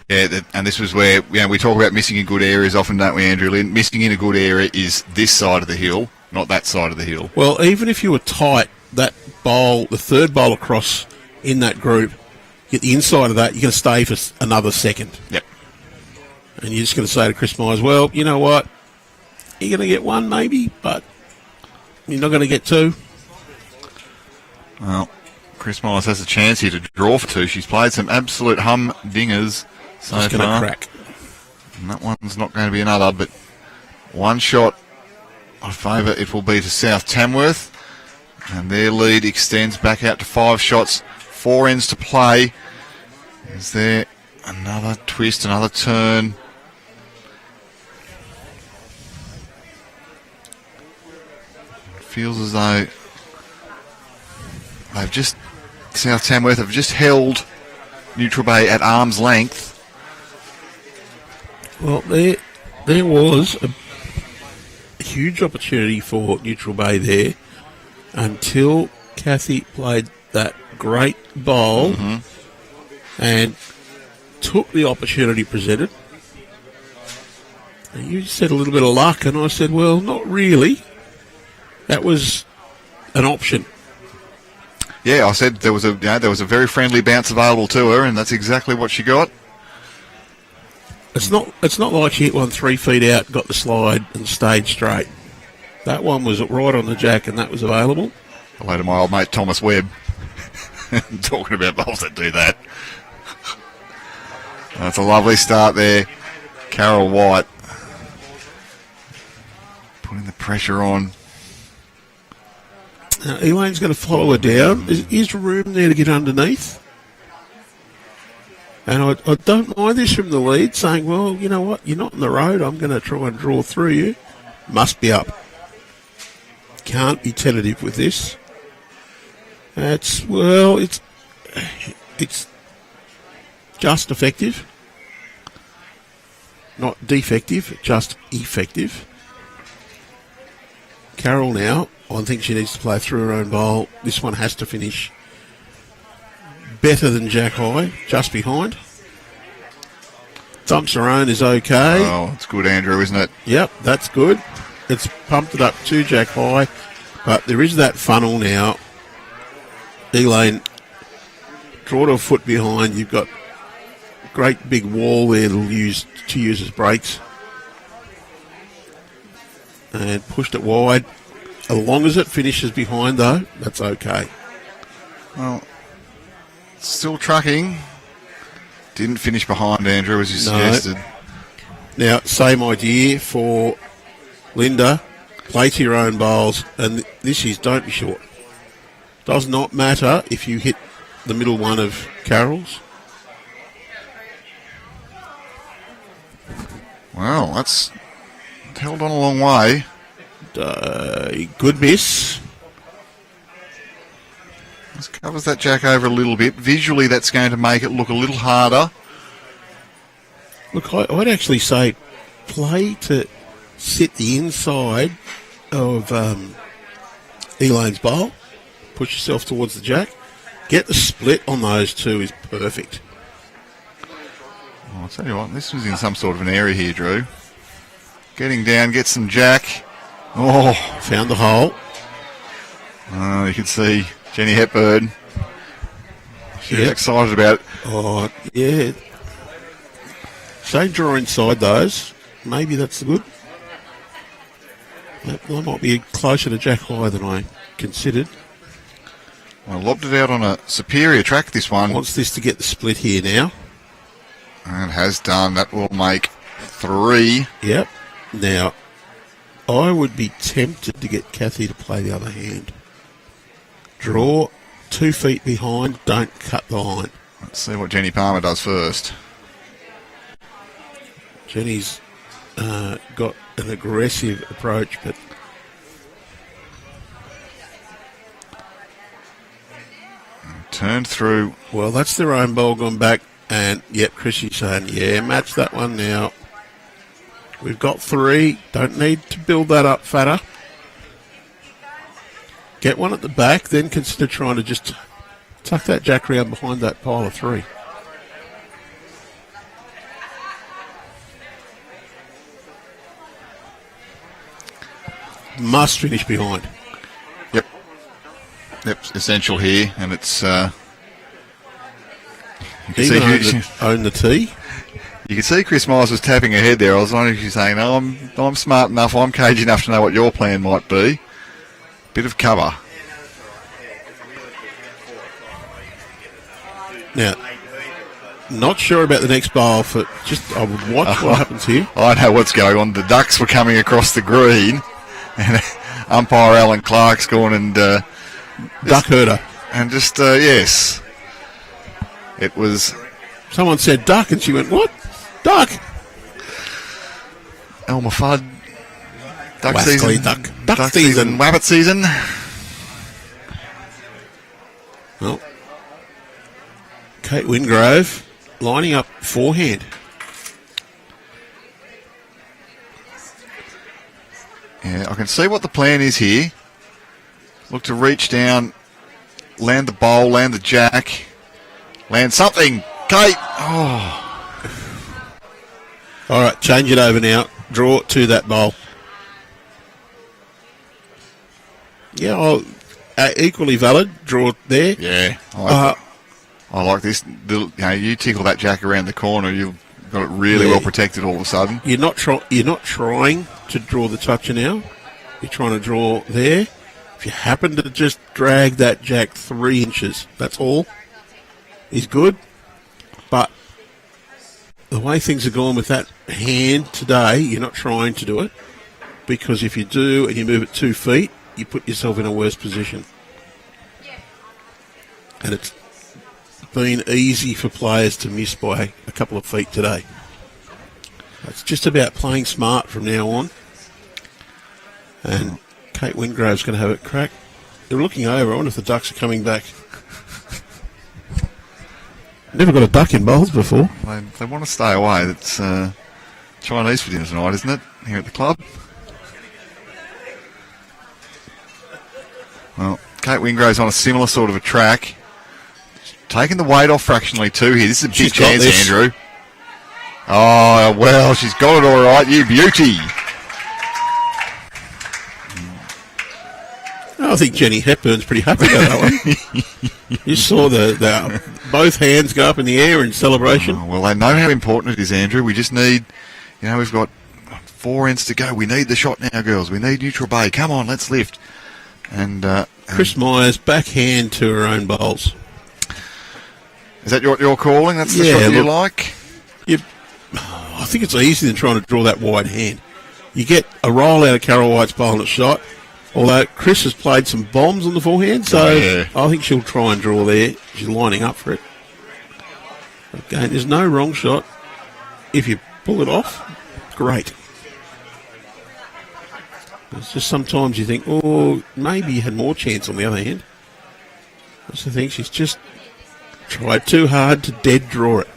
Speaker 2: Yeah, and this was where we talk about missing in good areas often, don't we, Andrew? Missing in a good area is this side of the hill, not that side of the hill.
Speaker 1: Well, even if you were tight, that bowl, the third bowl across in that group, get the inside of that, you're going to stay for another second.
Speaker 2: Yep.
Speaker 1: And you're just going to say to Chris Myers, well, you know what? You're going to get one maybe, but you're not going to get 2.
Speaker 2: Well, Chris Myers has a chance here to draw for 2. She's played some absolute humdingers so far.
Speaker 1: It's going to crack.
Speaker 2: And that one's not going to be another, but one shot I favour it will be to South Tamworth. And their lead extends back out to 5 shots, 4 ends to play. Is there another twist, another turn? Feels as though South Tamworth have just held Neutral Bay at arm's length.
Speaker 1: Well, there was a huge opportunity for Neutral Bay there until Cathy played that great bowl and took the opportunity presented. And you said a little bit of luck, and I said, well, not really. That was an option.
Speaker 2: Yeah, I said there was a very friendly bounce available to her, and that's exactly what she got.
Speaker 1: It's not like she hit one 3 feet out, got the slide, and stayed straight. That one was right on the jack, and that was available.
Speaker 2: Hello to my old mate Thomas Webb. Talking about bowls that do that. That's a lovely start there. Carol White putting the pressure on.
Speaker 1: Now, Elaine's going to follow her down. Is room there to get underneath? And I don't mind this from the lead, saying, well, you know what, you're not in the road, I'm going to try and draw through you. Must be up. Can't be tentative with this. It's just effective. Not defective, just effective. Carol now, I think she needs to play through her own bowl. This one has to finish better than Jack High, just behind. Thumps her own is okay.
Speaker 2: Oh, it's good, Andrew, isn't it?
Speaker 1: Yep, that's good. It's pumped it up to Jack High, but there is that funnel now. Elaine, draw to a foot behind. You've got a great big wall there to use as brakes. And pushed it wide. As long as it finishes behind, though, that's okay.
Speaker 2: Well, still trucking. Didn't finish behind Andrew as you suggested.
Speaker 1: Now, same idea for Linda. Play to your own bowls, and this is don't be short. Does not matter if you hit the middle one of Carroll's.
Speaker 2: Well, that's held on a long way.
Speaker 1: Good miss.
Speaker 2: This covers that jack over a little bit. Visually, that's going to make it look a little harder.
Speaker 1: Look, I'd actually say play to sit the inside of Elaine's bowl. Push yourself towards the jack. Get the split on those two is perfect.
Speaker 2: Well, I'll tell you what, this was in some sort of an area here, Drew. Getting down, get some jack. Oh,
Speaker 1: found the hole.
Speaker 2: You can see Jenny Hepburn. She's excited about it.
Speaker 1: Oh, yeah. Say draw inside those. Maybe that's the good. That might be closer to jack high than I considered.
Speaker 2: Well, lobbed it out on a superior track, this one.
Speaker 1: Wants this to get the split here now.
Speaker 2: And has done. That will make 3.
Speaker 1: Yep. Now, I would be tempted to get Cathy to play the other hand. Draw 2 feet behind, don't cut the line.
Speaker 2: Let's see what Jenny Palmer does first.
Speaker 1: Jenny's got an aggressive approach, but
Speaker 2: turned through.
Speaker 1: Well, that's their own ball gone back, and yep, Chrissy's saying, yeah, match that one now. We've got 3. Don't need to build that up fatter. Get one at the back, then consider trying to just tuck that jack round behind that pile of 3. Must finish behind.
Speaker 2: Yep, essential here, and it's. You can
Speaker 1: Even own the tee.
Speaker 2: You can see Chris Myers was tapping her head there. I was wondering if she's saying, "No, I'm smart enough. I'm cagey enough to know what your plan might be." Bit of cover.
Speaker 1: Now, not sure about the next bowl. For just, I would watch what happens here.
Speaker 2: I know what's going on. The Ducks were coming across the green, and umpire Alan Clark's gone and
Speaker 1: duck herder,
Speaker 2: and just yes, it was.
Speaker 1: Someone said duck, and she went, "What? Duck?"
Speaker 2: Elmer Fudd. Duck
Speaker 1: Wascally
Speaker 2: season.
Speaker 1: Duck season.
Speaker 2: Wabbit season.
Speaker 1: Well, Kate Wingrove lining up forehand.
Speaker 2: Yeah, I can see what the plan is here. Look to reach down, land the bowl, land the jack, land something. Kate. Oh.
Speaker 1: All right, change it over now. Draw to that bowl. Yeah, equally valid. Draw there.
Speaker 2: Yeah. I like this. You tickle that jack around the corner, you've got it really well protected all of a sudden.
Speaker 1: You're not trying to draw the toucher now. You're trying to draw there. If you happen to just drag that jack 3 inches, that's all. Is good. But the way things are going with that hand today, you're not trying to do it. Because if you do and you move it 2 feet, you put yourself in a worse position. And it's been easy for players to miss by a couple of feet today. It's just about playing smart from now on. And Kate Wingrove's going to have it crack. They're looking over. I wonder if the Ducks are coming back. Never got a duck in bowls before.
Speaker 2: They want to stay away. That's Chinese for dinner tonight, isn't it? Here at the club. Well, Kate Wingrove's on a similar sort of a track. Taking the weight off fractionally too here. This is a big chance, Andrew. Oh, well, she's got it all right. You beauty.
Speaker 1: I think Jenny Hepburn's pretty happy about that one. You saw the both hands go up in the air in celebration.
Speaker 2: Oh, well, they know how important it is, Andrew. We just need, we've got 4 ends to go. We need the shot now, girls. We need neutral bay. Come on, let's lift. And
Speaker 1: Chris Myers backhand to her own bowls.
Speaker 2: Is that what you're calling? That's the shot that you like?
Speaker 1: I think it's easier than trying to draw that wide hand. You get a roll out of Carol White's bowling a shot, although Chris has played some bombs on the forehand, so I think she'll try and draw there. She's lining up for it. Again, there's no wrong shot. If you pull it off, great. It's just sometimes you think, oh, maybe you had more chance on the other hand. That's the thing, she's just tried too hard to dead draw it.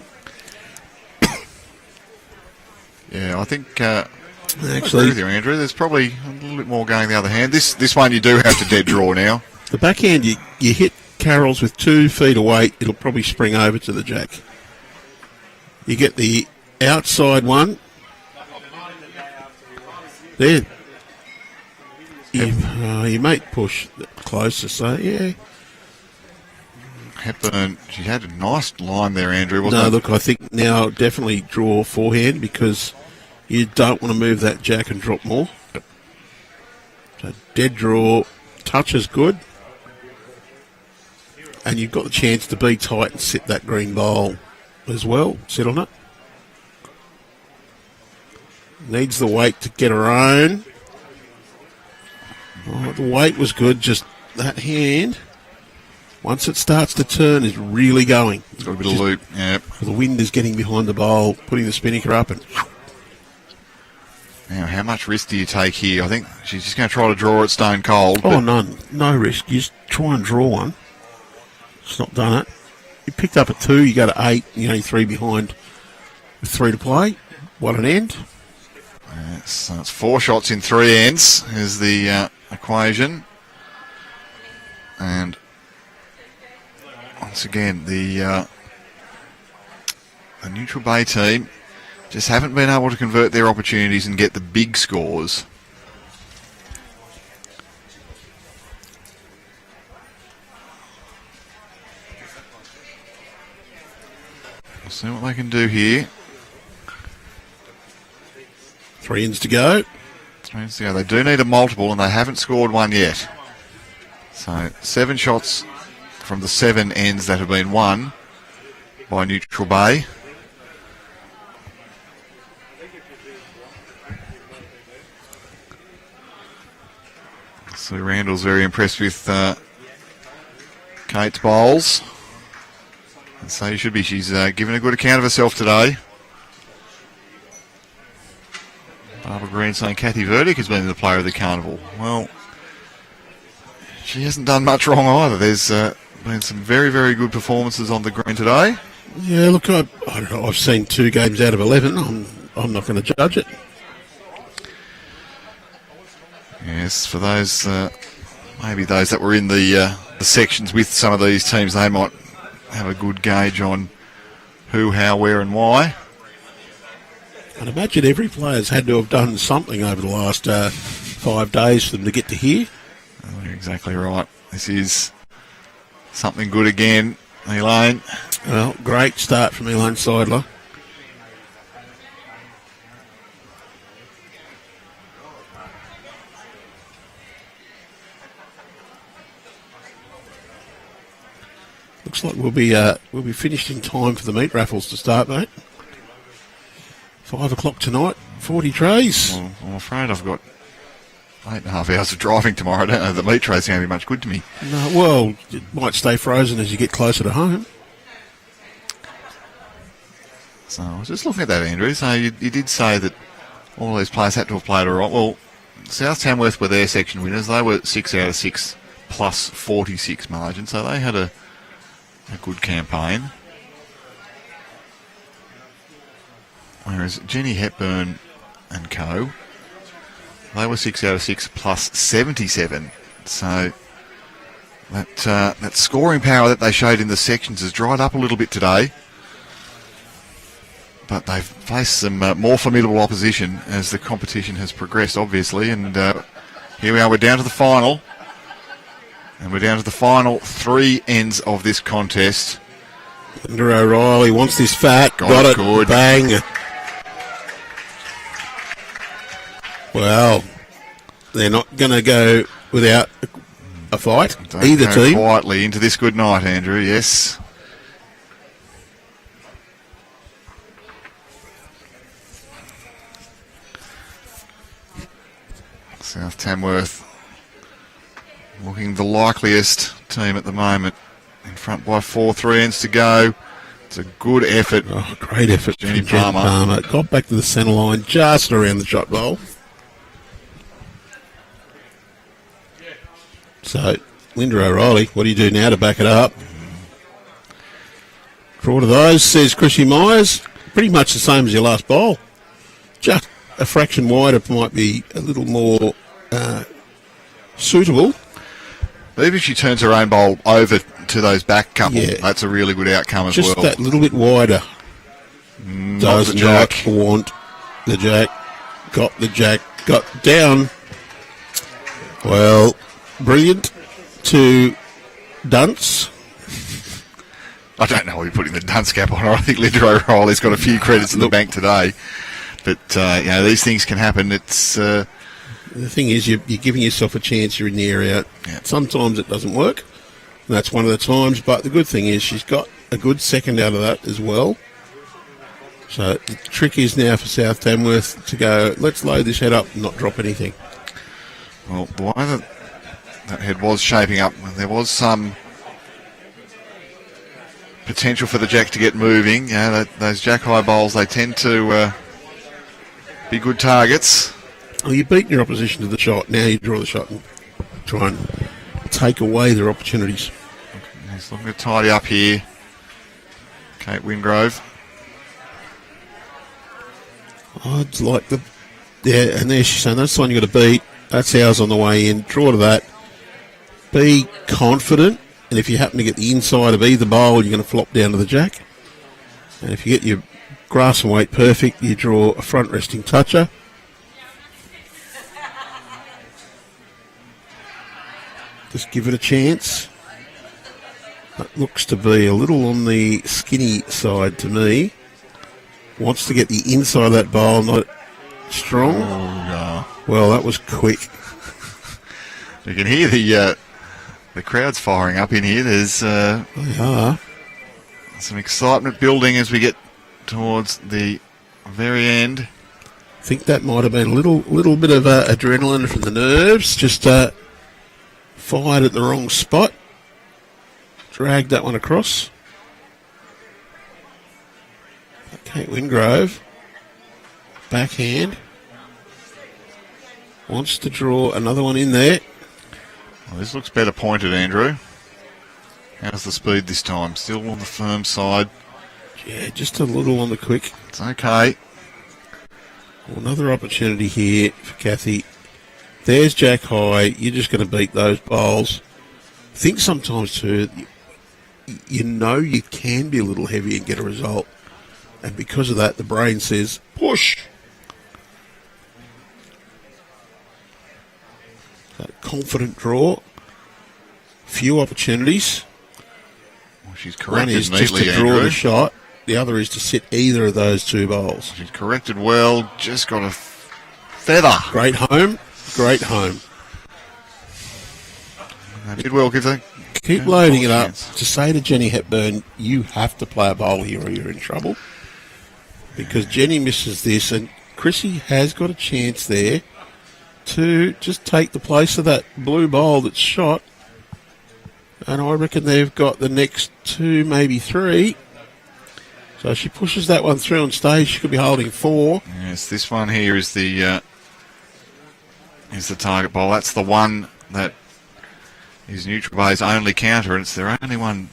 Speaker 2: Yeah, I think actually, I agree with you, Andrew. There's probably a little bit more going the other hand. This one you do have to dead draw now.
Speaker 1: The backhand, you hit Carroll's with 2 feet away, it'll probably spring over to the jack. You get the outside one. There. You might push closer, so yeah.
Speaker 2: Hepburn, she had a nice line there, Andrew, wasn't it?
Speaker 1: No, look, I think now definitely draw forehand because you don't want to move that jack and drop more. So dead draw, touch is good. And you've got the chance to be tight and sit that green bowl as well. Sit on it. Needs the weight to get her own. Oh, the weight was good, just that hand. Once it starts to turn, is really going.
Speaker 2: It's got a bit of loop, yeah.
Speaker 1: The wind is getting behind the bowl, putting the spinnaker up. And
Speaker 2: now, how much risk do you take here? I think she's just going to try to draw it stone cold.
Speaker 1: Oh, none. No risk. You just try and draw one. It's not done it. You picked up a 2, you go to 8, you're only 3 behind with 3 to play. What an end.
Speaker 2: So it's 4 shots in 3 ends is the equation. And once again, the Neutral Bay team just haven't been able to convert their opportunities and get the big scores. We'll see what they can do here.
Speaker 1: 3 ends to go.
Speaker 2: 3 ends to go. They do need a multiple, and they haven't scored one yet. So 7 shots from the 7 ends that have been won by Neutral Bay. Sue Randall's very impressed with Kate's bowls. And so you should be. She's given a good account of herself today. Barbara Green saying Cathy Verdich has been the player of the carnival. Well, she hasn't done much wrong either. There's been some very, very good performances on the green today.
Speaker 1: Yeah, look, I don't know. I've seen 2 games out of 11. I'm not going to judge it.
Speaker 2: Yes, for those, maybe those that were in the sections with some of these teams, they might have a good gauge on who, how, where and why.
Speaker 1: I'd imagine every player's had to have done something over the last 5 days for them to get to here.
Speaker 2: Oh, you're exactly right. This is something good again, Elaine.
Speaker 1: Well, great start from Elaine Seidler. Looks like we'll be finished in time for the meat raffles to start, mate. 5 o'clock tonight, 40 trays.
Speaker 2: Well, I'm afraid I've got 8.5 hours of driving tomorrow. I don't know if the meat tray's going to be much good to me.
Speaker 1: No, well, it might stay frozen as you get closer to home.
Speaker 2: So I was just looking at that, Andrew. So you did say that all these players had to have played all right. Well, South Tamworth were their section winners. They were 6 out of 6 plus 46 margin, so they had a good campaign. Whereas Jenny Hepburn and co, they were 6 out of 6 plus 77. So that scoring power that they showed in the sections has dried up a little bit today. But they've faced some more formidable opposition as the competition has progressed, obviously. And here we are, we're down to the final. And we're down to the final 3 ends of this contest.
Speaker 1: Linda O'Reilly wants this fat. Got it. Good. Bang. Well, they're not going to go without a fight.
Speaker 2: Don't
Speaker 1: either
Speaker 2: go
Speaker 1: team.
Speaker 2: Quietly into this good night, Andrew, yes. South Tamworth looking the likeliest team at the moment. In front by 4, 3 ends to go. It's a good effort.
Speaker 1: Oh, great effort
Speaker 2: Jenny
Speaker 1: from Jenny Palmer. Got back to the centre line, just around the shot goal. So, Linda O'Reilly, what do you do now to back it up? Draw to those, says Chrissy Myers. Pretty much the same as your last bowl. Just a fraction wider might be a little more suitable.
Speaker 2: Even if she turns her own bowl over to those back couple, that's a really good outcome as well.
Speaker 1: Just that little bit wider. Does not want the jack. Got the jack. Got down. Well, brilliant to Dunce.
Speaker 2: I don't know why you're putting the dunce cap on. I think Linda O'Reilly's got a few credits in the bank today. But, these things can happen. It's...
Speaker 1: The thing is, you're giving yourself a chance. You're in the area. Yeah. Sometimes it doesn't work. And that's one of the times. But the good thing is she's got a good second out of that as well. So the trick is now for South Tamworth to go, let's load this head up and not drop anything.
Speaker 2: Well, the way that head was shaping up, there was some potential for the jack to get moving. Those jack high bowls, they tend to be good targets.
Speaker 1: Well, you've beaten your opposition to the shot. Now you draw the shot and try and take away their opportunities.
Speaker 2: He's looking to tidy up here. Kate Wingrove.
Speaker 1: I'd like the... Yeah, and there she's saying, that's the one you've got to beat. That's ours on the way in. Draw to that. Be confident. And if you happen to get the inside of either bowl, you're going to flop down to the jack. And if you get your grass and weight perfect, you draw a front resting toucher. Just give it a chance. That looks to be a little on the skinny side to me. Wants to get the inside of that bowl, not strong.
Speaker 2: Oh, no.
Speaker 1: Well, that was quick.
Speaker 2: You can hear the crowd's firing up in here. There's
Speaker 1: They are.
Speaker 2: Some excitement building as we get towards the very end.
Speaker 1: I think that might have been a little bit of adrenaline from the nerves. Just fired at the wrong spot. Dragged that one across. Okay, Wingrove. Backhand. Wants to draw another one in there.
Speaker 2: Well, this looks better pointed, Andrew. How's the speed this time? Still on the firm side.
Speaker 1: Yeah, just a little on the quick.
Speaker 2: It's okay.
Speaker 1: Well, another opportunity here for Cathy. There's Jack High. You're just going to beat those bowls. I think sometimes too, you know you can be a little heavy and get a result. And because of that, the brain says, push. That confident draw. Few opportunities.
Speaker 2: Well, she's
Speaker 1: One
Speaker 2: corrected
Speaker 1: is
Speaker 2: neatly,
Speaker 1: just to draw
Speaker 2: Andrew.
Speaker 1: the shot. The other is to sit either of those two bowls.
Speaker 2: She's corrected well. Just got a feather.
Speaker 1: Great home. Great home.
Speaker 2: Did well, give her.
Speaker 1: Keep loading it up. To say to Jenny Hepburn, you have to play a bowl here or you're in trouble. Because Jenny misses this and Chrissy has got a chance there to just take the place of that blue bowl that's shot. And I reckon they've got the next two, maybe three. So she pushes that one through on stage. She could be holding 4.
Speaker 2: Yes, this one here is the target bowl. That's the one that is Neutral Bay's only counter, and it's their only one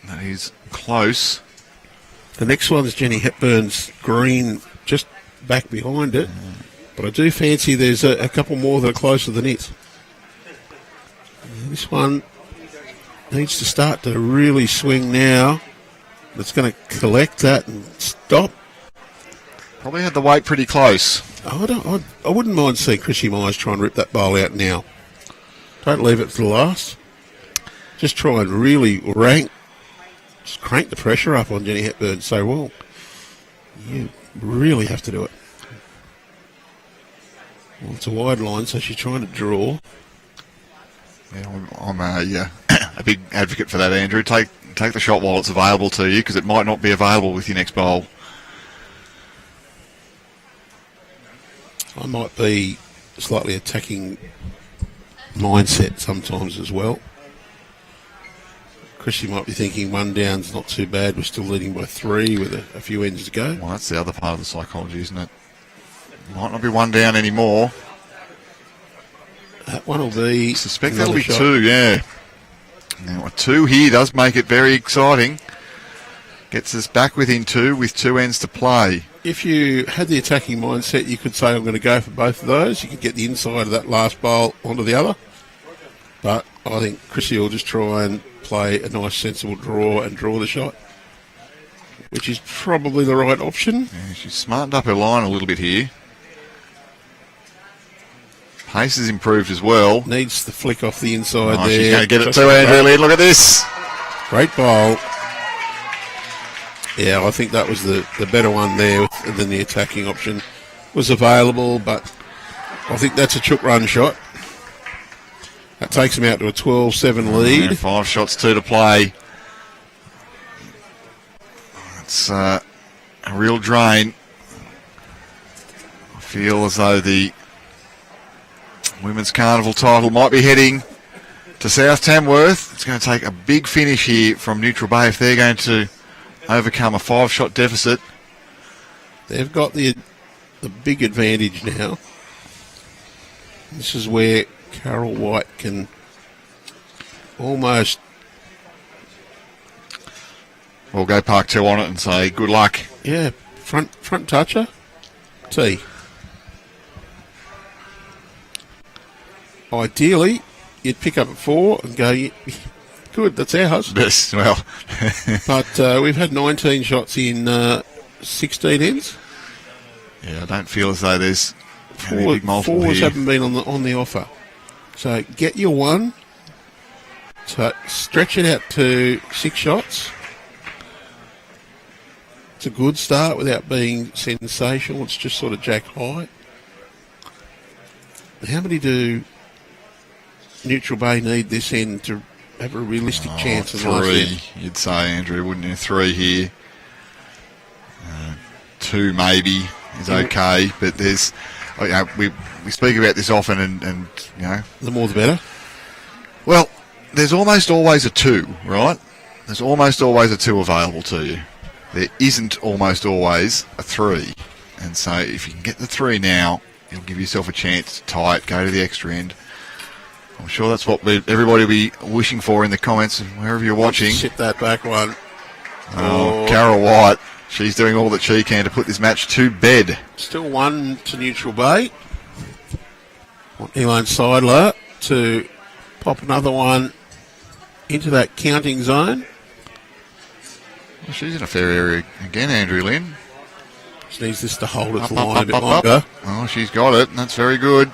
Speaker 2: that is close.
Speaker 1: The next one's Jenny Hepburn's green, just back behind it. But I do fancy there's a couple more that are closer than it. This one needs to start to really swing now. It's going to collect that and stop.
Speaker 2: Probably had the weight pretty close.
Speaker 1: I wouldn't mind seeing Chrissy Myers try and rip that bowl out now. Don't leave it for the last. Just try and really just crank the pressure up on Jenny Hepburn and say, well, you really have to do it. Well, it's a wide line, so she's trying to draw.
Speaker 2: Yeah, I'm a big advocate for that, Andrew. Take the shot while it's available to you, because it might not be available with your next bowl.
Speaker 1: I might be slightly attacking mindset sometimes as well. Chrissy might be thinking one down's not too bad. We're still leading by 3 with a few ends to go.
Speaker 2: Well, that's the other part of the psychology, isn't it? Might not be one down anymore.
Speaker 1: That one will be...
Speaker 2: I suspect that'll be 2, yeah. Now, a 2 here does make it very exciting. Gets us back within 2 with 2 ends to play.
Speaker 1: If you had the attacking mindset, you could say, I'm going to go for both of those. You could get the inside of that last bowl onto the other. But I think Chrissy will just try and play a nice, sensible draw and draw the shot, which is probably the right option.
Speaker 2: Yeah, she's smartened up her line a little bit here. Pace has improved as well.
Speaker 1: Needs the flick off the inside there.
Speaker 2: She's going to get it to Andrew Lynn. Look at this.
Speaker 1: Great bowl. Yeah, I think that was the better one there than the attacking option was available, but I think that's a chook run shot. That takes him out to a 12-7 lead.
Speaker 2: 5 shots, 2 to play. It's a real drain. I feel as though the Women's Carnival title might be heading to South Tamworth. It's going to take a big finish here from Neutral Bay if they're going to overcome a 5-shot deficit.
Speaker 1: They've got the big advantage now. This is where Carol White can almost...
Speaker 2: We'll go Park 2 on it and say good luck.
Speaker 1: Yeah, front toucher, tee. Ideally, you'd pick up at 4 and go, good, that's ours.
Speaker 2: Yes, well.
Speaker 1: But we've had 19 shots in 16 ends.
Speaker 2: Yeah, I don't feel as though there's any big multiple
Speaker 1: fours
Speaker 2: here.
Speaker 1: haven't been on the offer. So get your 1. So stretch it out to 6 shots. It's a good start without being sensational. It's just sort of jack high. How many do Neutral Bay need this end to have a realistic chance of
Speaker 2: 3, you'd say, Andrew, wouldn't you? 3 here. 2 maybe is okay, but there's... we speak about this often and you know...
Speaker 1: The more the better.
Speaker 2: Well, there's almost always a 2, right? There's almost always a 2 available to you. There isn't almost always a 3. And so if you can get the 3 now, you'll give yourself a chance to tie it, go to the extra end. I'm sure that's what everybody will be wishing for in the comments wherever you're watching.
Speaker 1: Sit that back one.
Speaker 2: Oh, Carol White. She's doing all that she can to put this match to bed.
Speaker 1: Still 1 to Neutral Bay. Want Elaine Seidler to pop another one into that counting zone.
Speaker 2: Well, she's in a fair area again, Andrew Lynn.
Speaker 1: She needs this to hold its line a bit longer.
Speaker 2: Oh, she's got it. That's very good.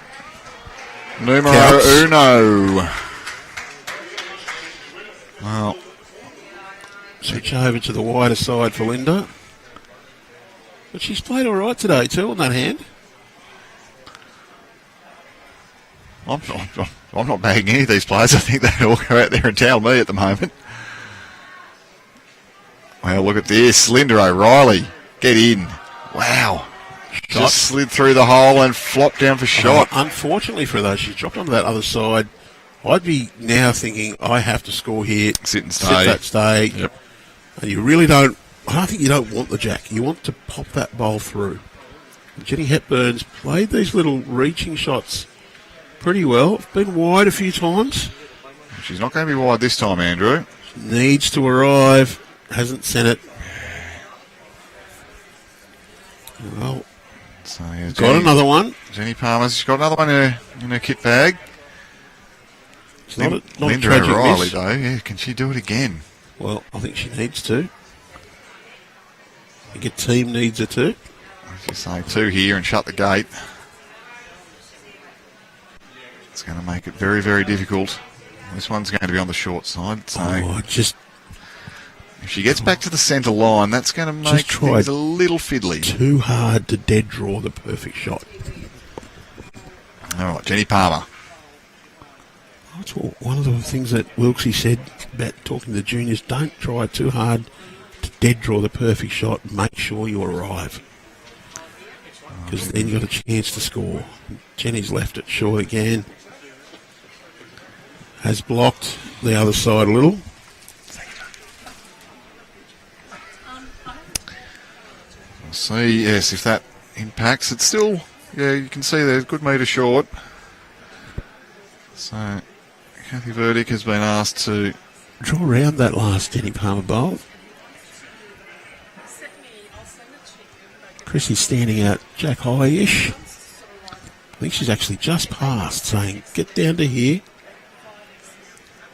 Speaker 2: Numero
Speaker 1: Counts.
Speaker 2: uno. Well,
Speaker 1: switch over to the wider side for Linda. But she's played all right today too on that hand.
Speaker 2: I'm not bagging any of these players. I think they all go out there and towel me at the moment. Well, look at this. Linda O'Reilly. Get in. Wow.
Speaker 1: Shot.
Speaker 2: Just slid through the hole and flopped down for shot.
Speaker 1: Unfortunately for those, she's dropped onto that other side. I'd be now thinking, I have to score here.
Speaker 2: Sit and stay.
Speaker 1: Sit that stay.
Speaker 2: Yep.
Speaker 1: And you really don't, I don't think you don't want the jack. You want to pop that bowl through. Jenny Hepburn's played these little reaching shots pretty well. Been wide a few times.
Speaker 2: She's not going to be wide this time, Andrew.
Speaker 1: She needs to arrive. Hasn't sent it. Well,
Speaker 2: so yeah,
Speaker 1: got another one.
Speaker 2: Jenny Palmer's got another one in her kit bag.
Speaker 1: It's not a
Speaker 2: Linda
Speaker 1: tragic
Speaker 2: O'Reilly,
Speaker 1: miss.
Speaker 2: though, yeah, can she do it again?
Speaker 1: Well, I think she needs to. I think a team needs her to.
Speaker 2: Just say 2 here and shut the gate. It's going to make it very, very difficult. This one's going to be on the short side. So if she gets back to the centre line, that's going to make things a little fiddly.
Speaker 1: Too hard to dead draw the perfect shot.
Speaker 2: All right, Jenny Palmer.
Speaker 1: That's one of the things that Wilkesy said about talking to the juniors. Don't try too hard to dead draw the perfect shot. Make sure you arrive. because then you got a chance to score. Jenny's left it short again. Has blocked the other side a little.
Speaker 2: We'll see, yes, if that impacts. It's still, yeah, you can see there's a good metre short. So, Cathy Verdich has been asked to
Speaker 1: draw around that last Jenny Palmer bowl. Chrissy's standing out Jack High-ish. I think she's actually just past, saying, get down to here.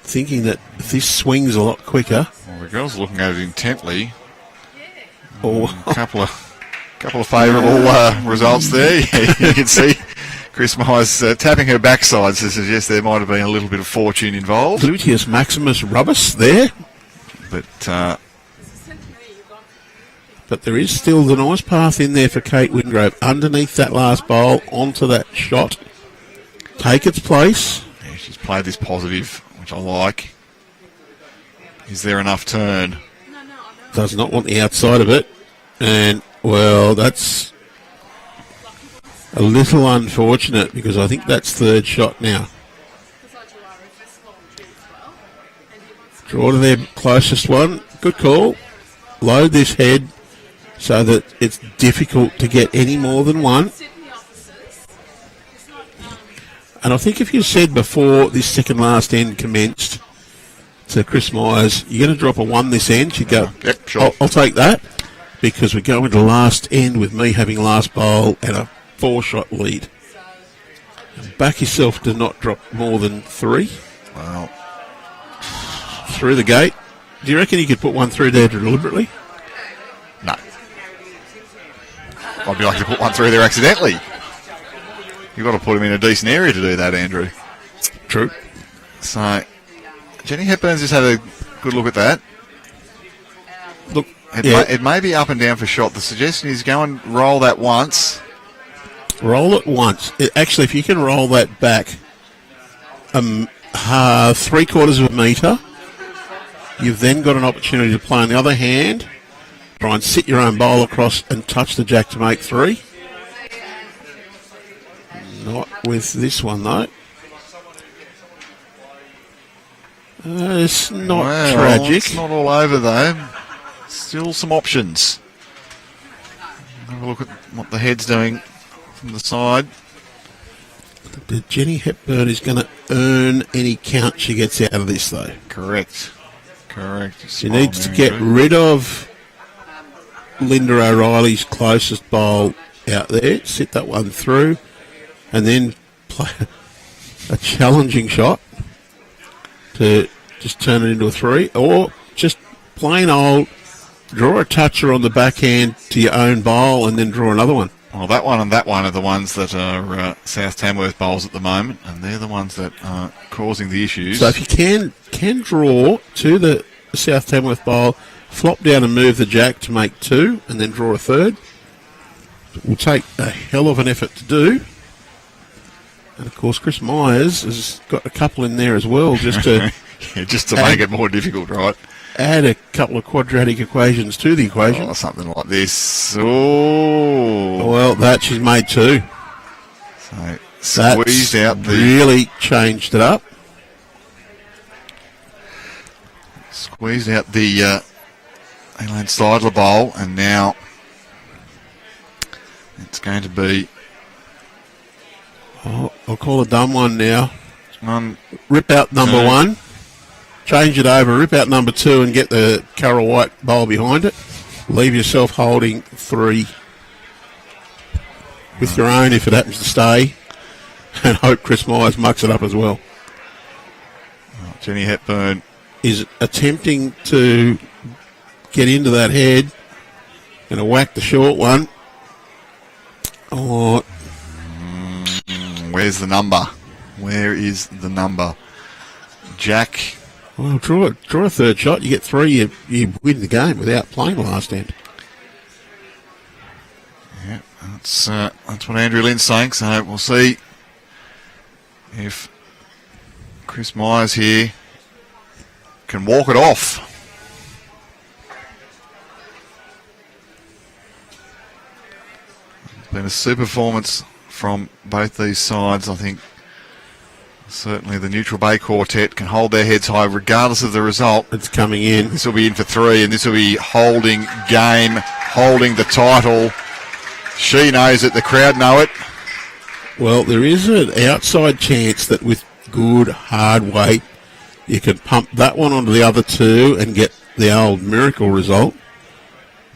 Speaker 1: Thinking that this swings a lot quicker.
Speaker 2: Well, the girls are looking at it intently.
Speaker 1: Oh.
Speaker 2: A couple of favourable results there. You can see Chris Myers tapping her backside to suggest there might have been a little bit of fortune involved.
Speaker 1: Gluteus maximus rubus there. But there is still the nice path in there for Kate Wingrove underneath that last bowl onto that shot. Take its place.
Speaker 2: Yeah, she's played this positive, which I like. Is there enough turn?
Speaker 1: Does not want the outside of it. And, well, that's a little unfortunate because I think that's third shot now. Draw to their closest one. Good call. Load this head so that it's difficult to get any more than one. And I think if you said before this second last end commenced to Chris Myers, you're going to drop a 1 this end, she'd go,
Speaker 2: yep, sure.
Speaker 1: I'll take that because we're going to last end with me having last bowl and a 4-shot lead. Back yourself to not drop more than 3.
Speaker 2: Wow.
Speaker 1: Through the gate. Do you reckon you could put one through there deliberately?
Speaker 2: No. I'd be lucky to put one through there accidentally. You've got to put him in a decent area to do that, Andrew.
Speaker 1: True.
Speaker 2: So, Jenny Hepburn's just had a good look at that.
Speaker 1: Look,
Speaker 2: it may be up and down for shot. The suggestion is go and roll that once.
Speaker 1: Roll it once. Actually, if you can roll that back 3/4 of a metre, you've then got an opportunity to play on the other hand, try and sit your own bowl across and touch the jack to make 3. Not with this one, though. It's not tragic.
Speaker 2: It's not all over, though. Still some options. Have a look at what the head's doing from the side.
Speaker 1: Jenny Hepburn is going to earn any count she gets out of this, though.
Speaker 2: Correct.
Speaker 1: She needs to get rid of Linda O'Reilly's closest bowl out there, sit that one through, and then play a challenging shot to just turn it into a 3, or just plain old draw a toucher on the backhand to your own bowl and then draw another one.
Speaker 2: Well, that one and that one are the ones that are South Tamworth bowls at the moment, and they're the ones that are causing the issues.
Speaker 1: So if you can draw to the South Tamworth bowl, flop down and move the jack to make 2, and then draw a 3rd. It will take a hell of an effort to do. And of course, Chris Myers has got a couple in there as well, just to
Speaker 2: make it more difficult, right?
Speaker 1: Add a couple of quadratic equations to the equation.
Speaker 2: Oh, something like this. Oh,
Speaker 1: well, that she's made 2.
Speaker 2: So squeezed out the
Speaker 1: really changed it up.
Speaker 2: Squeezed out the Elaine Seidler bowl, and now it's going to be.
Speaker 1: Oh, I'll call a dumb one now. Rip out number
Speaker 2: 2.
Speaker 1: 1, change it over, rip out number 2, and get the Carol White bowl behind it. Leave yourself holding 3 with your own if it happens to stay, and hope Chris Myers mucks it up as well.
Speaker 2: Jenny Hepburn
Speaker 1: is attempting to get into that head. Going to whack the short one. Oh.
Speaker 2: Where's the number? Where is the number? Jack.
Speaker 1: Well, draw a 3rd shot. You get 3, you win the game without playing the last end.
Speaker 2: Yeah, that's what Andrew Lynn's saying. So we'll see if Chris Myers here can walk it off. Been been a super performance from both these sides. I think certainly the Neutral Bay quartet can hold their heads high regardless of the result.
Speaker 1: It's coming in.
Speaker 2: This will be in for 3, and this will be holding game, holding the title. She knows it, the crowd know it.
Speaker 1: Well, there is an outside chance that with good hard weight, you can pump that one onto the other two and get the old miracle result.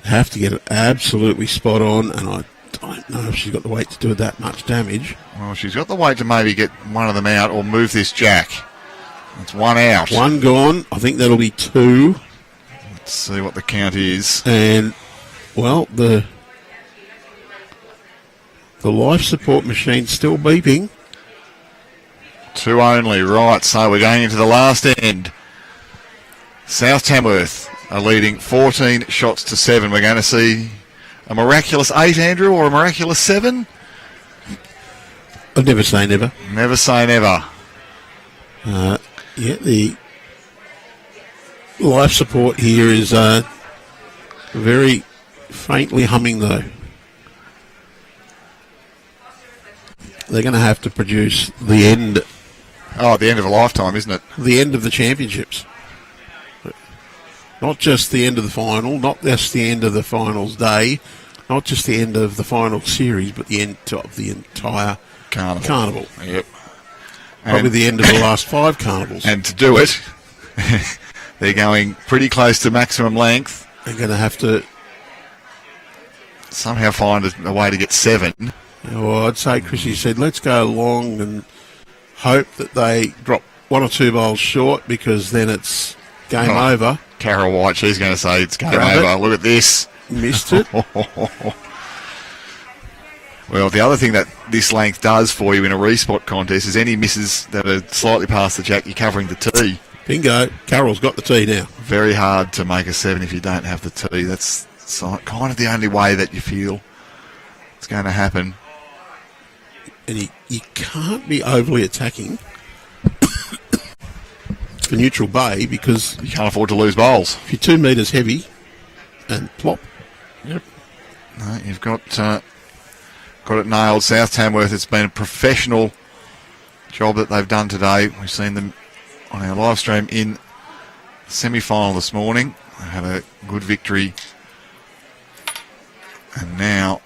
Speaker 1: Have to get it absolutely spot on, and I don't know if she's got the weight to do that much damage.
Speaker 2: Well, she's got the weight to maybe get one of them out or move this jack. That's one out.
Speaker 1: One gone. I think that'll be 2.
Speaker 2: Let's see what the count is.
Speaker 1: And, well, the life support machine's still beeping.
Speaker 2: 2 only, right, so we're going into the last end. South Tamworth are leading 14 shots to 7. We're going to see a miraculous 8, Andrew, or a miraculous 7?
Speaker 1: I'll never say never.
Speaker 2: Never say never.
Speaker 1: Yeah, the life support here is very faintly humming, though. They're going to have to produce the end.
Speaker 2: Oh, the end of a lifetime, isn't it?
Speaker 1: The end of the championships. Not just the end of the final, not just the end of the finals day, not just the end of the final series, but the end of the entire carnival.
Speaker 2: Yep.
Speaker 1: Probably the end of the last 5 carnivals.
Speaker 2: And to do it, they're going pretty close to maximum length.
Speaker 1: They're going to have to
Speaker 2: somehow find a way to get 7.
Speaker 1: Well, I'd say Chrissy said, let's go along and hope that they drop 1 or 2 bowls short, because then it's game over.
Speaker 2: Carol White, she's going to say it's game over. Look at this.
Speaker 1: Missed it.
Speaker 2: Well, the other thing that this length does for you in a respot contest is any misses that are slightly past the jack, you're covering the tee.
Speaker 1: Bingo. Carol's got the tee now.
Speaker 2: Very hard to make a 7 if you don't have the tee. That's kind of the only way that you feel it's going to happen.
Speaker 1: And you can't be overly attacking for Neutral Bay, because
Speaker 2: you can't afford to lose bowls.
Speaker 1: If you're 2 metres heavy and plop.
Speaker 2: Yep. No, you've got it nailed. South Tamworth, it's been a professional job that they've done today. We've seen them on our live stream in the semi-final this morning. They had a good victory. And now,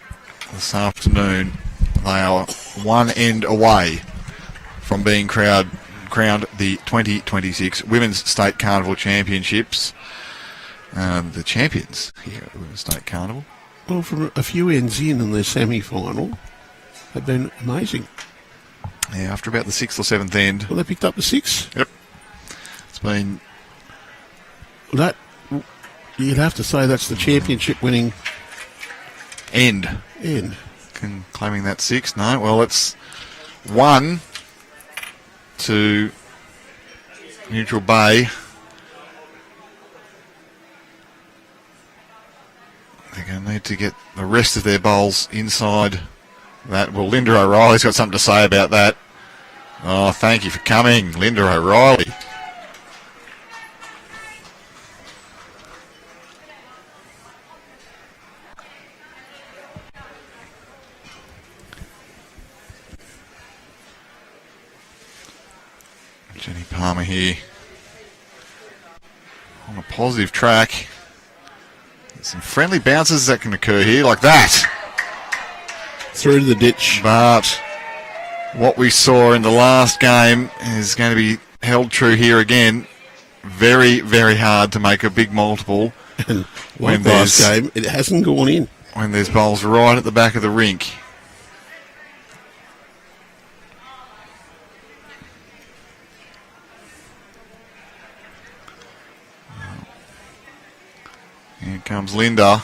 Speaker 2: this afternoon, they are one end away from being crowned the 2026 Women's State Carnival Championships. The champions here at the Women's State Carnival.
Speaker 1: Well, from a few ends in their semi-final, they've been amazing.
Speaker 2: Yeah, after about the 6th or 7th end.
Speaker 1: Well, they picked up the 6.
Speaker 2: Yep. It's been...
Speaker 1: That, you'd have to say that's the championship winning...
Speaker 2: End. Claiming that 6. No, well, it's 1 to Neutral Bay. They're going to need to get the rest of their bowls inside that. Well, Linda O'Reilly's got something to say about that. Oh, thank you for coming, Linda O'Reilly. Jenny Palmer here on a positive track. There's some friendly bounces that can occur here, like that.
Speaker 1: Through the ditch.
Speaker 2: But what we saw in the last game is going to be held true here again. Very, very hard to make a big multiple.
Speaker 1: And when last game, it hasn't gone in.
Speaker 2: When there's bowls right at the back of the rink. Here comes Linda.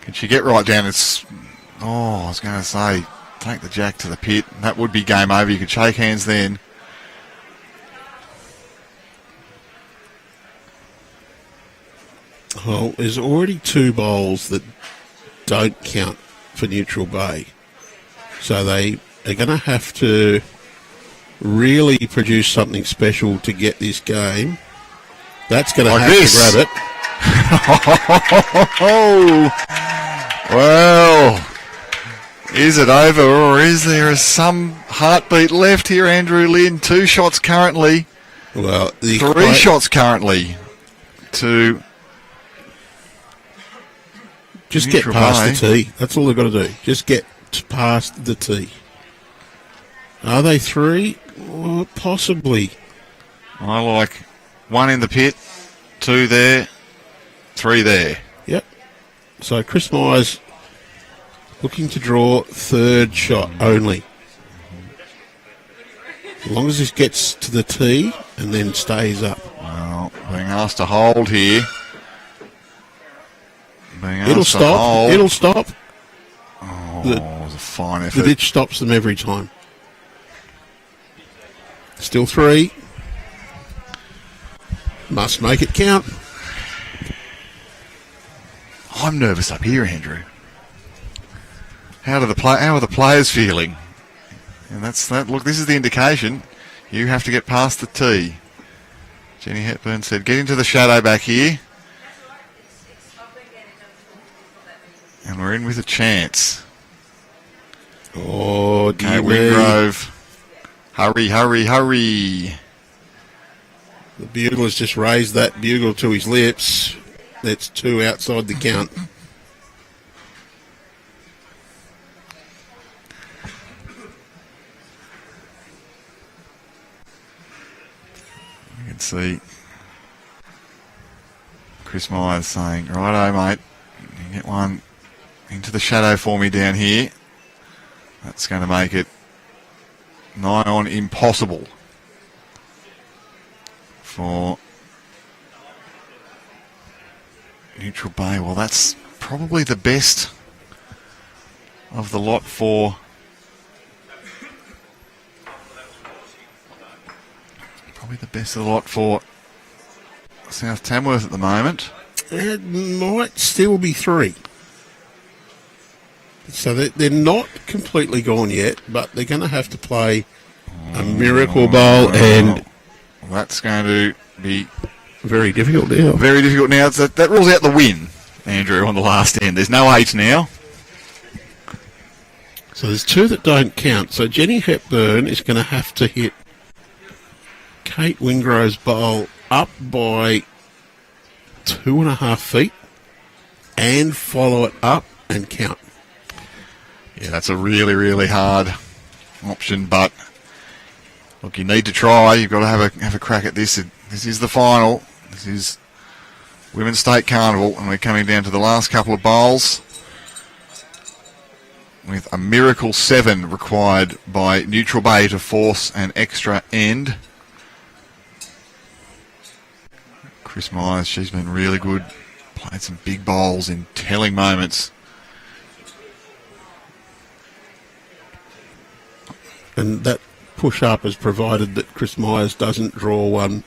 Speaker 2: Can she get right down? I was going to say, take the jack to the pit. That would be game over. You could shake hands then.
Speaker 1: Well, there's already 2 bowls that don't count for Neutral Bay. So they are going to have to really produce something special to get this game. That's going to have to grab it.
Speaker 2: Well, Is it over, or is there some heartbeat left here, Andrew Lynn? 2 shots currently.
Speaker 1: Well,
Speaker 2: 3 shots currently to
Speaker 1: just get past the tee. That's all they've got to do. Just get past the tee. Are they 3? Well, possibly.
Speaker 2: I like 1 in the pit, 2 there, 3 there.
Speaker 1: Yep. So Chris Myers looking to draw 3rd shot only. As long as this gets to the tee and then stays up.
Speaker 2: Well, being asked to hold here.
Speaker 1: It'll stop. It'll stop.
Speaker 2: Oh, it was a fine effort.
Speaker 1: The ditch stops them every time. Still 3. Must make it count.
Speaker 2: I'm nervous up here, Andrew. How are the players feeling? And that's that. Look, this is the indication. You have to get past the tee. Jenny Hepburn said, get into the shadow back here. And we're in with a chance.
Speaker 1: Oh, dear me.
Speaker 2: Wingrove. Hurry, hurry, hurry.
Speaker 1: The bugler's just raised that bugle to his lips. That's 2 outside the count.
Speaker 2: You can see Chris Myers saying, righto, mate, you get one into the shadow for me down here. That's going to make it nigh on impossible for Neutral Bay. Well, that's probably the best of the lot for South Tamworth at the moment.
Speaker 1: It might still be 3. So they're not completely gone yet, but they're going to have to play a miracle bowl, and
Speaker 2: that's going to be
Speaker 1: very difficult now.
Speaker 2: Very difficult now. That rules out the win, Andrew, on the last end. There's no 8 now.
Speaker 1: So there's 2 that don't count. So Jenny Hepburn is going to have to hit Kate Wingrove's bowl up by 2.5 feet and follow it up and count.
Speaker 2: Yeah, that's a really, really hard option, but look, you need to try. You've got to have a crack at this. This is the final. This is Women's State Carnival, and we're coming down to the last couple of bowls with a miracle 7 required by Neutral Bay to force an extra end. Chris Myers, she's been really good. Played some big bowls in telling moments.
Speaker 1: And that push-up has provided that Chris Myers doesn't draw one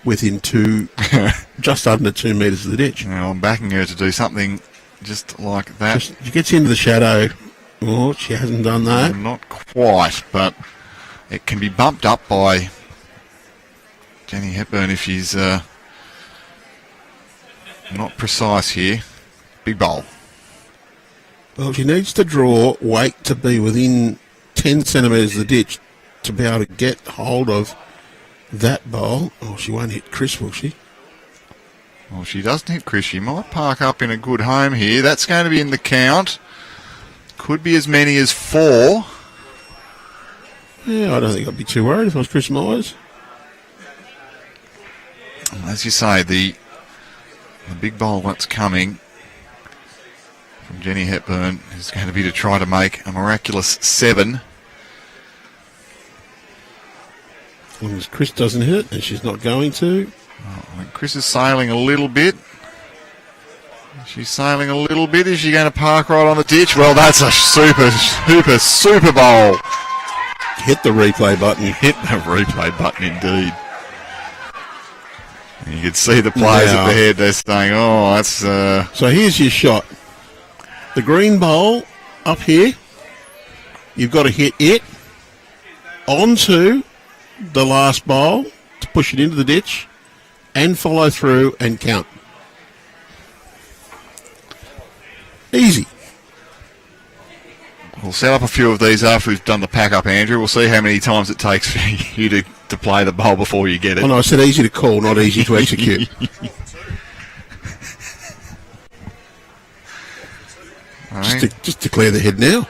Speaker 1: within 2, just under 2 metres of the ditch.
Speaker 2: Now I'm backing her to do something just like that.
Speaker 1: She gets into the shadow. Oh, she hasn't done that.
Speaker 2: Not quite, but it can be bumped up by Jenny Hepburn if she's not precise here. Big bowl.
Speaker 1: Well, she needs to draw weight to be within 10 centimetres of the ditch to be able to get hold of that bowl. Oh, she won't hit Chris, will she?
Speaker 2: Well, she doesn't hit Chris. She might park up in a good home here. That's going to be in the count. Could be as many as 4.
Speaker 1: Yeah, I don't think I'd be too worried if I was Chris Myers.
Speaker 2: As you say, the big bowl that's coming from Jenny Hepburn is going to be to try to make a miraculous 7.
Speaker 1: As long as Chris doesn't hit it, and she's not going to.
Speaker 2: I think Chris is sailing a little bit. She's sailing a little bit. Is she going to park right on the ditch? Well, that's a super bowl.
Speaker 1: Hit the replay button.
Speaker 2: Hit the replay button, indeed. And you can see the players at the head. They're saying, oh, that's...
Speaker 1: So here's your shot. The green bowl up here. You've got to hit it onto the last bowl to push it into the ditch and follow through and count. Easy.
Speaker 2: We'll set up a few of these after we've done the pack-up, Andrew. We'll see how many times it takes for you to play the bowl before you get it.
Speaker 1: Oh, no, I said easy to call, not easy to execute. Just declare the head now.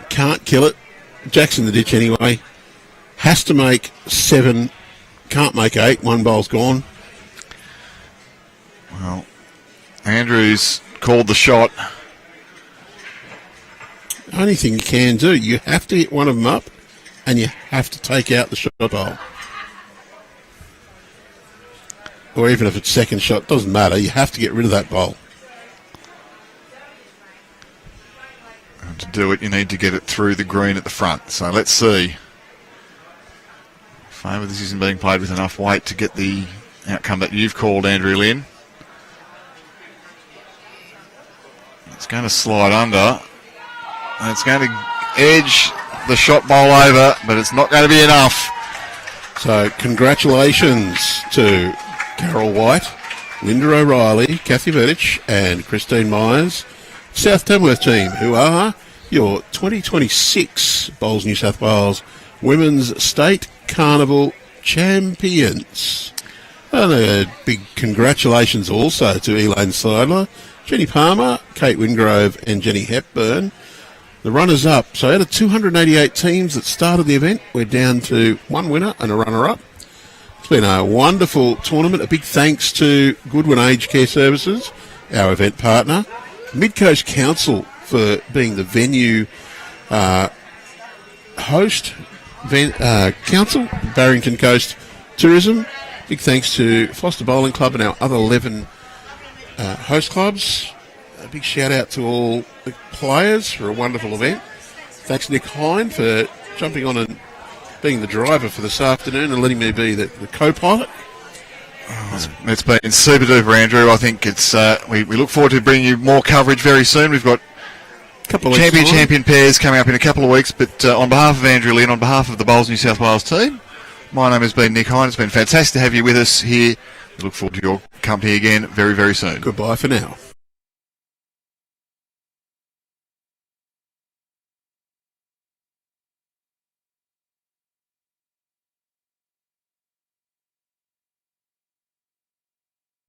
Speaker 1: Can't kill it. Jack's in the ditch anyway. Has to make 7. Can't make 8. 1 bowl's gone.
Speaker 2: Well, Andrew's called the shot.
Speaker 1: Only thing you can do, you have to hit one of them up and you have to take out the shot bowl. Or even if it's second shot, doesn't matter. You have to get rid of that bowl.
Speaker 2: And to do it, you need to get it through the green at the front. So let's see. Favour this isn't being played with enough weight to get the outcome that you've called, Andrew Lynn. It's going to slide under. And it's going to edge the shot bowl over, but it's not going to be enough.
Speaker 1: So congratulations to Carol White, Linda O'Reilly, Cathy Verdich and Christine Myers, South Tamworth team, who are your 2026 Bowls New South Wales Women's State Carnival champions. And a big congratulations also to Elaine Seidler, Jenny Palmer, Kate Wingrove and Jenny Hepburn. The runners-up. So out of 288 teams that started the event, we're down to 1 winner and a runner-up. It's been a wonderful tournament. A big thanks to Goodwin Aged Care Services, our event partner. Mid-Coast Council for being the venue host. Council, Barrington Coast Tourism. Big thanks to Foster Bowling Club and our other 11 host clubs. A big shout out to all the players for a wonderful event. Thanks Nick Hine for jumping on and being the driver for this afternoon and letting me be the co-pilot.
Speaker 2: It's been super duper, Andrew. I think it's we look forward to bringing you more coverage very soon. We've got champion pairs coming up in a couple of weeks. But on behalf of Andrew Lynn, on behalf of the Bowls New South Wales team, my name has been Nick Hine. It's been fantastic to have you with us here. We look forward to your company again very, very soon.
Speaker 1: Goodbye for now.